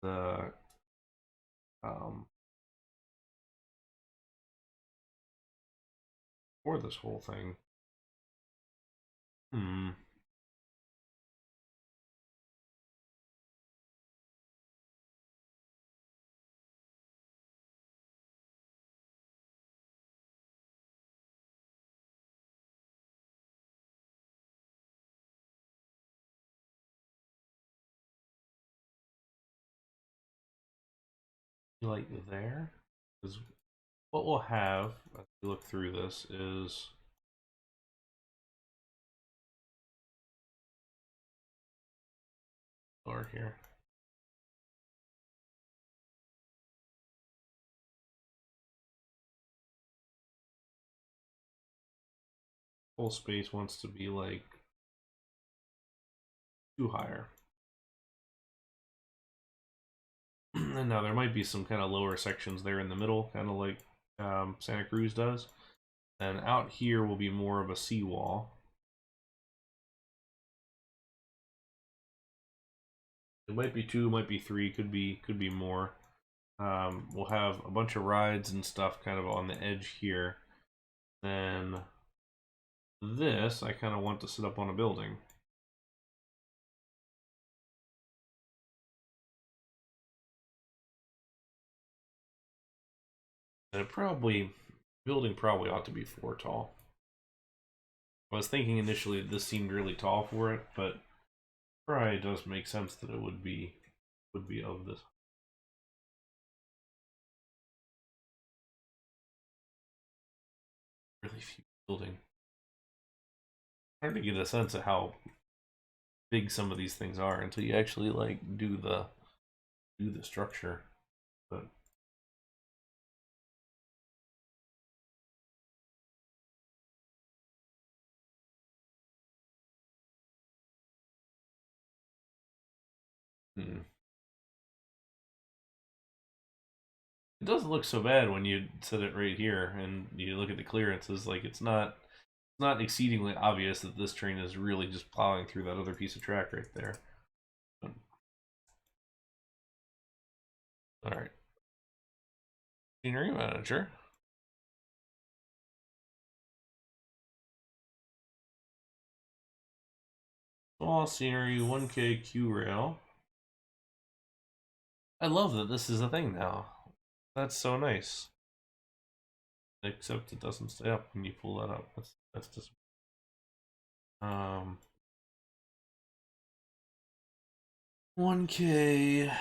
the for this whole thing. Like there? Because what we'll have as we look through this is over here. Full space wants to be like two higher. And now there might be some kind of lower sections there in the middle, kind of like Santa Cruz does. And out here will be more of a seawall. It might be two, might be three, could be more. We'll have a bunch of rides and stuff kind of on the edge here. Then this, I kind of want to sit up on a building. And building probably ought to be 4 tall. I was thinking initially this seemed really tall for it, but probably does make sense that it would be of this. Really few building. Hard to get a sense of how big some of these things are until you actually like do the structure. But it doesn't look so bad when you set it right here and you look at the clearances. Like it's not exceedingly obvious that this train is really just plowing through that other piece of track right there. All right, scenery manager. Small scenery, 1K Q rail. I love that this is a thing now. That's so nice. Except it doesn't stay up when you pull that up. That's just 1K.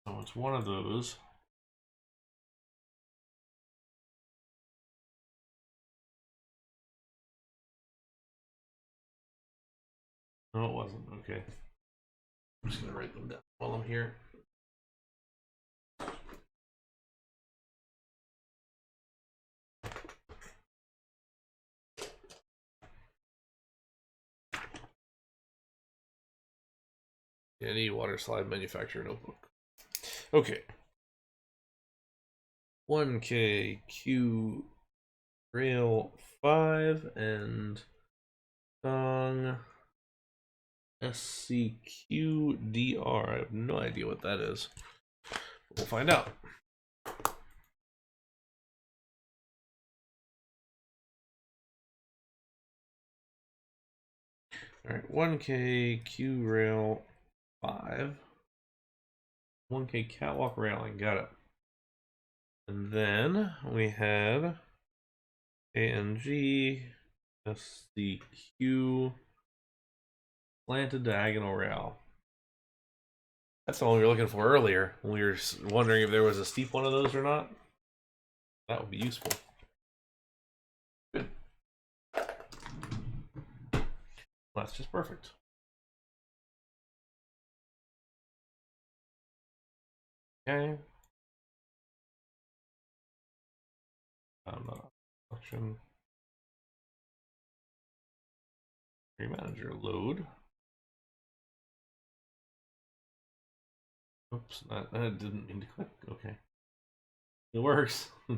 So it's one of those. No, it wasn't. Okay. I'm just going to write them down while I'm here. Any water slide manufacturer notebook. Okay. 1K rail 5 and Dong SCQDR. I have no idea what that is. We'll find out. All right, 1K Q rail 5. 1K catwalk railing, got it. And then we had ANG SCQ slanted diagonal rail. That's the one we were looking for earlier when we were wondering if there was a steep one of those or not. That would be useful. Good. That's just perfect. Okay. Selection. Manager load. Oops, that didn't mean to click. Okay. It works. Try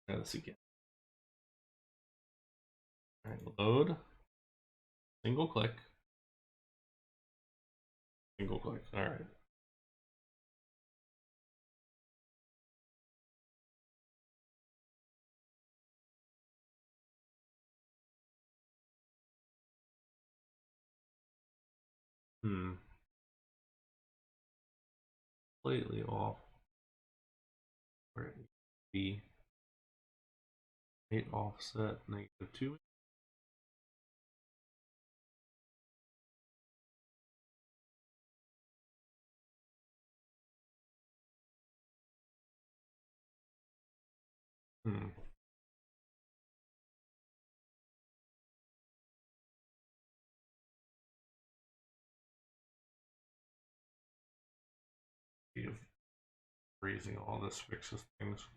this again. All right, load. Single click. Single click. All right. Completely off. Where it needs to be. 8 offset, -2. Freezing all this fixes things.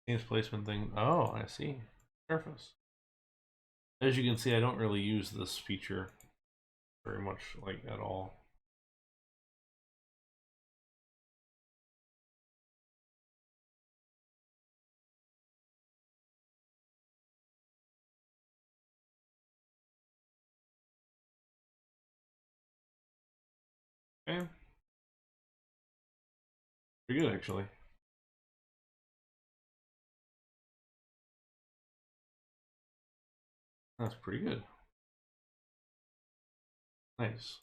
Change placement thing. Oh, I see. Surface. As you can see, I don't really use this feature very much, like, at all. Okay. Pretty good, actually. That's pretty good. Nice.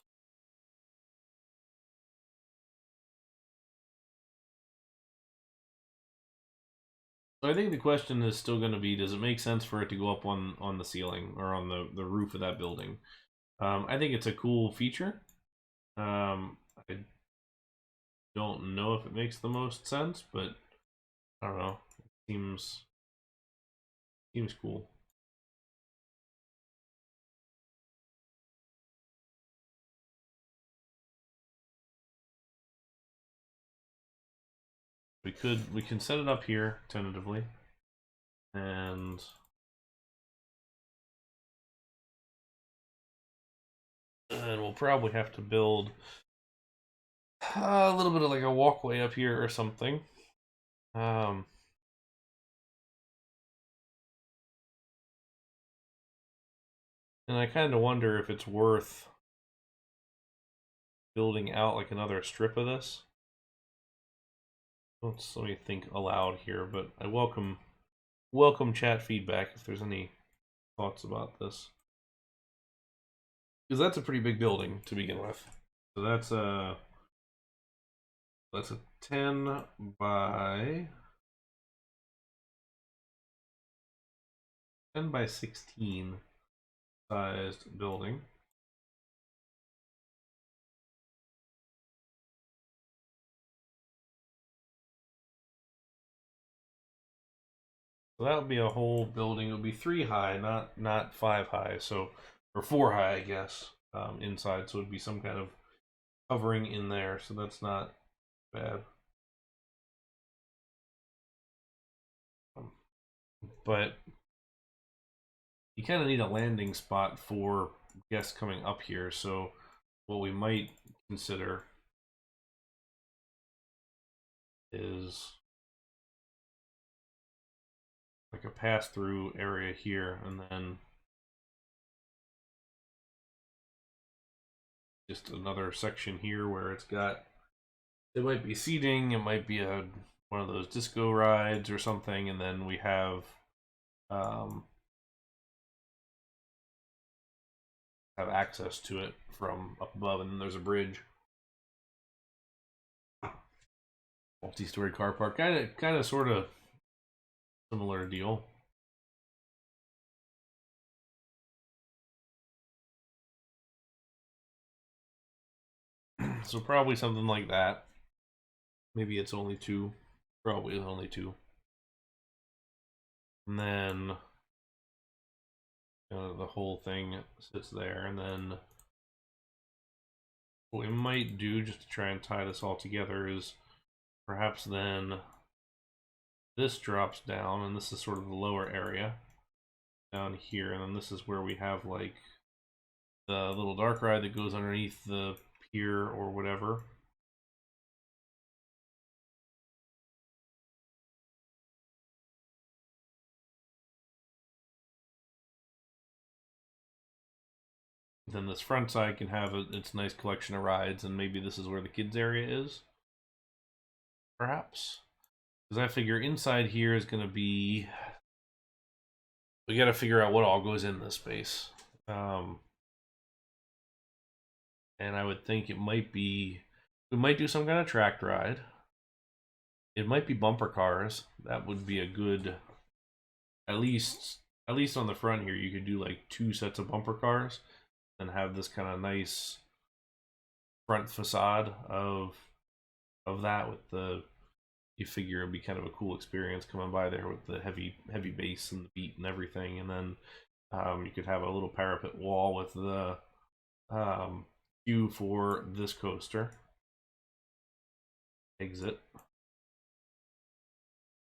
So I think the question is still going to be, does it make sense for it to go up on the ceiling or on the roof of that building? I think it's a cool feature. I don't know if it makes the most sense, but I don't know. It seems cool. We can set it up here tentatively, and we'll probably have to build a little bit of like a walkway up here or something. And I kind of wonder if it's worth building out like another strip of this. Let me think aloud here, but I welcome chat feedback if there's any thoughts about this, because that's a pretty big building to begin with. So that's a 10 by 10 by 16 sized building. So that would be a whole building. It would be 3 high, not 5 high. So, or 4 high, I guess, inside. So it would be some kind of covering in there. So that's not bad. But you kind of need a landing spot for guests coming up here. So what we might consider is like a pass-through area here, and then just another section here where it's got, it might be seating, it might be one of those disco rides or something, and then we have access to it from up above, and then there's a bridge. Multi-story car park, kind of, sort of similar deal. So probably something like that. Maybe it's only 2. Probably it's only 2. And then the whole thing sits there, and then what we might do just to try and tie this all together is perhaps then this drops down, and this is sort of the lower area down here, and then this is where we have like the little dark ride that goes underneath the pier or whatever. Then this front side can have its nice collection of rides, and maybe this is where the kids area is, perhaps. Because I figure inside here is going to be, we got to figure out what all goes in this space. And I would think it might be, we might do some kind of tracked ride. It might be bumper cars. That would be a good, at least on the front here, you could do like 2 sets of bumper cars and have this kind of nice front facade of that with the, you figure it'd be kind of a cool experience coming by there with the heavy bass and the beat and everything. And then you could have a little parapet wall with the queue for this coaster. Exit.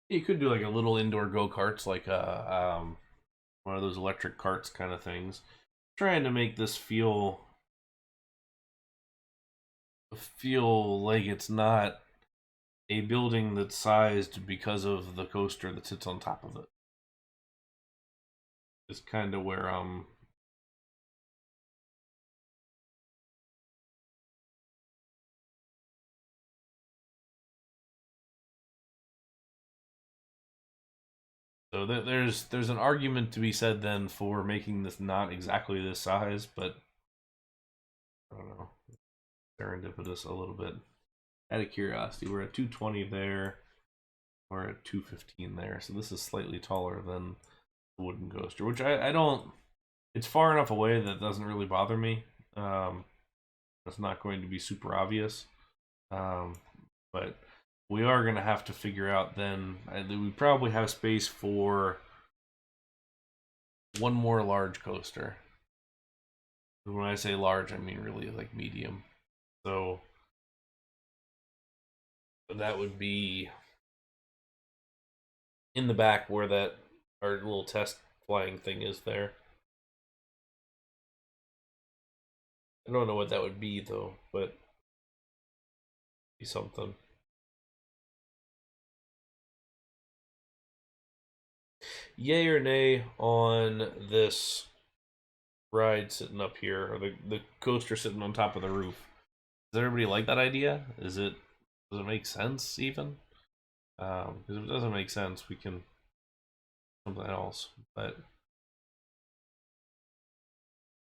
You could do like a little indoor go-karts, like one of those electric carts kind of things. Trying to make this feel like it's not a building that's sized because of the coaster that sits on top of it. It's kind of where so there's an argument to be said then for making this not exactly this size, but I don't know, serendipitous a little bit. Out of curiosity, we're at 220 there, we're at 215 there, so this is slightly taller than the wooden coaster, which I don't, it's far enough away that it doesn't really bother me. It's not going to be super obvious, but we are going to have to figure out then, we probably have space for one more large coaster. When I say large, I mean really like medium. So that would be in the back where that our little test flying thing is there. I don't know what that would be though, but be something. Yay or nay on this ride sitting up here, or the coaster sitting on top of the roof? Does everybody like that idea? Does it make sense even? Because if it doesn't make sense, we can something else. But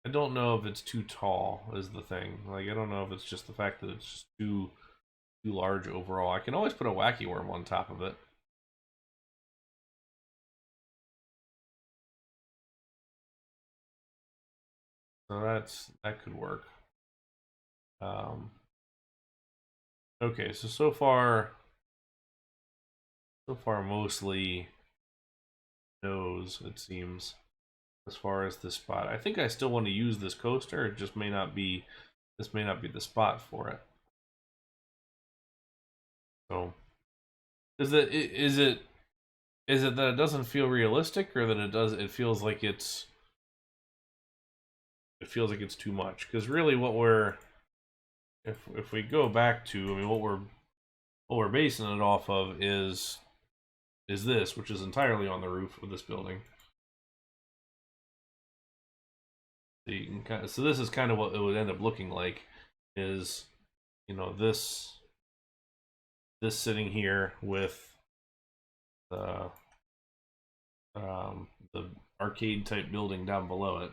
I don't know if it's too tall is the thing. Like I don't know if it's just the fact that it's just too large overall. I can always put a wacky worm on top of it. So that could work. Um, okay, so far mostly no's, it seems, as far as this spot. I think I still want to use this coaster. It just may not be, this may not be the spot for it. So is it that it doesn't feel realistic, or that it feels like it's too much? Because really what we're, if we go back to, I mean, what we're basing it off of is this, which is entirely on the roof of this building. So you can kind of, so this is kind of what it would end up looking like, is, you know, this sitting here with the arcade type building down below it.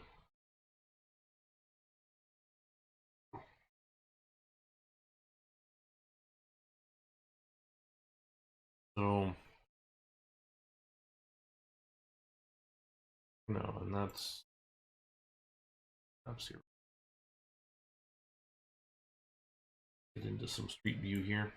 So no, and that's here. Get into some street view here.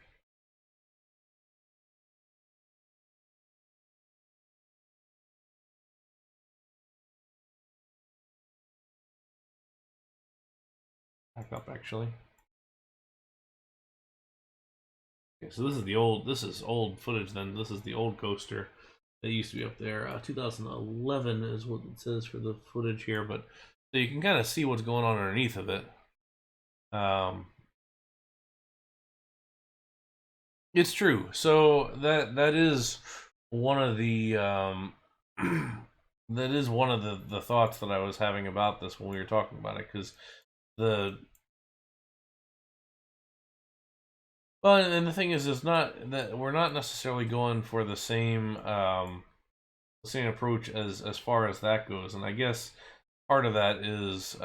Back up actually. Okay, so this is old footage then. This is the old coaster that used to be up there. 2011 is what it says for the footage here, but so you can kind of see what's going on underneath of it. It's true. So that is one of the that is one of the thoughts that I was having about this when we were talking about it, because the well, and the thing is not that we're not necessarily going for the same approach as far as that goes, and I guess part of that is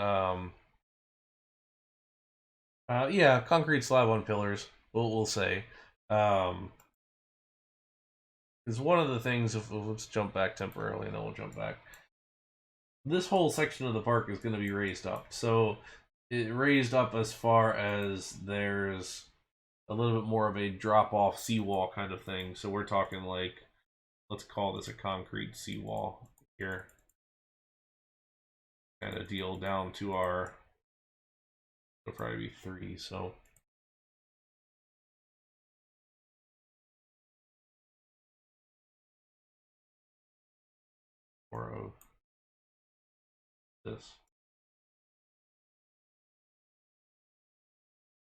yeah, concrete slab on pillars. We'll say is one of the things. If let's jump back temporarily, and then we'll jump back. This whole section of the park is going to be raised up, so it raised up as far as there's a little bit more of a drop off seawall kind of thing. So we're talking like, let's call this a concrete seawall here, kind of deal down to our, it'll probably be 3. So more of this.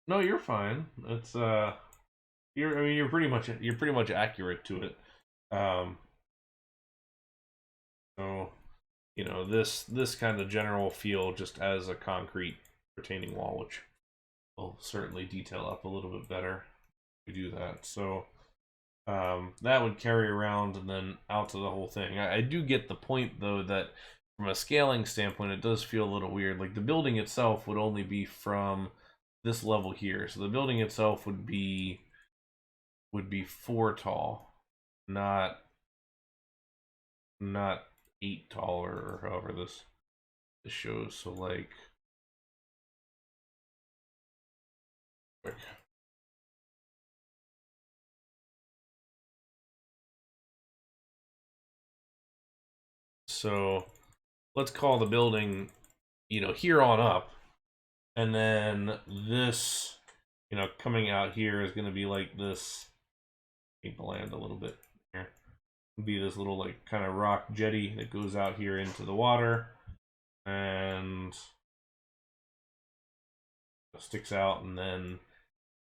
No, you're fine. It's you're, I mean, you're pretty much accurate to it. Um, so you know, this kind of general feel just as a concrete retaining wall, which will certainly detail up a little bit better if we do that. So that would carry around and then out to the whole thing. I do get the point though, that from a scaling standpoint, it does feel a little weird. Like the building itself would only be from this level here, so the building itself would be 4 tall, not 8 tall, or however this shows. So like, so let's call the building, you know, here on up, and then this, you know, coming out here is going to be like this. Need to land a little bit here. It'll be this little like kind of rock jetty that goes out here into the water and sticks out, and then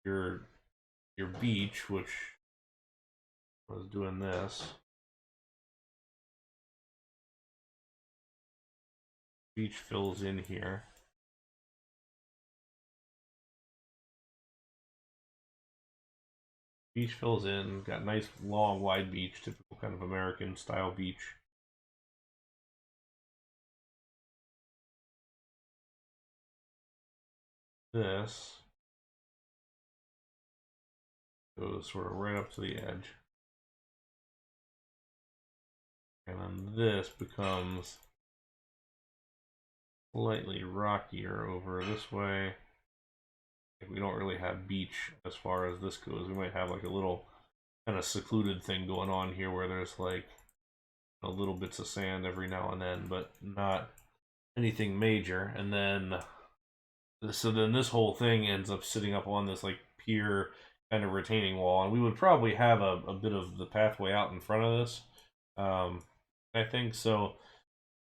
your beach, which was doing this. Beach fills in here. Beach fills in, got nice long wide beach, typical kind of American style beach. This goes sort of right up to the edge. And then this becomes slightly rockier over this way. We don't really have beach as far as this goes. We might have like a little kind of secluded thing going on here where there's like a little bits of sand every now and then, but not anything major. And then so then this whole thing ends up sitting up on this like pier kind of retaining wall, and we would probably have a bit of the pathway out in front of this. I think so.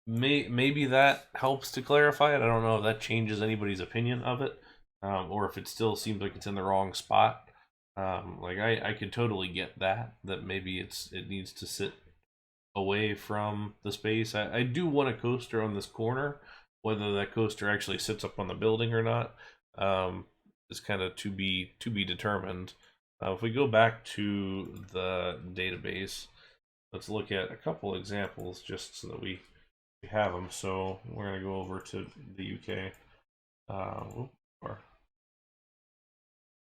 Maybe that helps to clarify it. I don't know if that changes anybody's opinion of it, or if it still seems like it's in the wrong spot. Like I could totally get that maybe it needs to sit away from the space. I do want a coaster on this corner. Whether that coaster actually sits up on the building or not is kind of to be determined. If we go back to the database, let's look at a couple examples just so that we have them. So we're going to go over to the UK.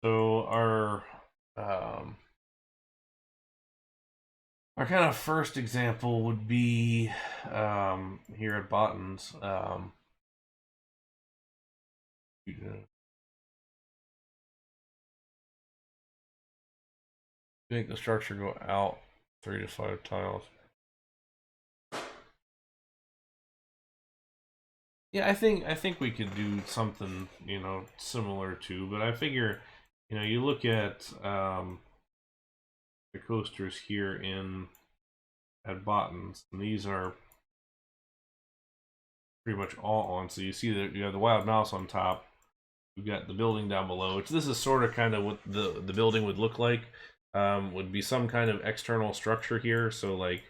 So our kind of first example would be here at Botton's. Make the structure go out 3 to 5 tiles. Yeah, I think we could do something, similar to, but I figure, you look at the coasters here at Botton's, and these are pretty much all on. So you see that you have the Wild Mouse on top. We've got the building down below, which this is sort of kind of what the building would look like. Would be some kind of external structure here, so like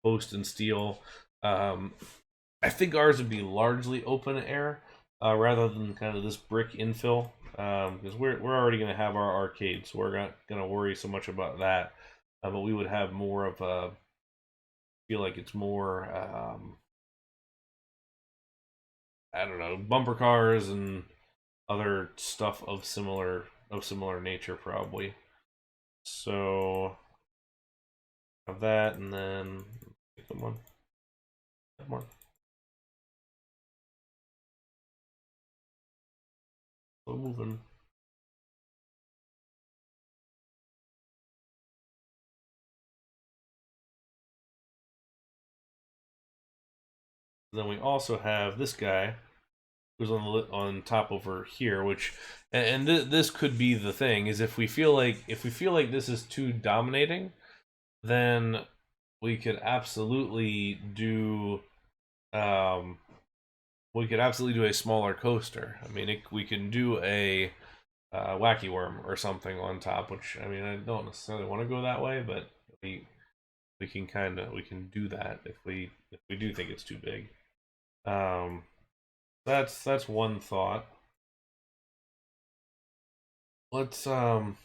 post and steel. I think ours would be largely open air rather than kind of this brick infill, because we're already going to have our arcade, so we're not going to worry so much about that. But we would have more of a feel like it's more I don't know, bumper cars and other stuff of similar nature probably. So have that, and then come on. Still moving. Then we also have this guy who's on top over here, which and this could be the thing is if we feel like this is too dominating, then we could absolutely do a smaller coaster. I mean, we can do a wacky worm or something on top, which I mean I don't necessarily want to go that way, but we can do that if we do think it's too big. That's one thought. Let's right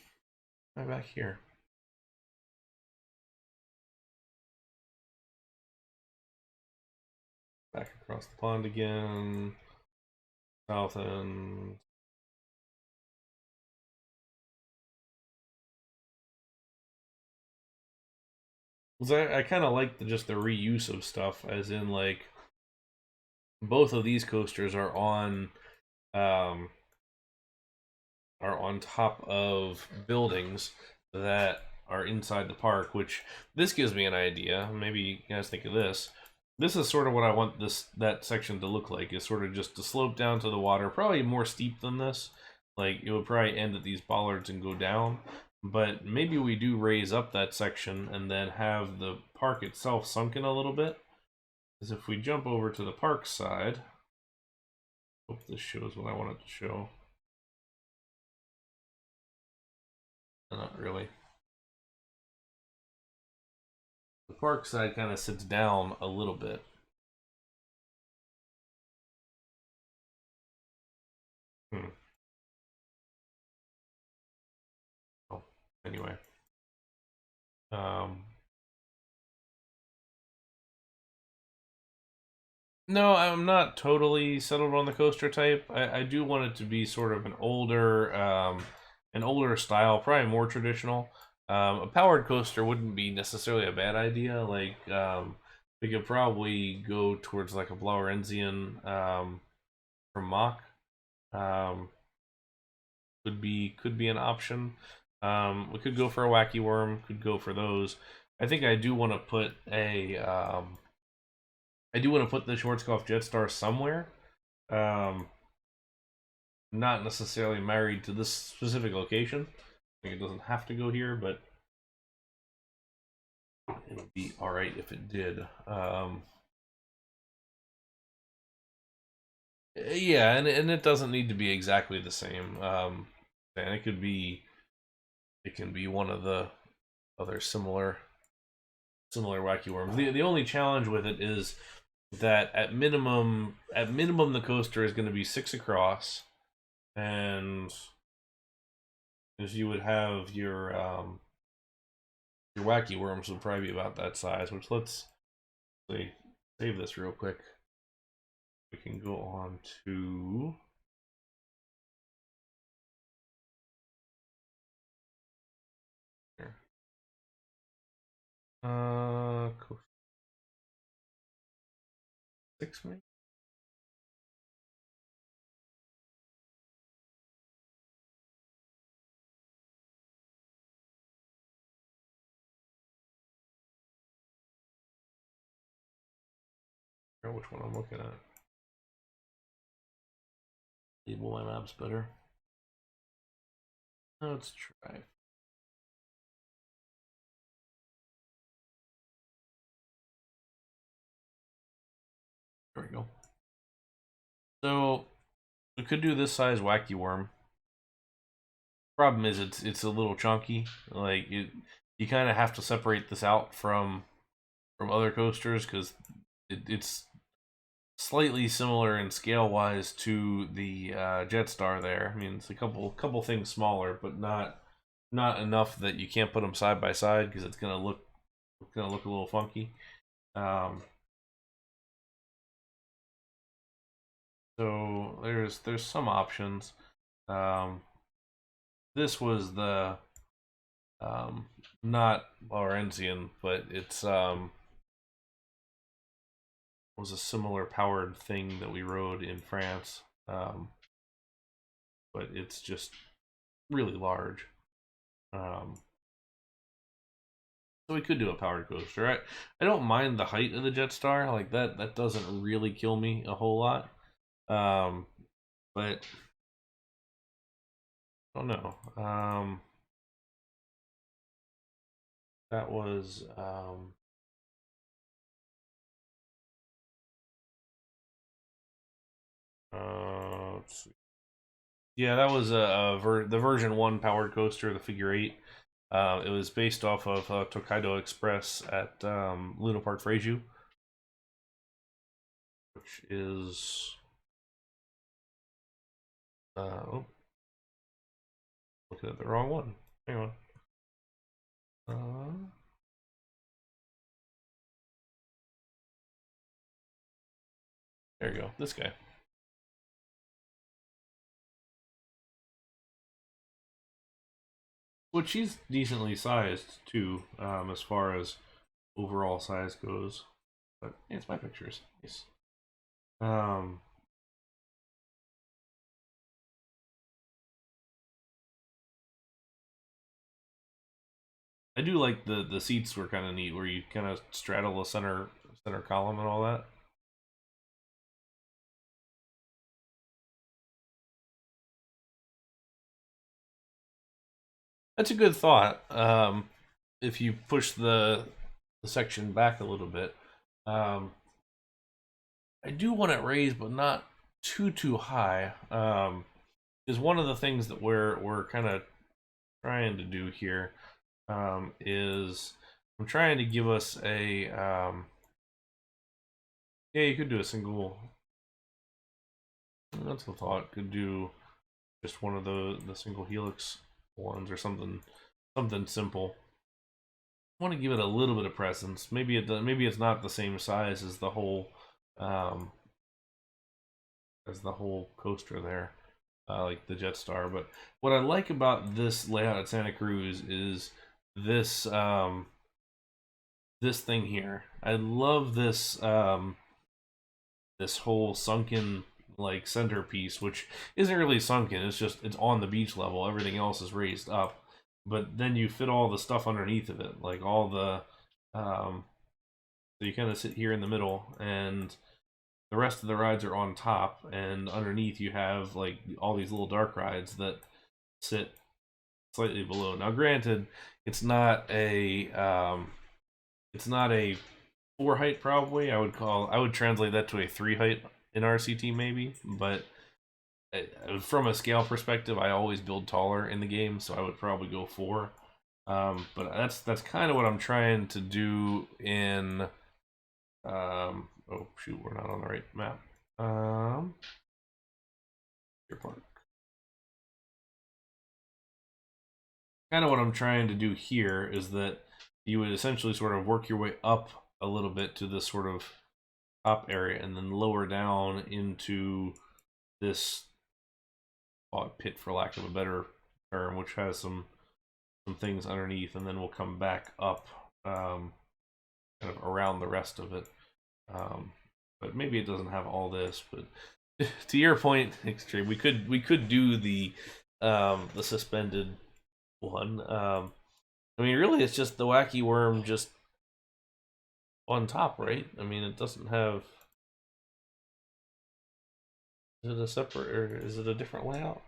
back here. Back across the pond again. South end. I kind of like just the reuse of stuff, as in like both of these coasters are on top of buildings that are inside the park, which this gives me an idea. Maybe you guys think of this. This is sort of what I want that section to look like. Is sort of just to slope down to the water, probably more steep than this. Like it would probably end at these bollards and go down. But maybe we do raise up that section and then have the park itself sunken a little bit. Because if we jump over to the park side, hope this shows what I want it to show. Not really. The park side kind of sits down a little bit. Oh, anyway. No, I'm not totally settled on the coaster type. I do want it to be sort of an older style, probably more traditional. A powered coaster wouldn't be necessarily a bad idea. Like we could probably go towards like a Blauerensian from Mach. Um, could be an option. We could go for a wacky worm. Could go for those. I think I do want to put a. I do want to put the Schwarzkopf Jetstar somewhere. Um, Not necessarily married to this specific location. I think it doesn't have to go here, but it would be all right if it did. Yeah, and it doesn't need to be exactly the same. And it can be one of the other similar wacky worms. The only challenge with it is that at minimum the coaster is going to be 6 across, and if you would have your wacky worms would probably be about that size. Which let's save this real quick. We can go on to here. Coaster 6 maybe. I don't know which one I'm looking at. Label my maps better. Let's try. There we go. So we could do this size wacky worm. Problem is it's a little chunky. Like you kind of have to separate this out from other coasters because it's slightly similar in scale wise to the Jetstar. There, I mean it's a couple things smaller, but not enough that you can't put them side by side because it's gonna look a little funky. So there's some options. This was the not Laurentian, but it's was a similar powered thing that we rode in France. But it's just really large. So we could do a powered coaster. I don't mind the height of the Jetstar. Like that doesn't really kill me a whole lot. But I don't know. That was let's see. Yeah, that was the version 1 powered coaster, the figure 8. It was based off of Tokaido Express at Luna Park Freju, which is oh, looking at the wrong one. Hang on. There you go. This guy. Which he's decently sized too, as far as overall size goes. But yeah, it's my pictures. Nice. Um, I do like the seats were kind of neat, where you kind of straddle the center column and all that. That's a good thought. If you push the section back a little bit, um, I do want it raised, but not too high. Is one of the things that we're kind of trying to do here. Is I'm trying to give us a yeah, you could do a single. That's the thought. Could do just one of the single helix ones or something simple. I want to give it a little bit of presence. Maybe maybe it's not the same size um, as the whole coaster there, like the Jetstar. But what I like about this layout at Santa Cruz is this this thing here. I love this this whole sunken like centerpiece, which isn't really sunken. It's on the beach level. Everything else is raised up, but then you fit all the stuff underneath of it, like all the so you kind of sit here in the middle, and the rest of the rides are on top, and underneath you have like all these little dark rides that sit slightly below. Now, granted, it's not a 4 height probably. I would translate that to a 3 height in RCT maybe, but from a scale perspective, I always build taller in the game, so I would probably go 4. But that's kind of what I'm trying to do in. Oh shoot, we're not on the right map. Pier Park. Kind of what I'm trying to do here is that you would essentially sort of work your way up a little bit to this sort of top area, and then lower down into this pit, for lack of a better term, which has some things underneath, and then we'll come back up kind of around the rest of it. But maybe it doesn't have all this. But to your point, Extreme, we could do the suspended one. I mean, really, it's just the wacky worm just on top, right? I mean, it doesn't have. Is it a separate, or is it a different layout?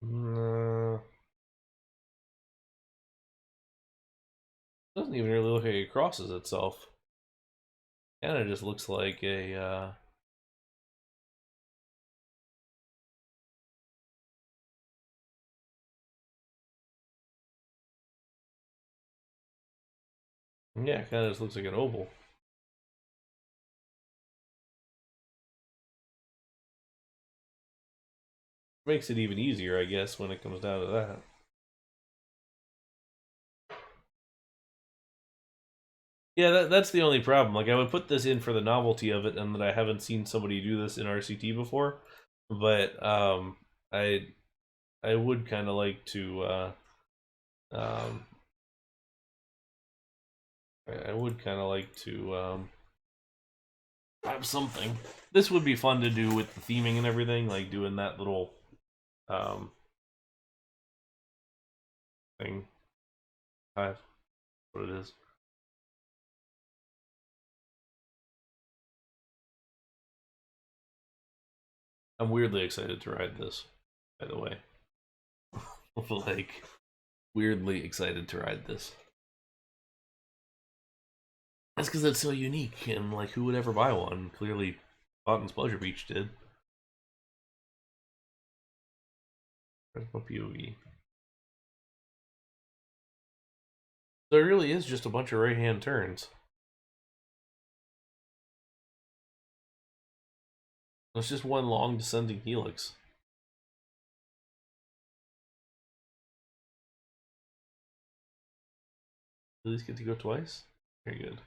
No. It doesn't even really look like it crosses itself. Kind of just looks like a. Yeah, kind of just looks like an oval. Makes it even easier, I guess, when it comes down to that. Yeah, that's the only problem. Like, I would put this in for the novelty of it, and that I haven't seen somebody do this in RCT before. But I would kind of like to. Um, I would kind of like to have something. This would be fun to do with the theming and everything, like doing that little um, thing. Hive, what it is. I'm weirdly excited to ride this, by the way. Like, weirdly excited to ride this. That's because it's so unique, and like, who would ever buy one? Clearly, Botton's Pleasure Beach did. Where's my POV? There really is just a bunch of right-hand turns. It's just one long descending helix. At least get to go twice? Very good.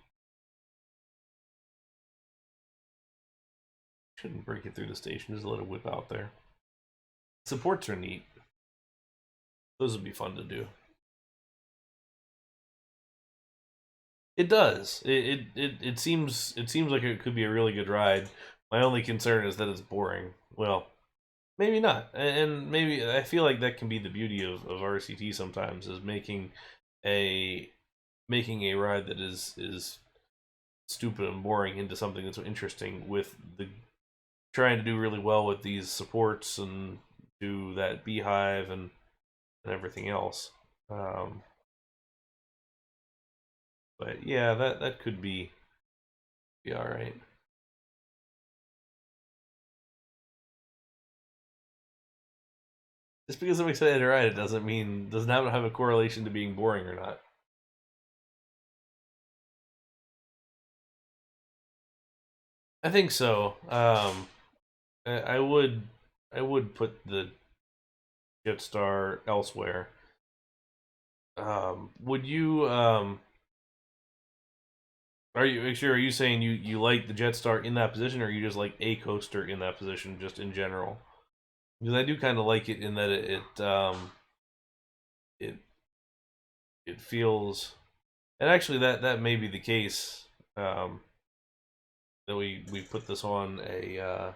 Shouldn't break it through the station, just let it whip out there. Supports are neat. Those would be fun to do. It does. It seems like it could be a really good ride. My only concern is that it's boring. Well, maybe not. And maybe I feel like that can be the beauty of RCT sometimes, is a making a ride that is stupid and boring into something that's interesting, with the trying to do really well with these supports and do that beehive and everything else. But yeah, that could be all right. Just because I'm excited to ride it does not have a correlation to being boring or not. I think so. I would put the Jetstar elsewhere. Would you are you saying you like the Jetstar in that position, or you just like a coaster in that position just in general? Because I do kind of like it in that it it feels, and actually that may be the case. That we put this on a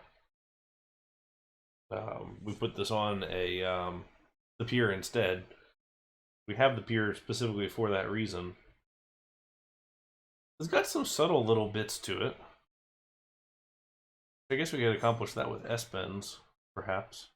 we put this on a the pier instead. We have the pier specifically for that reason. It's got some subtle little bits to it. I guess we could accomplish that with S-bends, perhaps.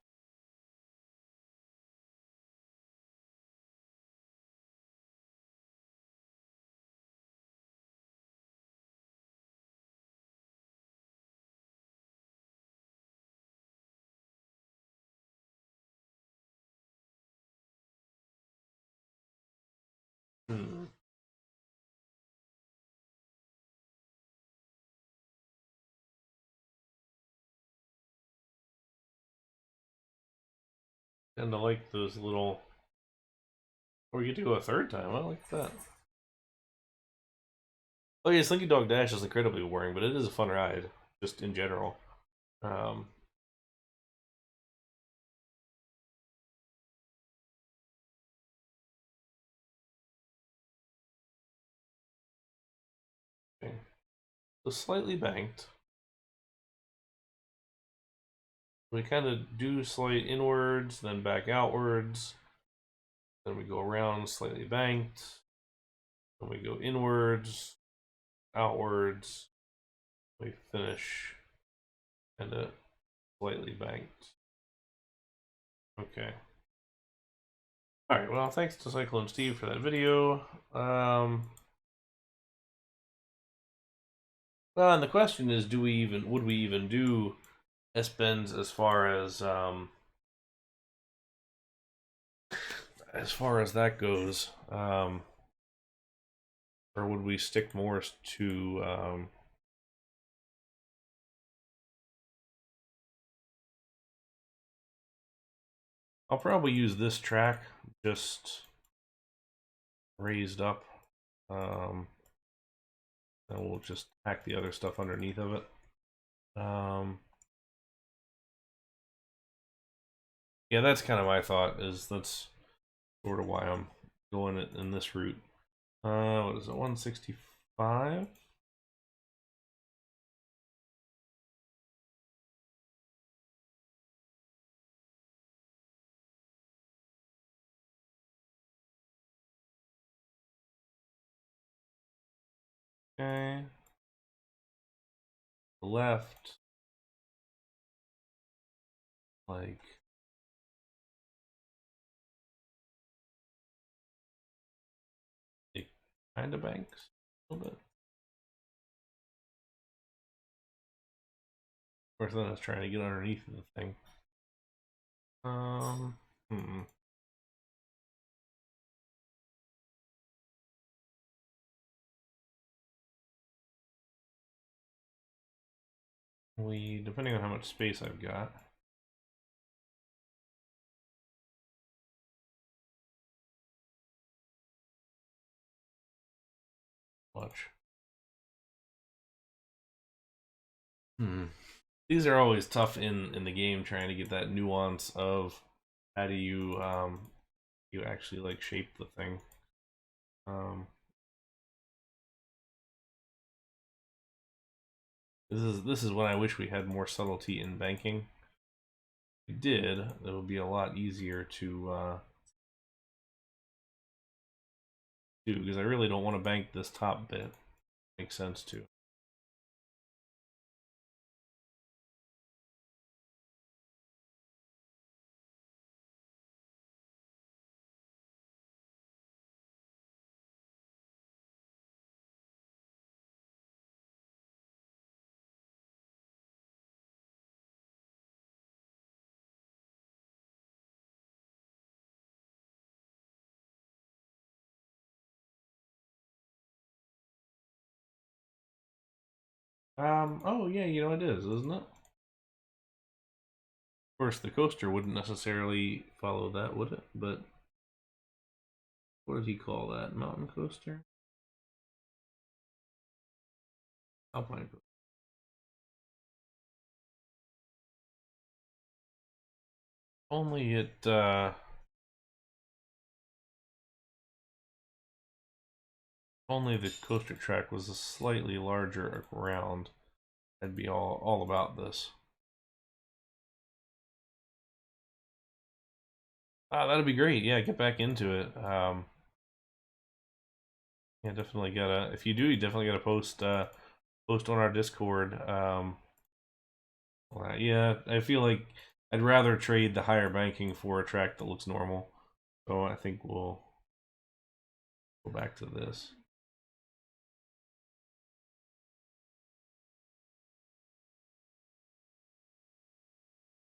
Hmm. And I like those little. Or you could do a third time. I like that. Oh yeah, Slinky Dog Dash is incredibly boring, but it is a fun ride, just in general. Um, okay. So slightly banked. We kind of do slight inwards, then back outwards. Then we go around slightly banked. Then we go inwards, outwards. We finish kind of slightly banked. Okay. Alright, well, thanks to Cyclone Steve for that video. Well, and the question is, would we even do S-bends as far as that goes? Or would we stick more to, I'll probably use this track just raised up. And we'll just hack the other stuff underneath of it. Yeah, that's kind of my thought, is that's sort of why I'm going in this route. What is it, 165? Okay. Left. Like, it kind of banks a little bit. Of course, then I was trying to get underneath the thing. Hmm. Depending on how much space I've got. Watch. Hmm. These are always tough in the game, trying to get that nuance of how do you actually like shape the thing. Um, this is when I wish we had more subtlety in banking. If we did, it would be a lot easier to do, because I really don't want to bank this top bit. Makes sense too. Oh yeah, it is, isn't it? Of course, the coaster wouldn't necessarily follow that, would it? But what does he call that? Mountain coaster? Alpine coaster. Only it only the coaster track was a slightly larger round, I'd be all about this. That'd be great. Yeah, get back into it. Yeah, definitely gotta. If you do, you definitely gotta post on our Discord. Yeah, I feel like I'd rather trade the higher banking for a track that looks normal. So I think we'll go back to this.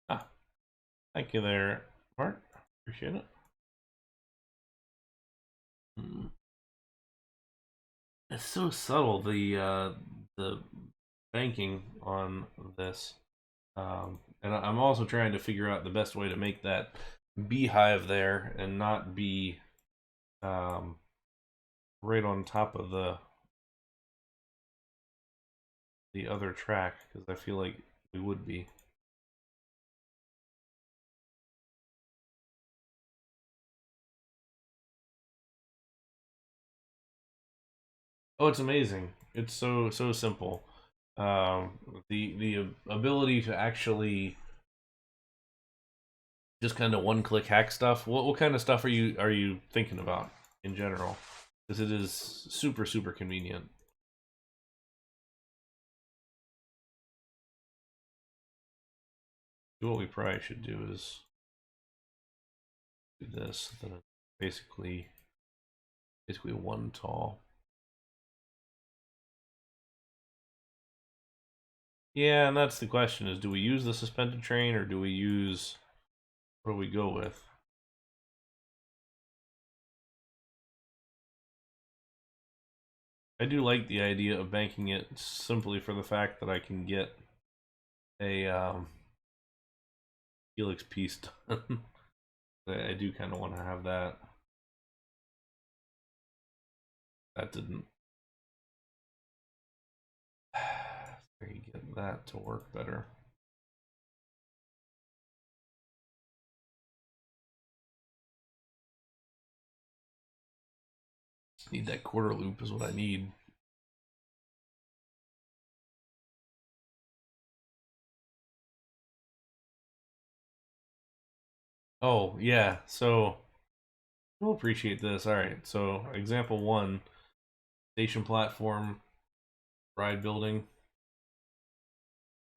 Ah, thank you there, Mark. Appreciate it. Hmm. It's so subtle the banking on this, and I'm also trying to figure out the best way to make that beehive there and not be um, right on top of the other track because I feel like we would be. Oh, it's amazing. It's so simple. The ability to actually just kind of one click hack stuff. What kind of stuff are you thinking about in general? Because it is super convenient. What we probably should do is do this. Then it's basically one tall. Yeah, and that's the question: is do we use the suspended train or do we use what do we go with? I do like the idea of banking it simply for the fact that I can get a helix piece done. I do kind of want to have that. That didn't. There you get that to work better. Need that quarter loop is what I need. Oh yeah, so we'll appreciate this. All right, so example one, station platform, ride building.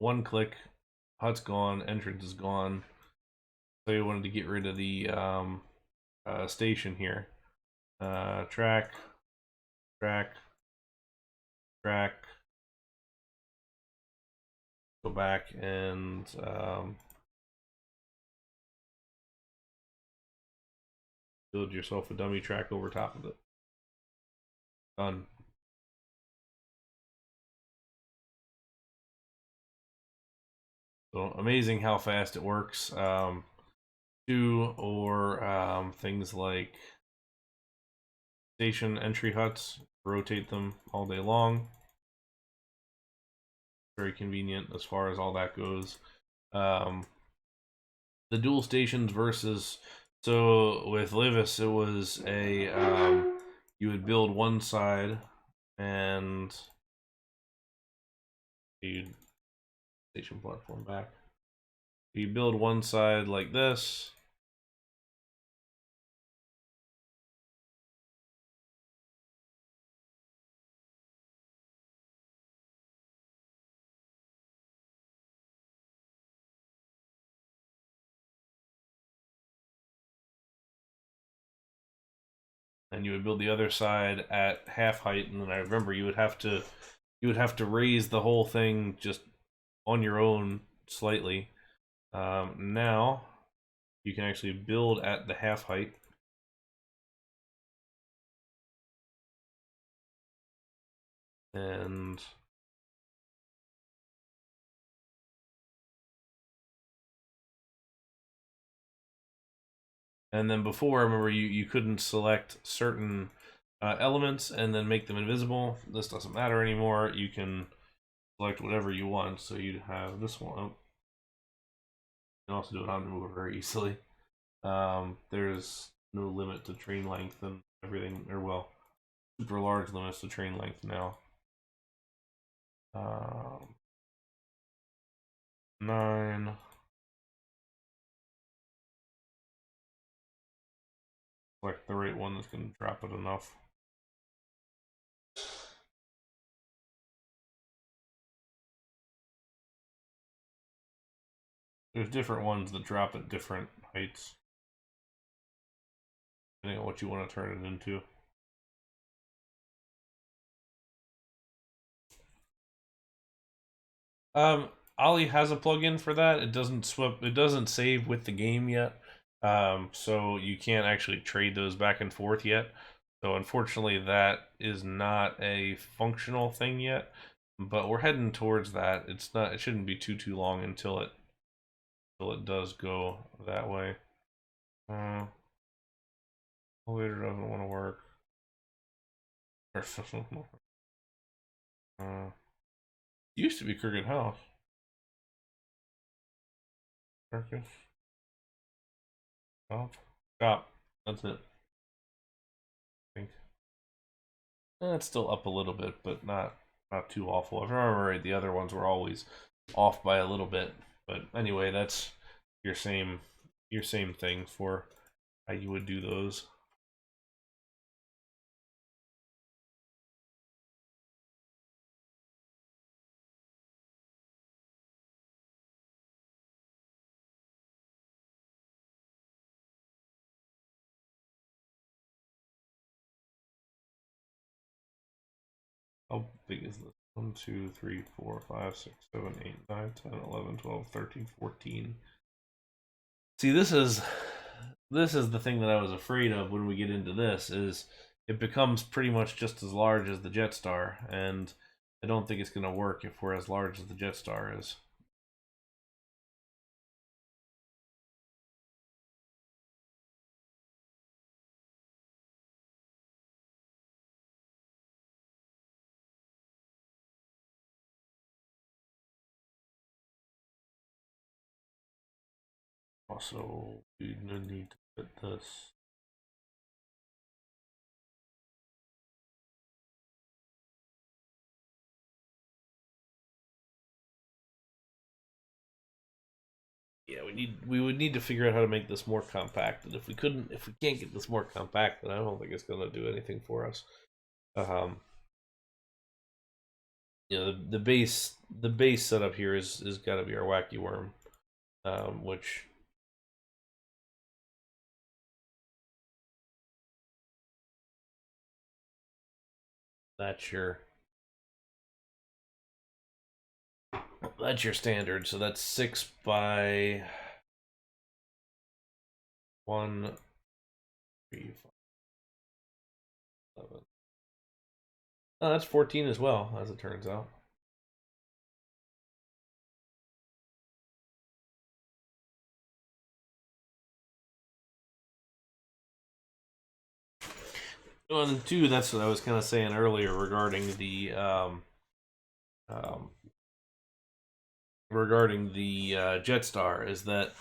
One click, hut's gone, entrance is gone. So you wanted to get rid of the station here. Track, track, track. Go back and build yourself a dummy track over top of it. Done. So amazing how fast it works. Or things like station entry huts, rotate them all day long. Very convenient as far as all that goes. Um, the dual stations versus so with Livis it was a you would build one side and you station platform back. You build one side like this. And you would build the other side at half height, and then I remember you would have to raise the whole thing just on your own slightly. Now you can actually build at the half height. And then before, I remember you couldn't select certain elements and then make them invisible. This doesn't matter anymore. You can select whatever you want. So you'd have this one. Oh, you can also do it on mover very easily. There's no limit to train length and everything, or well, super large limits the train length now. 9. Like the right one that's going to drop it enough. There's different ones that drop at different heights, depending on what you want to turn it into. Ollie has a plugin for that. It doesn't swap. It doesn't save with the game yet. So you can't actually trade those back and forth yet. So unfortunately, that is not a functional thing yet. But we're heading towards that. It's not. It shouldn't be too long until it does go that way. Elevator doesn't want to work. Used to be Crooked House. Circus. Stop. Stop. That's it. I think. It's still up a little bit, but not too awful. If I remember right, the other ones were always off by a little bit. But anyway, that's your same thing for how you would do those. How big is this? 1, 2, 3, 4, 5, 6, 7, 8, 9, 10, 11, 12, 13, 14. See, this is the thing that I was afraid of when we get into this, is it becomes pretty much just as large as the Jetstar, and I don't think it's going to work if we're as large as the Jetstar is. Also, we need to put this. Yeah, we would need to figure out how to make this more compact. And if we can't get this more compact, then I don't think it's going to do anything for us. You know, the base setup here is got to be our wacky worm, which that's your standard. So that's 6 by 1, 3, 5, 11. Oh, that's 14 as well, as it turns out. Well, and 2, that's what I was kind of saying earlier regarding the um, Jetstar, is that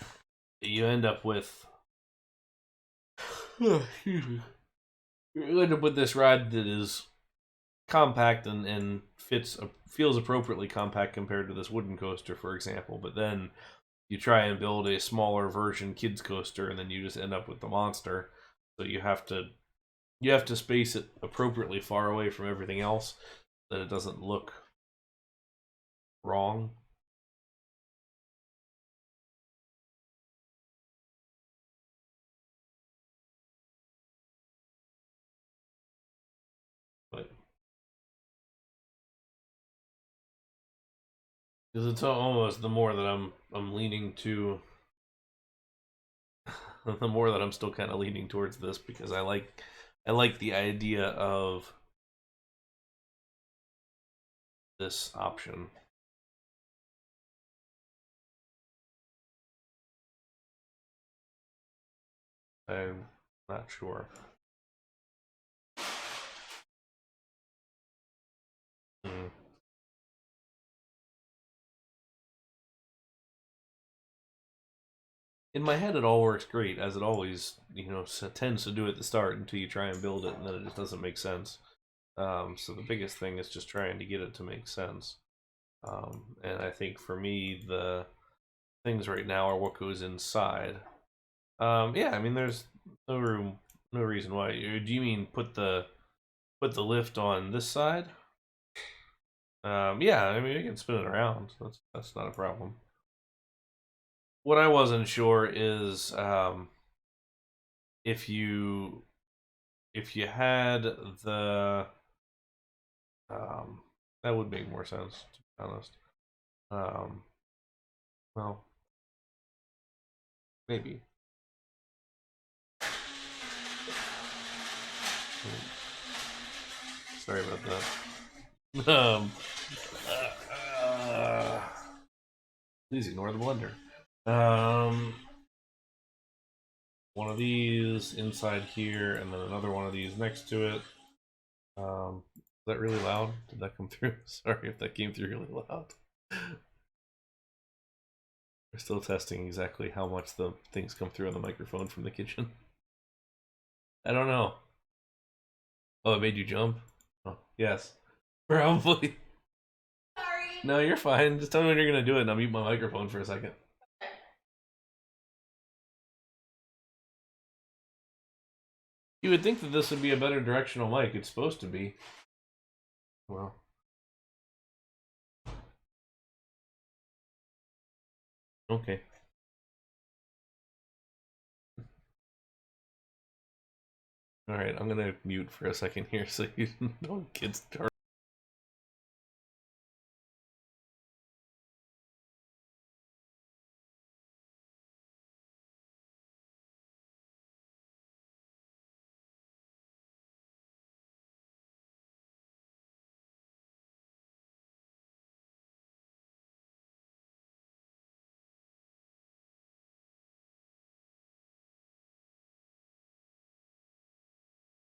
you end up with excuse me, you end up with this ride that is compact and feels appropriately compact compared to this wooden coaster, for example. But then you try and build a smaller version kids coaster, and then you just end up with the monster. So you have to space it appropriately far away from everything else, that it doesn't look wrong. But because it's almost, the more that I'm leaning to, the more that I'm still kind of leaning towards this, because I like the idea of this option. I'm not sure. Hmm. In my head, it all works great, as it always, tends to do at the start, until you try and build it, and then it just doesn't make sense. So the biggest thing is just trying to get it to make sense. And I think for me, the things right now are what goes inside. Yeah, I mean, there's no room, no reason why. Do you mean put the lift on this side? Yeah, I mean, we can spin it around. That's not a problem. What I wasn't sure is if you had the um, that would make more sense, to be honest. Um, well, maybe. Sorry about that. Please ignore the blender. One of these inside here, and then another one of these next to it. Is that really loud? Did that come through? Sorry if that came through really loud. We're still testing exactly how much the things come through on the microphone from the kitchen. I don't know. Oh, it made you jump? Oh, yes. Probably. Sorry. No, you're fine. Just tell me when you're gonna do it and I'll mute my microphone for a second. You would think that this would be a better directional mic. It's supposed to be. Well. Okay. Alright, I'm gonna mute for a second here so you don't get started.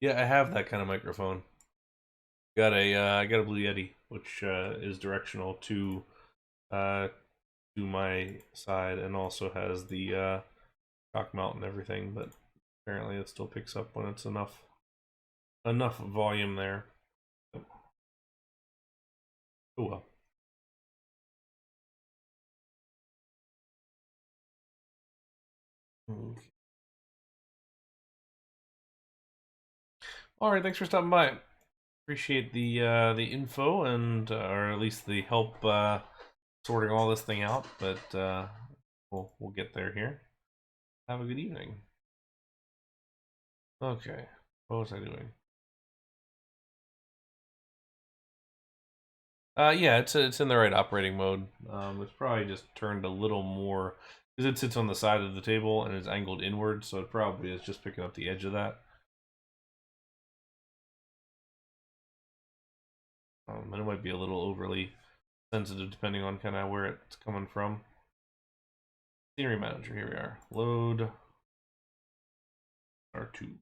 Yeah, I have that kind of microphone. Got a I got a Blue Yeti, which is directional uh to my side, and also has the shock mount and everything. But apparently, it still picks up when it's enough volume there. Oh well. Okay. All right, thanks for stopping by. Appreciate the info and or at least the help sorting all this thing out. But we'll get there here. Have a good evening. Okay, what was I doing? Yeah, it's in the right operating mode. It's probably just turned a little more because it sits on the side of the table and is angled inward, so it probably is just picking up the edge of that. And it might be a little overly sensitive depending on kind of where it's coming from. Scenery manager, here we are. Load R2.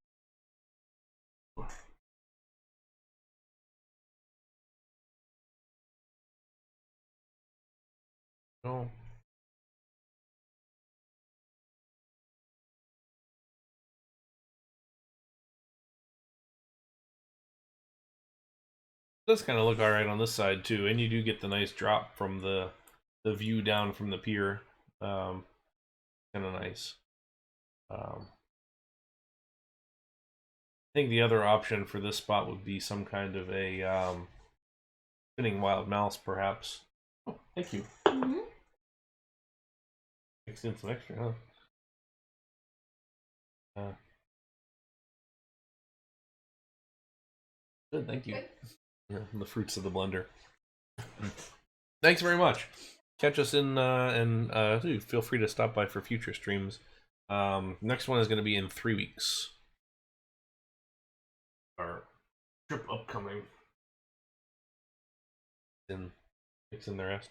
No. Does kind of look all right on this side too, and you do get the nice drop from the view down from the pier. Kind of nice. I think the other option for this spot would be some kind of a spinning wild mouse, perhaps. Oh, thank you. Mixed in some extra, huh? Good, thank you. Yeah, the fruits of the blender. Thanks very much. Catch us in and feel free to stop by for future streams. Next one is going to be in 3 weeks. Our trip upcoming. And mix in the rest.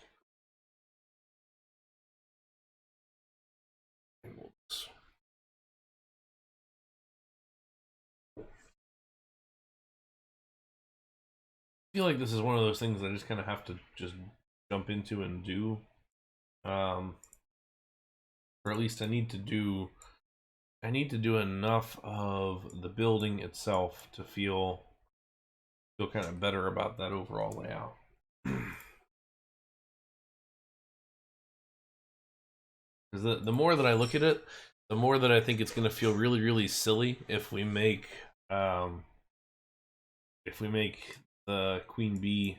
I feel like this is one of those things I just kind of have to just jump into and do. Or at least I need to do enough of the building itself to feel feel kind of better about that overall layout. Because the more that I look at it, the more that I think it's going to feel really, really silly um, if we make the Queen Bee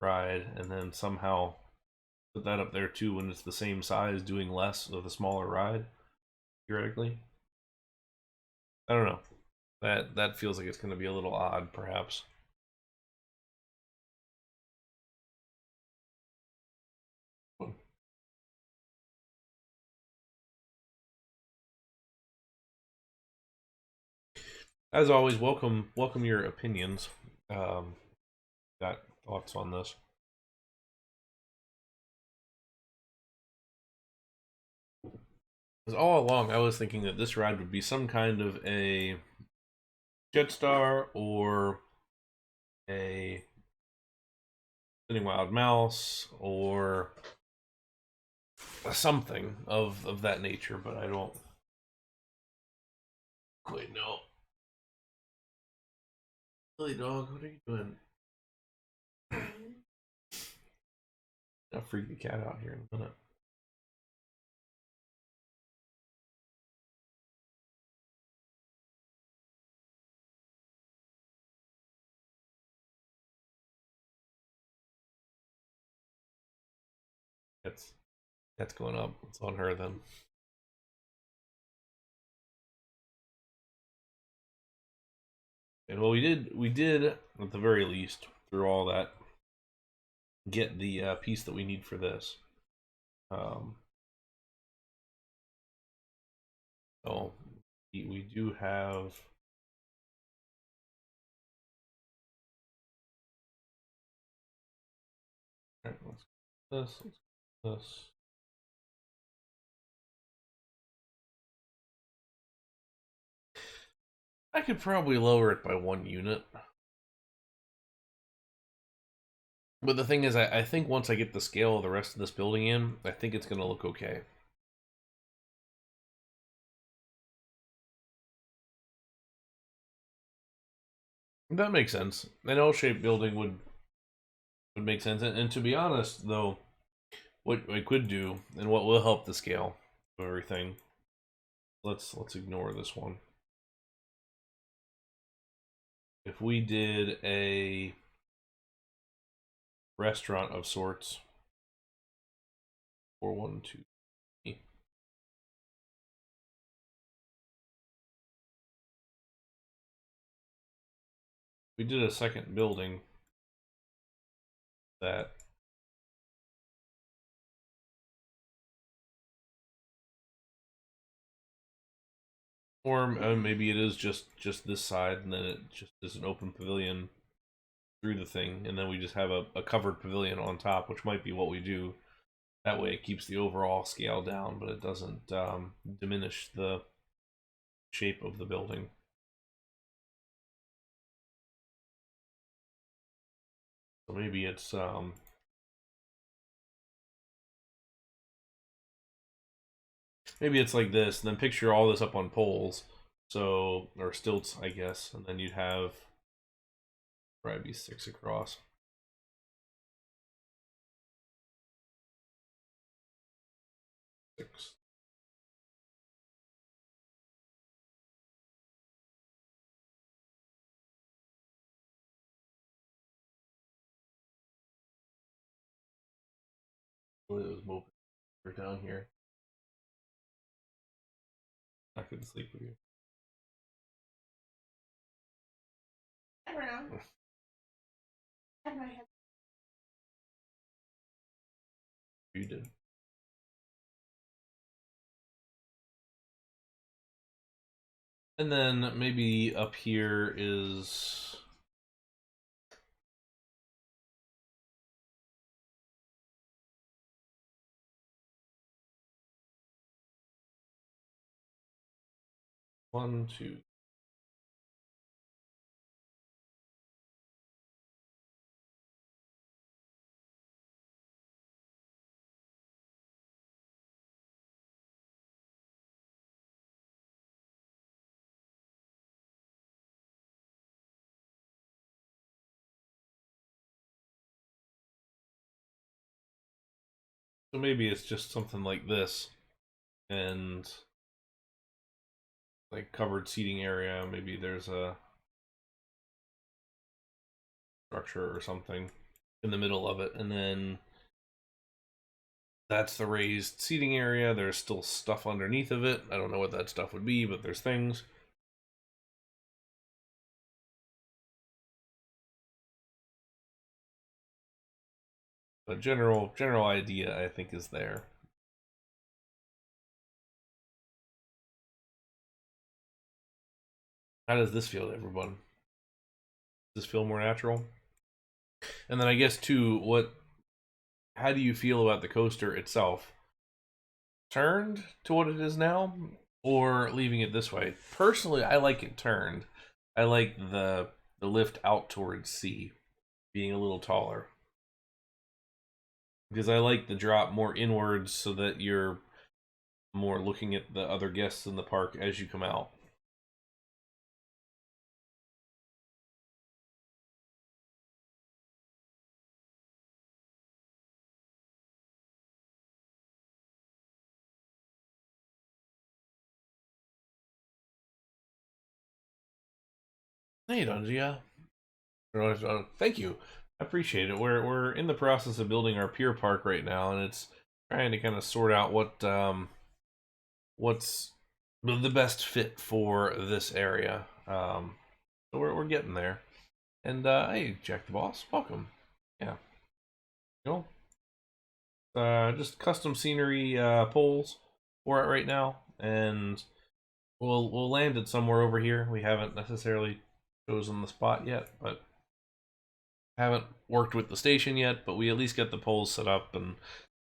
ride and then somehow put that up there too when it's the same size, doing less of the smaller ride, theoretically. I don't know. That feels like it's going to be a little odd, perhaps. As always, welcome your opinions. Um, got thoughts on this? Because all along, I was thinking that this ride would be some kind of a Jetstar or a Spinning Wild Mouse or something of that nature, but I don't quite know. Billy dog, what are you doing? I'll freak the cat out here in a minute. That's going up. It's on her then. And well, we did at the very least through all that get the piece that we need for this. Um, so we do have. All right, let's this. I could probably lower it by 1 unit. But the thing is, I think once I get the scale of the rest of this building in, I think it's going to look okay. That makes sense. An L-shaped building would make sense. And to be honest, though, what I could do and what will help the scale of everything. Let's ignore this one. If we did a restaurant of sorts, 412. We did a second building that or maybe it is just this side and then it just is an open pavilion through the thing and then we just have a covered pavilion on top, which might be what we do. That way it keeps the overall scale down but it doesn't diminish the shape of the building. So maybe it's maybe it's like this, and then picture all this up on poles, so or stilts, I guess, and then you'd have probably be 6 across. 6. It was moving down here. I couldn't sleep with you. I don't know. You did. And then maybe up here is one, two. So maybe it's just something like this, and like covered seating area. Maybe there's a structure or something in the middle of it, and then that's the raised seating area. There's still stuff underneath of it. I don't know what that stuff would be, but there's things. But general idea, I think, is there. How does this feel to everyone? Does this feel more natural? And then I guess too, how do you feel about the coaster itself? Turned to what it is now, or leaving it this way? Personally, I like it turned. I like the lift out towards sea being a little taller, because I like the drop more inwards so that you're more looking at the other guests in the park as you come out. Hey, Dungia. Thank you. I appreciate it. We're in the process of building our Pier Park right now, and it's trying to kind of sort out what's the best fit for this area. So we're getting there. And hey, Jack the Boss, welcome. Yeah, cool. Just custom scenery poles for it right now, and we'll land it somewhere over here. We haven't necessarily chosen the spot yet, but haven't worked with the station yet. But we at least get the poles set up and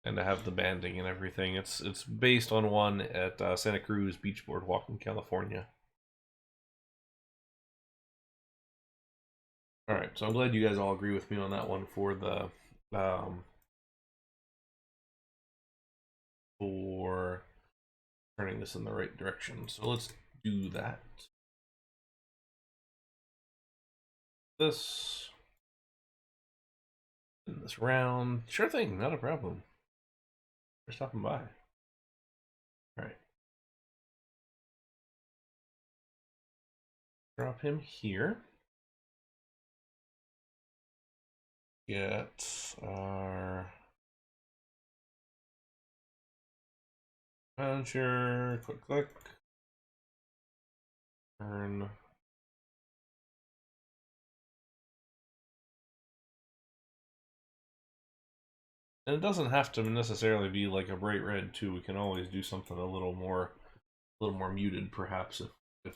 to have the banding and everything. It's based on one at Santa Cruz Beach Boardwalk in California. All right, so I'm glad you guys all agree with me on that one um, for turning this in the right direction. So let's do that. This in this round, sure thing, not a problem. We're stopping by. All right, drop him here. Get our launcher. Click. Turn. And it doesn't have to necessarily be like a bright red too. We can always do something a little more muted, perhaps, if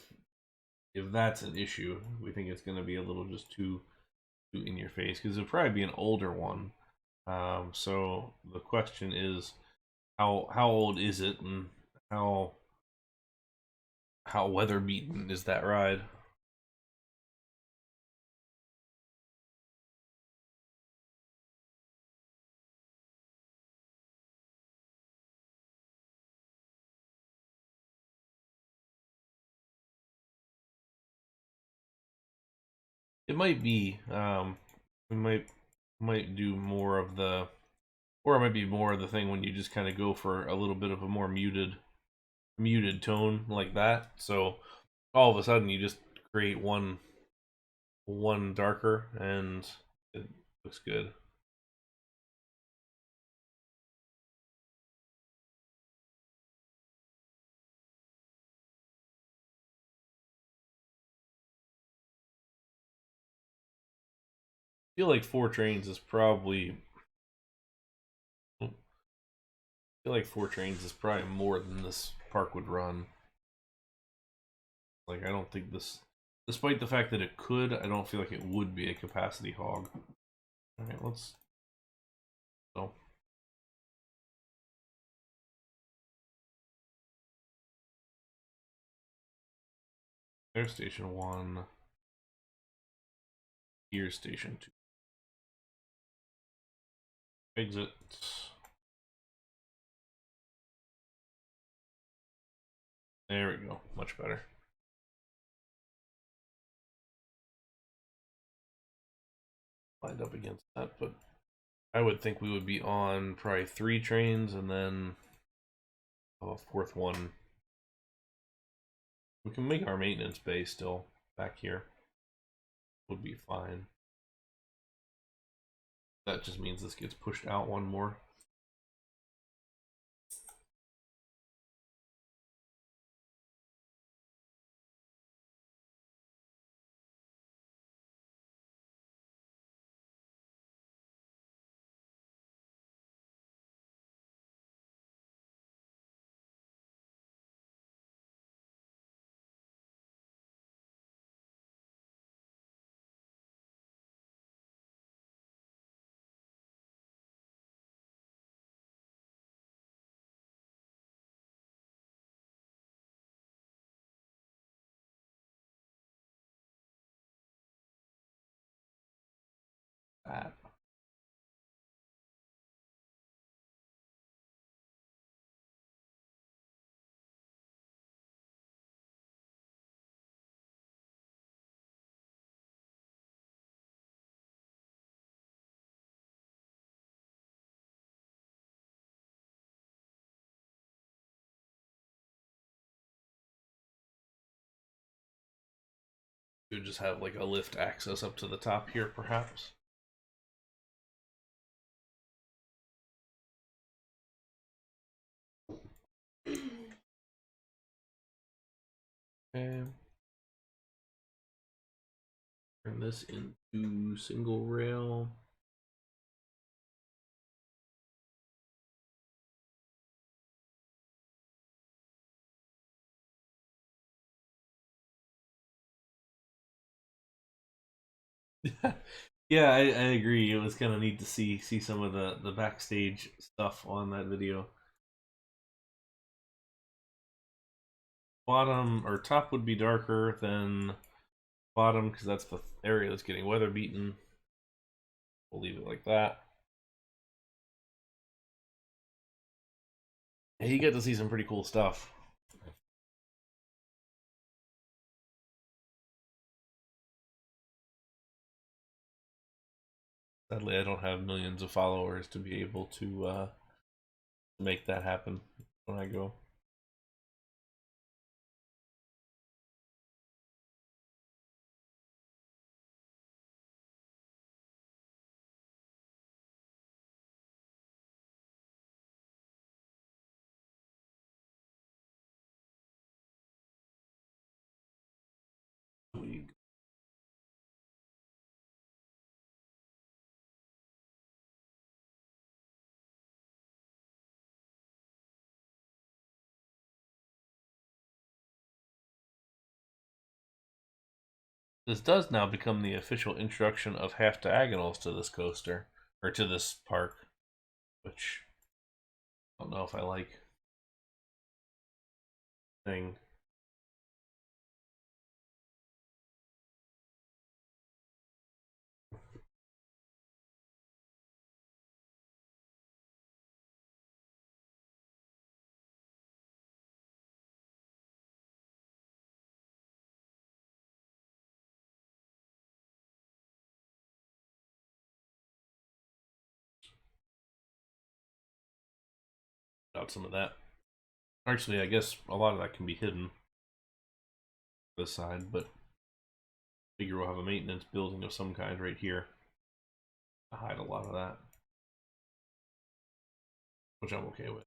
if that's an issue. We think it's going to be a little just too in your face, because it'll probably be an older one. So the question is, how old is it, and how weather beaten is that ride? It might be. We might do more of the, or it might be more of the thing when you just kind of go for a little bit of a more muted tone like that. So all of a sudden you just create one darker, and it looks good. I feel like four trains is probably I feel like four trains is probably more than this park would run. Like, I don't think this, despite the fact that it could, I don't feel like it would be a capacity hog. All right, let's go. There's station one. Here's station two. Exit. There we go. Much better. Lined up against that, but I would think we would be on probably 3 trains and then a fourth one. We can make our maintenance bay still back here. Would be fine. That just means this gets pushed out one more. That. We would just have like a lift access up to the top here, perhaps. Okay. Turn this into single rail. Yeah, I agree. It was kind of neat to see some of the backstage stuff on that video. Bottom or top would be darker than bottom because that's the area that's getting weather beaten. We'll leave it like that. And you get to see some pretty cool stuff. Sadly, I don't have millions of followers to be able to make that happen when I go. This does now become the official introduction of half diagonals to this coaster, or to this park, which I don't know if I like. Thing. Out some of that. Actually, I guess a lot of that can be hidden this side, but figure we'll have a maintenance building of some kind right here to hide a lot of that, which I'm okay with.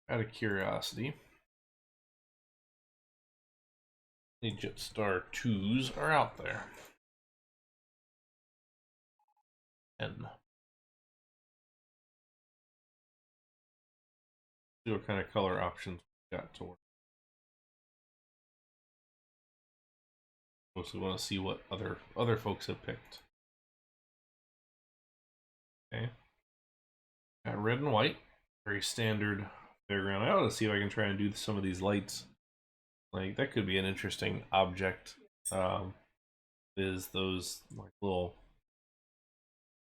Out of curiosity, the Jetstar 2s are out there. And see what kind of color options we got to work. Mostly want to see what other folks have picked. Okay. Got red and white. Very standard fairground. I ought to see if I can try and do some of these lights. Like, that could be an interesting object. Is those like little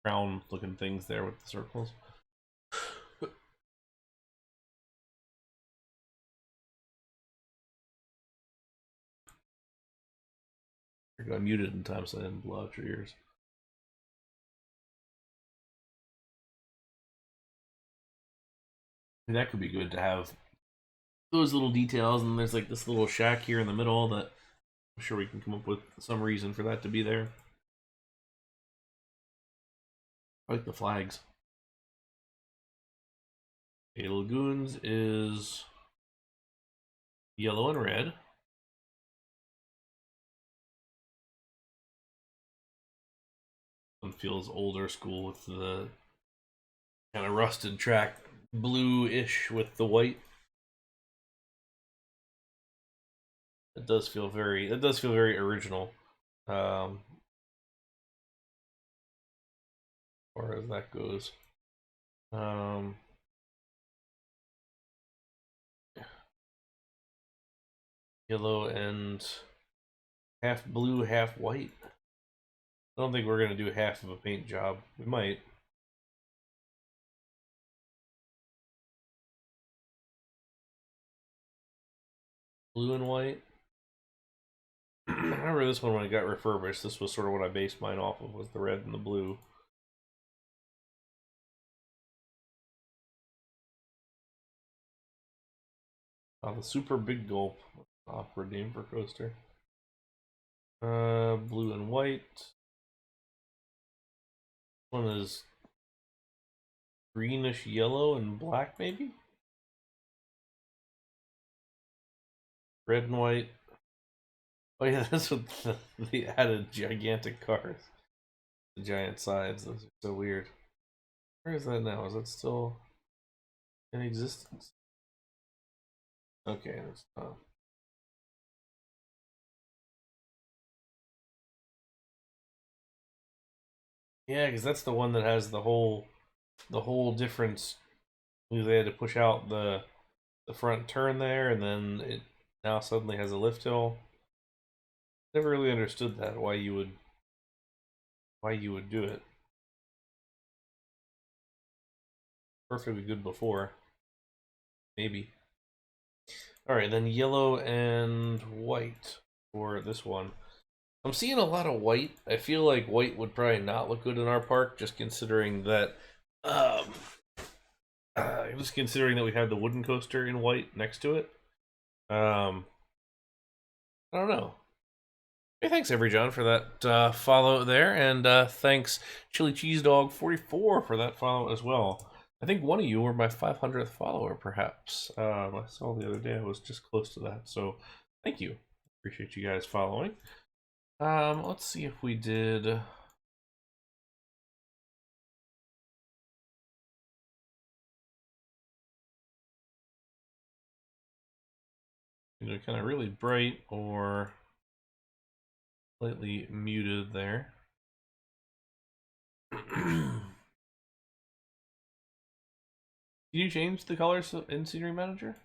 crown looking things there with the circles. I got muted in time so I didn't blow out your ears. That could be good to have those little details, and there's like this little shack here in the middle that I'm sure we can come up with some reason for that to be there. I like the flags. Okay, Lagoons is yellow and red. One feels older school with the kind of rusted track, blue-ish with the white. It does feel very. It does feel very original. As far as that goes. Um, Yellow and half blue, half white. I don't think we're gonna do half of a paint job. We might. Blue and white. I remember this one when it got refurbished. This was sort of what I based mine off of, was the red and the blue. The Super Big Gulp. Awkward name for coaster. Blue and white. One is greenish yellow and black, maybe? Red and white. Oh yeah, that's what they added gigantic cars. The giant sides. Those are so weird. Where is that now? Is that still in existence? Okay, that's not. Yeah, because that's the one that has the whole difference. They had to push out the front turn there, and then it now suddenly has a lift hill. Never really understood that, why you would do it. Perfectly good before, maybe. All right, then yellow and white for this one. I'm seeing a lot of white. I feel like white would probably not look good in our park, just considering that. Um, just considering that we have the wooden coaster in white next to it. Um, I don't know. Hey, thanks Every John for that follow there, and thanks Chili Cheese Dog 44 for that follow as well. I think one of you were my 500th follower, perhaps. I saw the other day I was just close to that, so thank you. Appreciate you guys following. Let's see if we did. Kind of really bright or slightly muted there. Did you change the colors in Scenery Manager?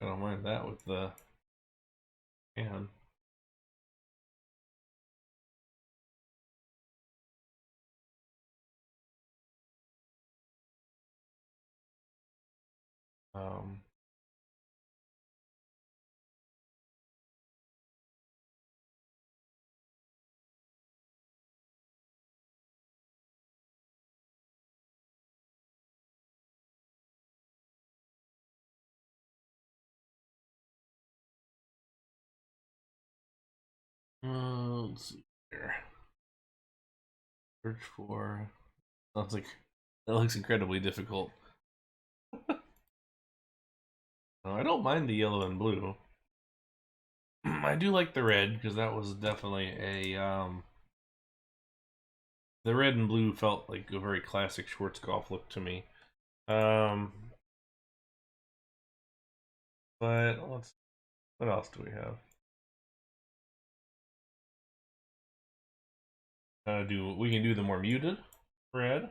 I don't mind that with the can. Um, let's see here. Search for. Sounds like that looks incredibly difficult. No, I don't mind the yellow and blue. I do like the red because that was definitely the red and blue felt like a very classic Schwarzkopf look to me. Um, but what else do we have? We can do the more muted red.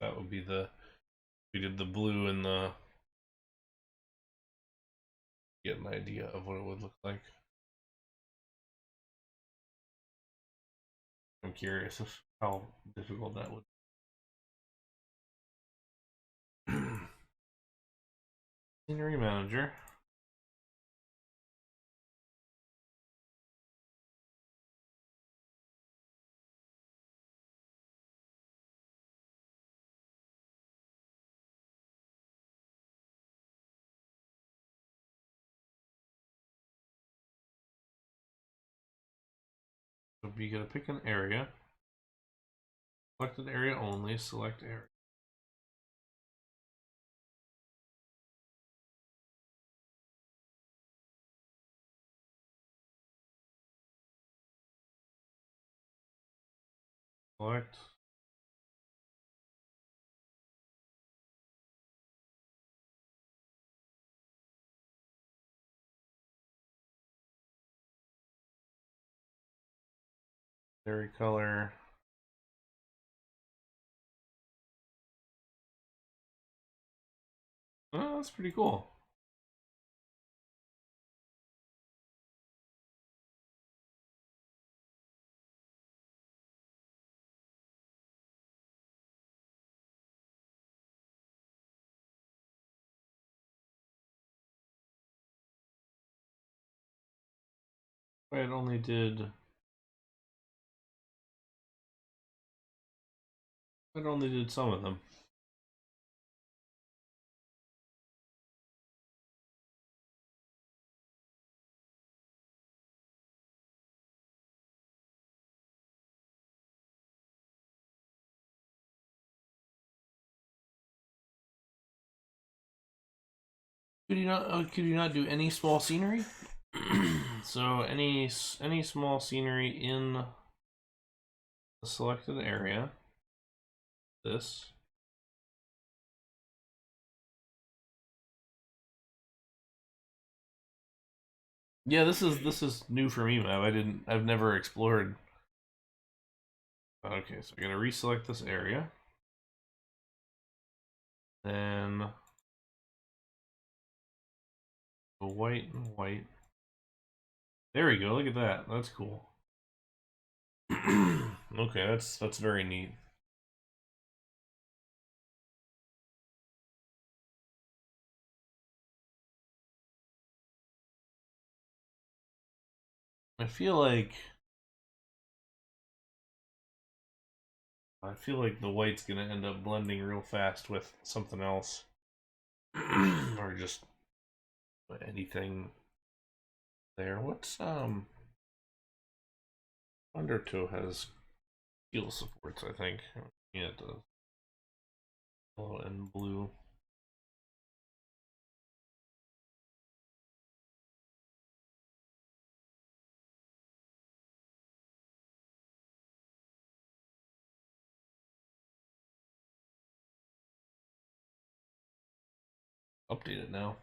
That would be the, we did the blue and the, get an idea of what it would look like. I'm curious of how difficult that would be. Scenery manager. So you gotta pick an area. Selected area only, select area. Select. Area color. Oh, that's pretty cool. It only did. It only did some of them. Could you not do any small scenery? So any small scenery in the selected area. This. Yeah, this is new for me, Mav. I've never explored. Okay, so I gotta reselect this area. Then the white and white. There we go. Look at that. That's cool. Okay, that's very neat. I feel like the white's gonna end up blending real fast with something else, or just anything there. What's Undertow has heel supports, I think. Yeah, it does. Yellow and blue. Update it now.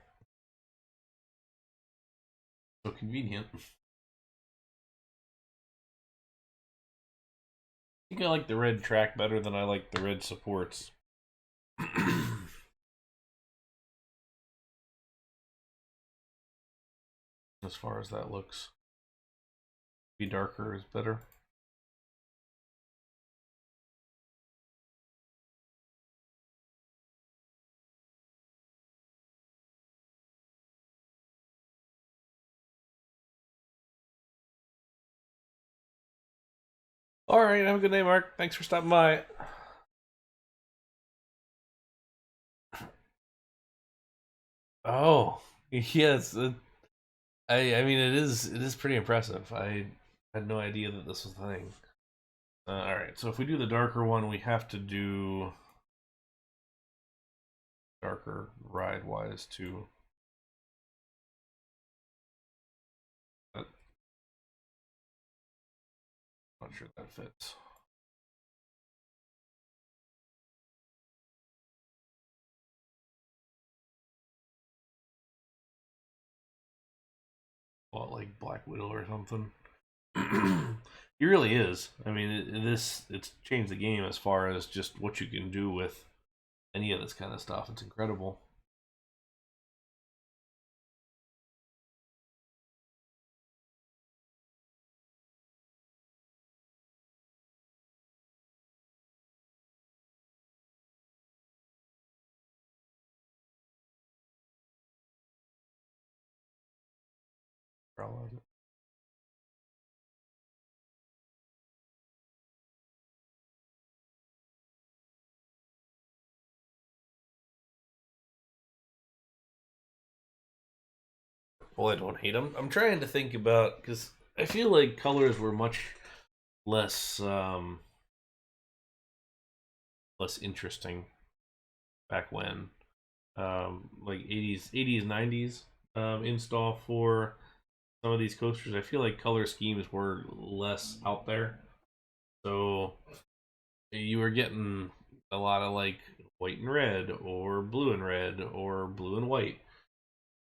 So convenient. I think I like the red track better than I like the red supports. As far as that looks. Be darker is better. All right, have a good day, Mark. Thanks for stopping by. Oh, yes. I mean, it is pretty impressive. I had no idea that this was a thing. All right, so if we do the darker one, we have to do darker ride wise too. But not sure that fits. Well, like Black Widow or something. He really is. I mean, it's changed the game as far as just what you can do with any of this kind of stuff. It's incredible. Well, I don't hate them. I'm trying to think about because I feel like colors were much less less interesting back when, like 80s, 90s install for some of these coasters. I feel like color schemes were less out there, so you were getting a lot of like white and red, or blue and red, or blue and white.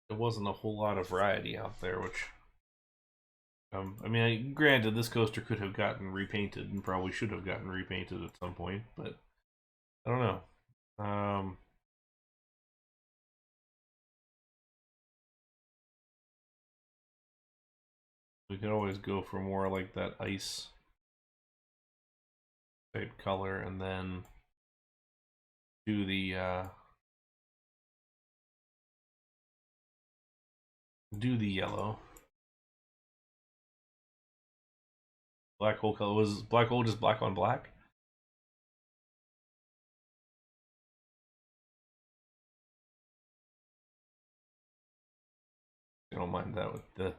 There wasn't a whole lot of variety out there, which I mean, granted, this coaster could have gotten repainted and probably should have gotten repainted at some point, but I don't know. We could always go for more like that ice type color, and then do the yellow. Black hole color was black hole just black on black. I don't mind that with the.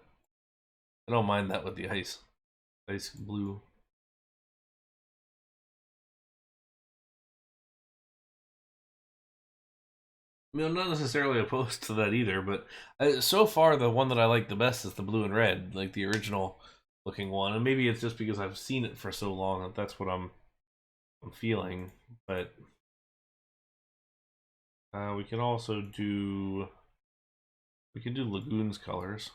I don't mind that with the ice blue. I mean, I'm not necessarily opposed to that either, but so far the one that I like the best is the blue and red, like the original looking one. And maybe it's just because I've seen it for so long that that's what I'm feeling. But we can also do lagoons colors.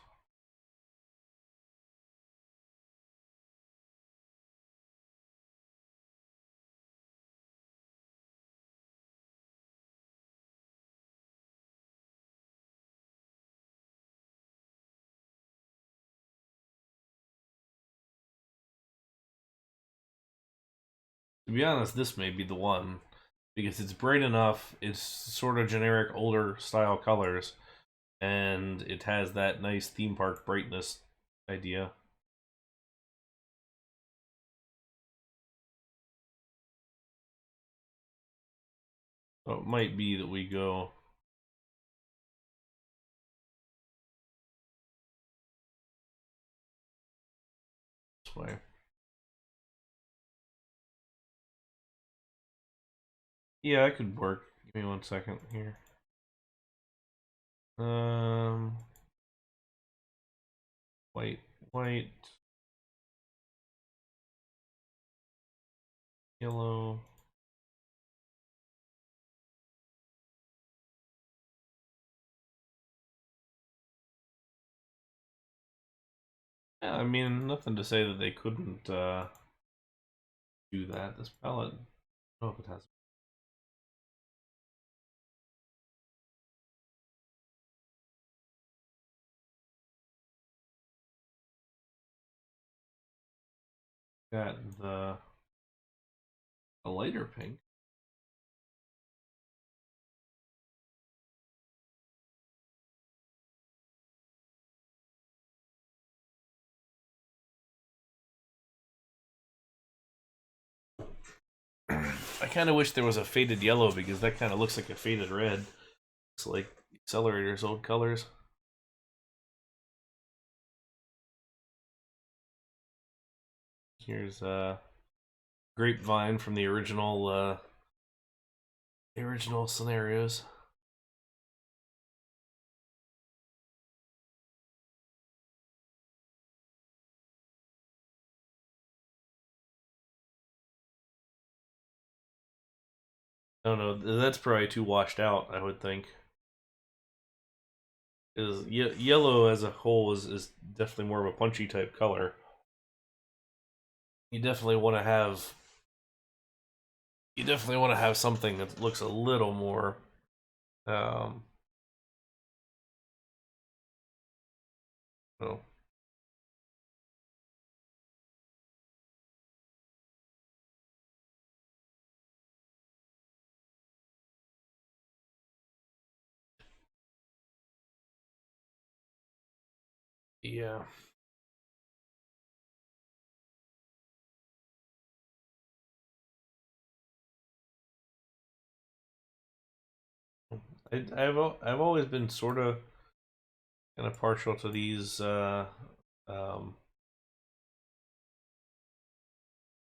To be honest, this may be the one because it's bright enough. It's sort of generic older style colors, and it has that nice theme park brightness idea. So it might be that we go this way. Yeah, that could work. Give me 1 second here. Um, white, white, yellow. Yeah, I mean, nothing to say that they couldn't do that. This palette, I don't know if it has. Got the lighter pink. I kind of wish there was a faded yellow because that kind of looks like a faded red. It's like Accelerator's old colors. Here's Grapevine from the original scenarios. I don't know. That's probably too washed out, I would think. Is yellow as a whole is definitely more of a punchy type color. you definitely want to have something that looks a little more um oh, yeah. I've always been sort of kind of partial to these um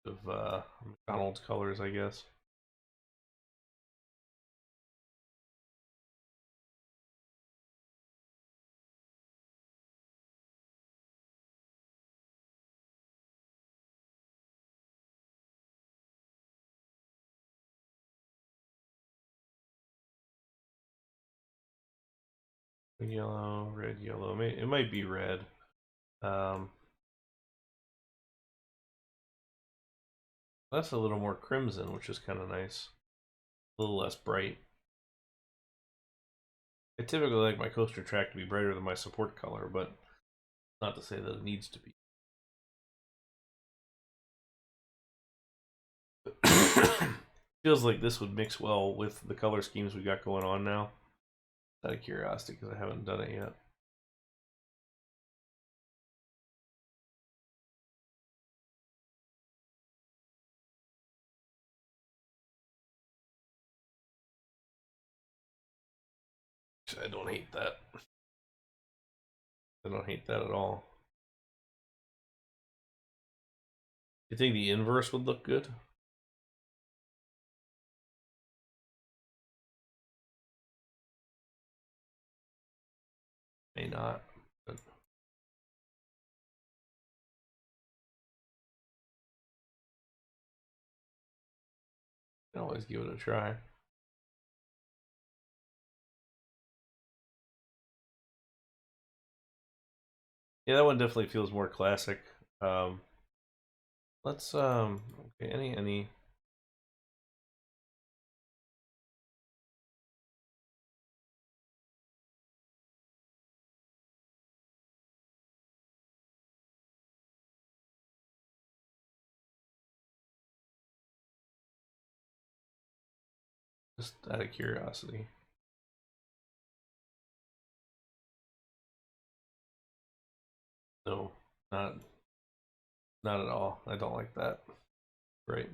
of McDonald's colors, I guess. Yellow, red, yellow. It might be red. Um, that's a little more crimson, which is kind of nice. A little less bright. I typically like my coaster track to be brighter than my support color, but not to say that it needs to be. Feels like this would mix well with the color schemes we got going on now. Out of curiosity, because I haven't done it yet. I don't hate that. I don't hate that at all. You think the inverse would look good? May not. But you can always give it a try. Yeah, that one definitely feels more classic. Um, let's okay, any just out of curiosity. No, not not at all. I don't like that. Right.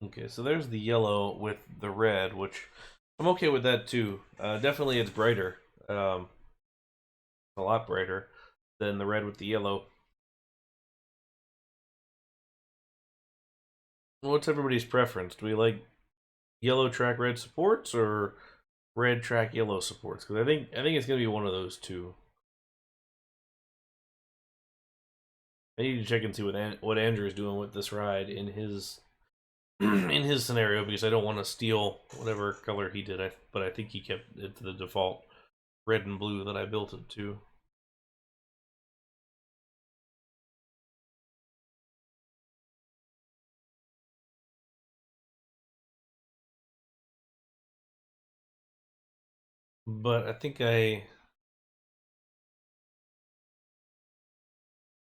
Okay, so there's the yellow with the red, which I'm okay with that too. Definitely it's brighter. A lot brighter than the red with the yellow. What's everybody's preference? Do we like yellow track red supports or red track yellow supports? Because I think it's gonna be one of those two. I need to check and see what Andrew's doing with this ride in his in his scenario because I don't want to steal whatever color he did. But I think he kept it to the default red and blue that I built it to. But I think I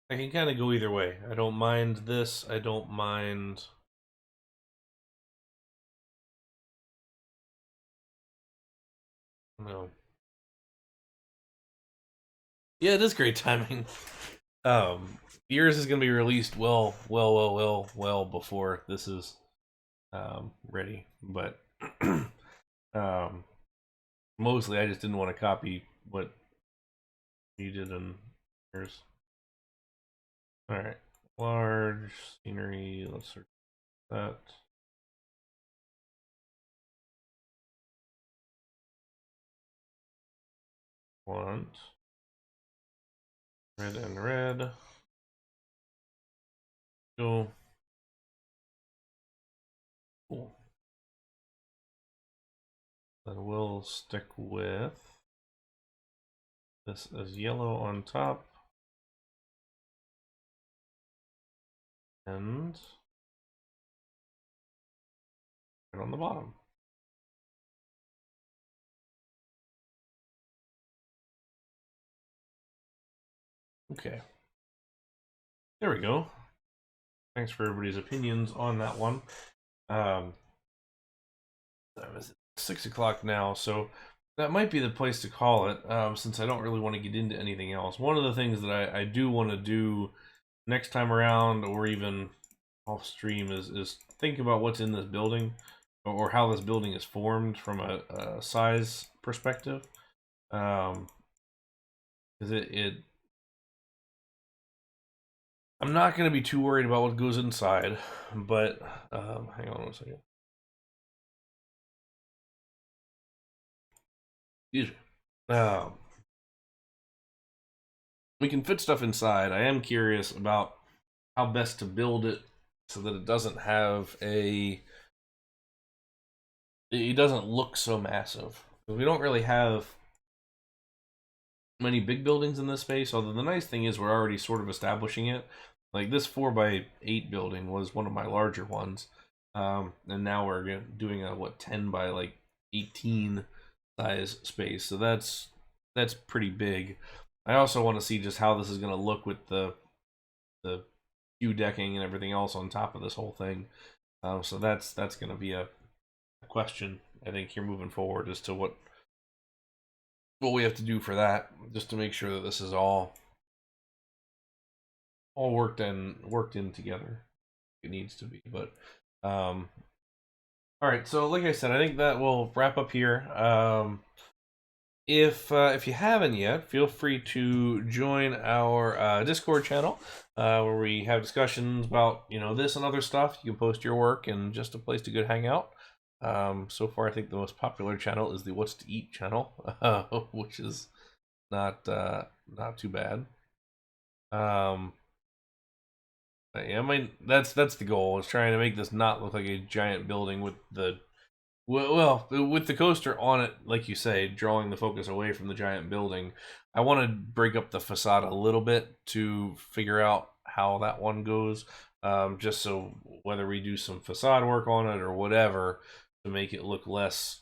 can kind of go either way. I don't mind this. I don't mind. No. Yeah, it is great timing. Yours is going to be released well before this is ready. But um, mostly, I just didn't want to copy what you did in yours. All right, large scenery. Let's search that. Want red and red. Go. Cool. Then we'll stick with this as yellow on top. And right on the bottom. Okay. There we go. Thanks for everybody's opinions on that one. It's 6 o'clock now, so that might be the place to call it, since I don't really want to get into anything else. One of the things that I do want to do next time around, or even off stream, is think about what's in this building, or how this building is formed from a size perspective. Because I'm not going to be too worried about what goes inside, but hang on one second. Excuse me. We can fit stuff inside. I am curious about how best to build it so that it doesn't have it doesn't look so massive. We don't really have many big buildings in this space, although the nice thing is we're already sort of establishing it. Like this 4x8 building was one of my larger ones, and now we're doing a 10 by like 18 size space, so that's pretty big. I also want to see just how this is going to look with the view decking and everything else on top of this whole thing. So that's going to be a question, I think, here moving forward, as to what we have to do for that, just to make sure that this is all worked in together. It needs to be, but all right. So like I said, I think that will wrap up here. If you haven't yet, feel free to join our Discord channel, where we have discussions about this and other stuff. You can post your work, and just a place to go hang out. So far, I think the most popular channel is the What's to Eat channel, which is not too bad. Yeah, I mean that's the goal. Is trying to make this not look like a giant building with the with the coaster on it, like you say, drawing the focus away from the giant building. I want to break up the facade a little bit to figure out how that one goes. Just so whether we do some facade work on it or whatever to make it look less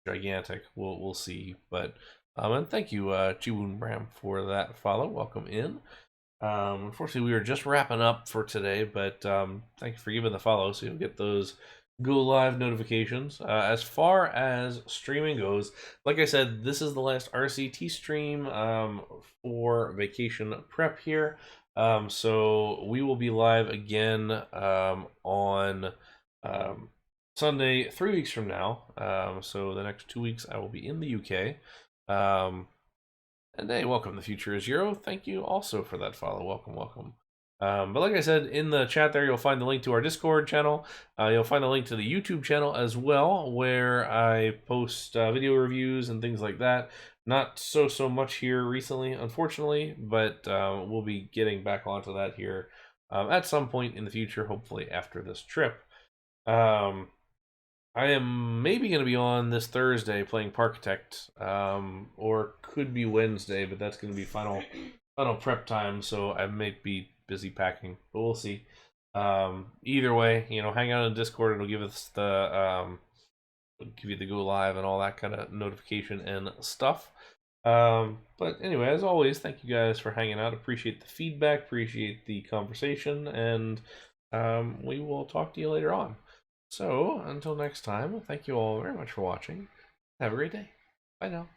gigantic, we'll see. But and thank you, Chiwoon Bram, for that follow. Welcome in. Unfortunately, we were just wrapping up for today, but thank you for giving the follow, so you'll get those go live notifications. As far as streaming goes, like I said, this is the last RCT stream for vacation prep here. So we will be live again on Sunday, 3 weeks from now. So the next 2 weeks I will be in the UK. And hey, welcome. The future is Euro. Thank you also for that follow. Welcome. But like I said, in the chat there, you'll find the link to our Discord channel. You'll find a link to the YouTube channel as well, where I post video reviews and things like that. Not so much here recently, unfortunately, but we'll be getting back onto that here at some point in the future, hopefully after this trip. I am maybe going to be on this Thursday playing Parkitect, or could be Wednesday, but that's going to be final prep time, so I may be busy packing, but we'll see. Either way, hang out on Discord. It'll give us give you the go live and all that kind of notification and stuff. But anyway, as always, thank you guys for hanging out. Appreciate the feedback, appreciate the conversation, and we will talk to you later on. So, until next time, thank you all very much for watching. Have a great day. Bye now.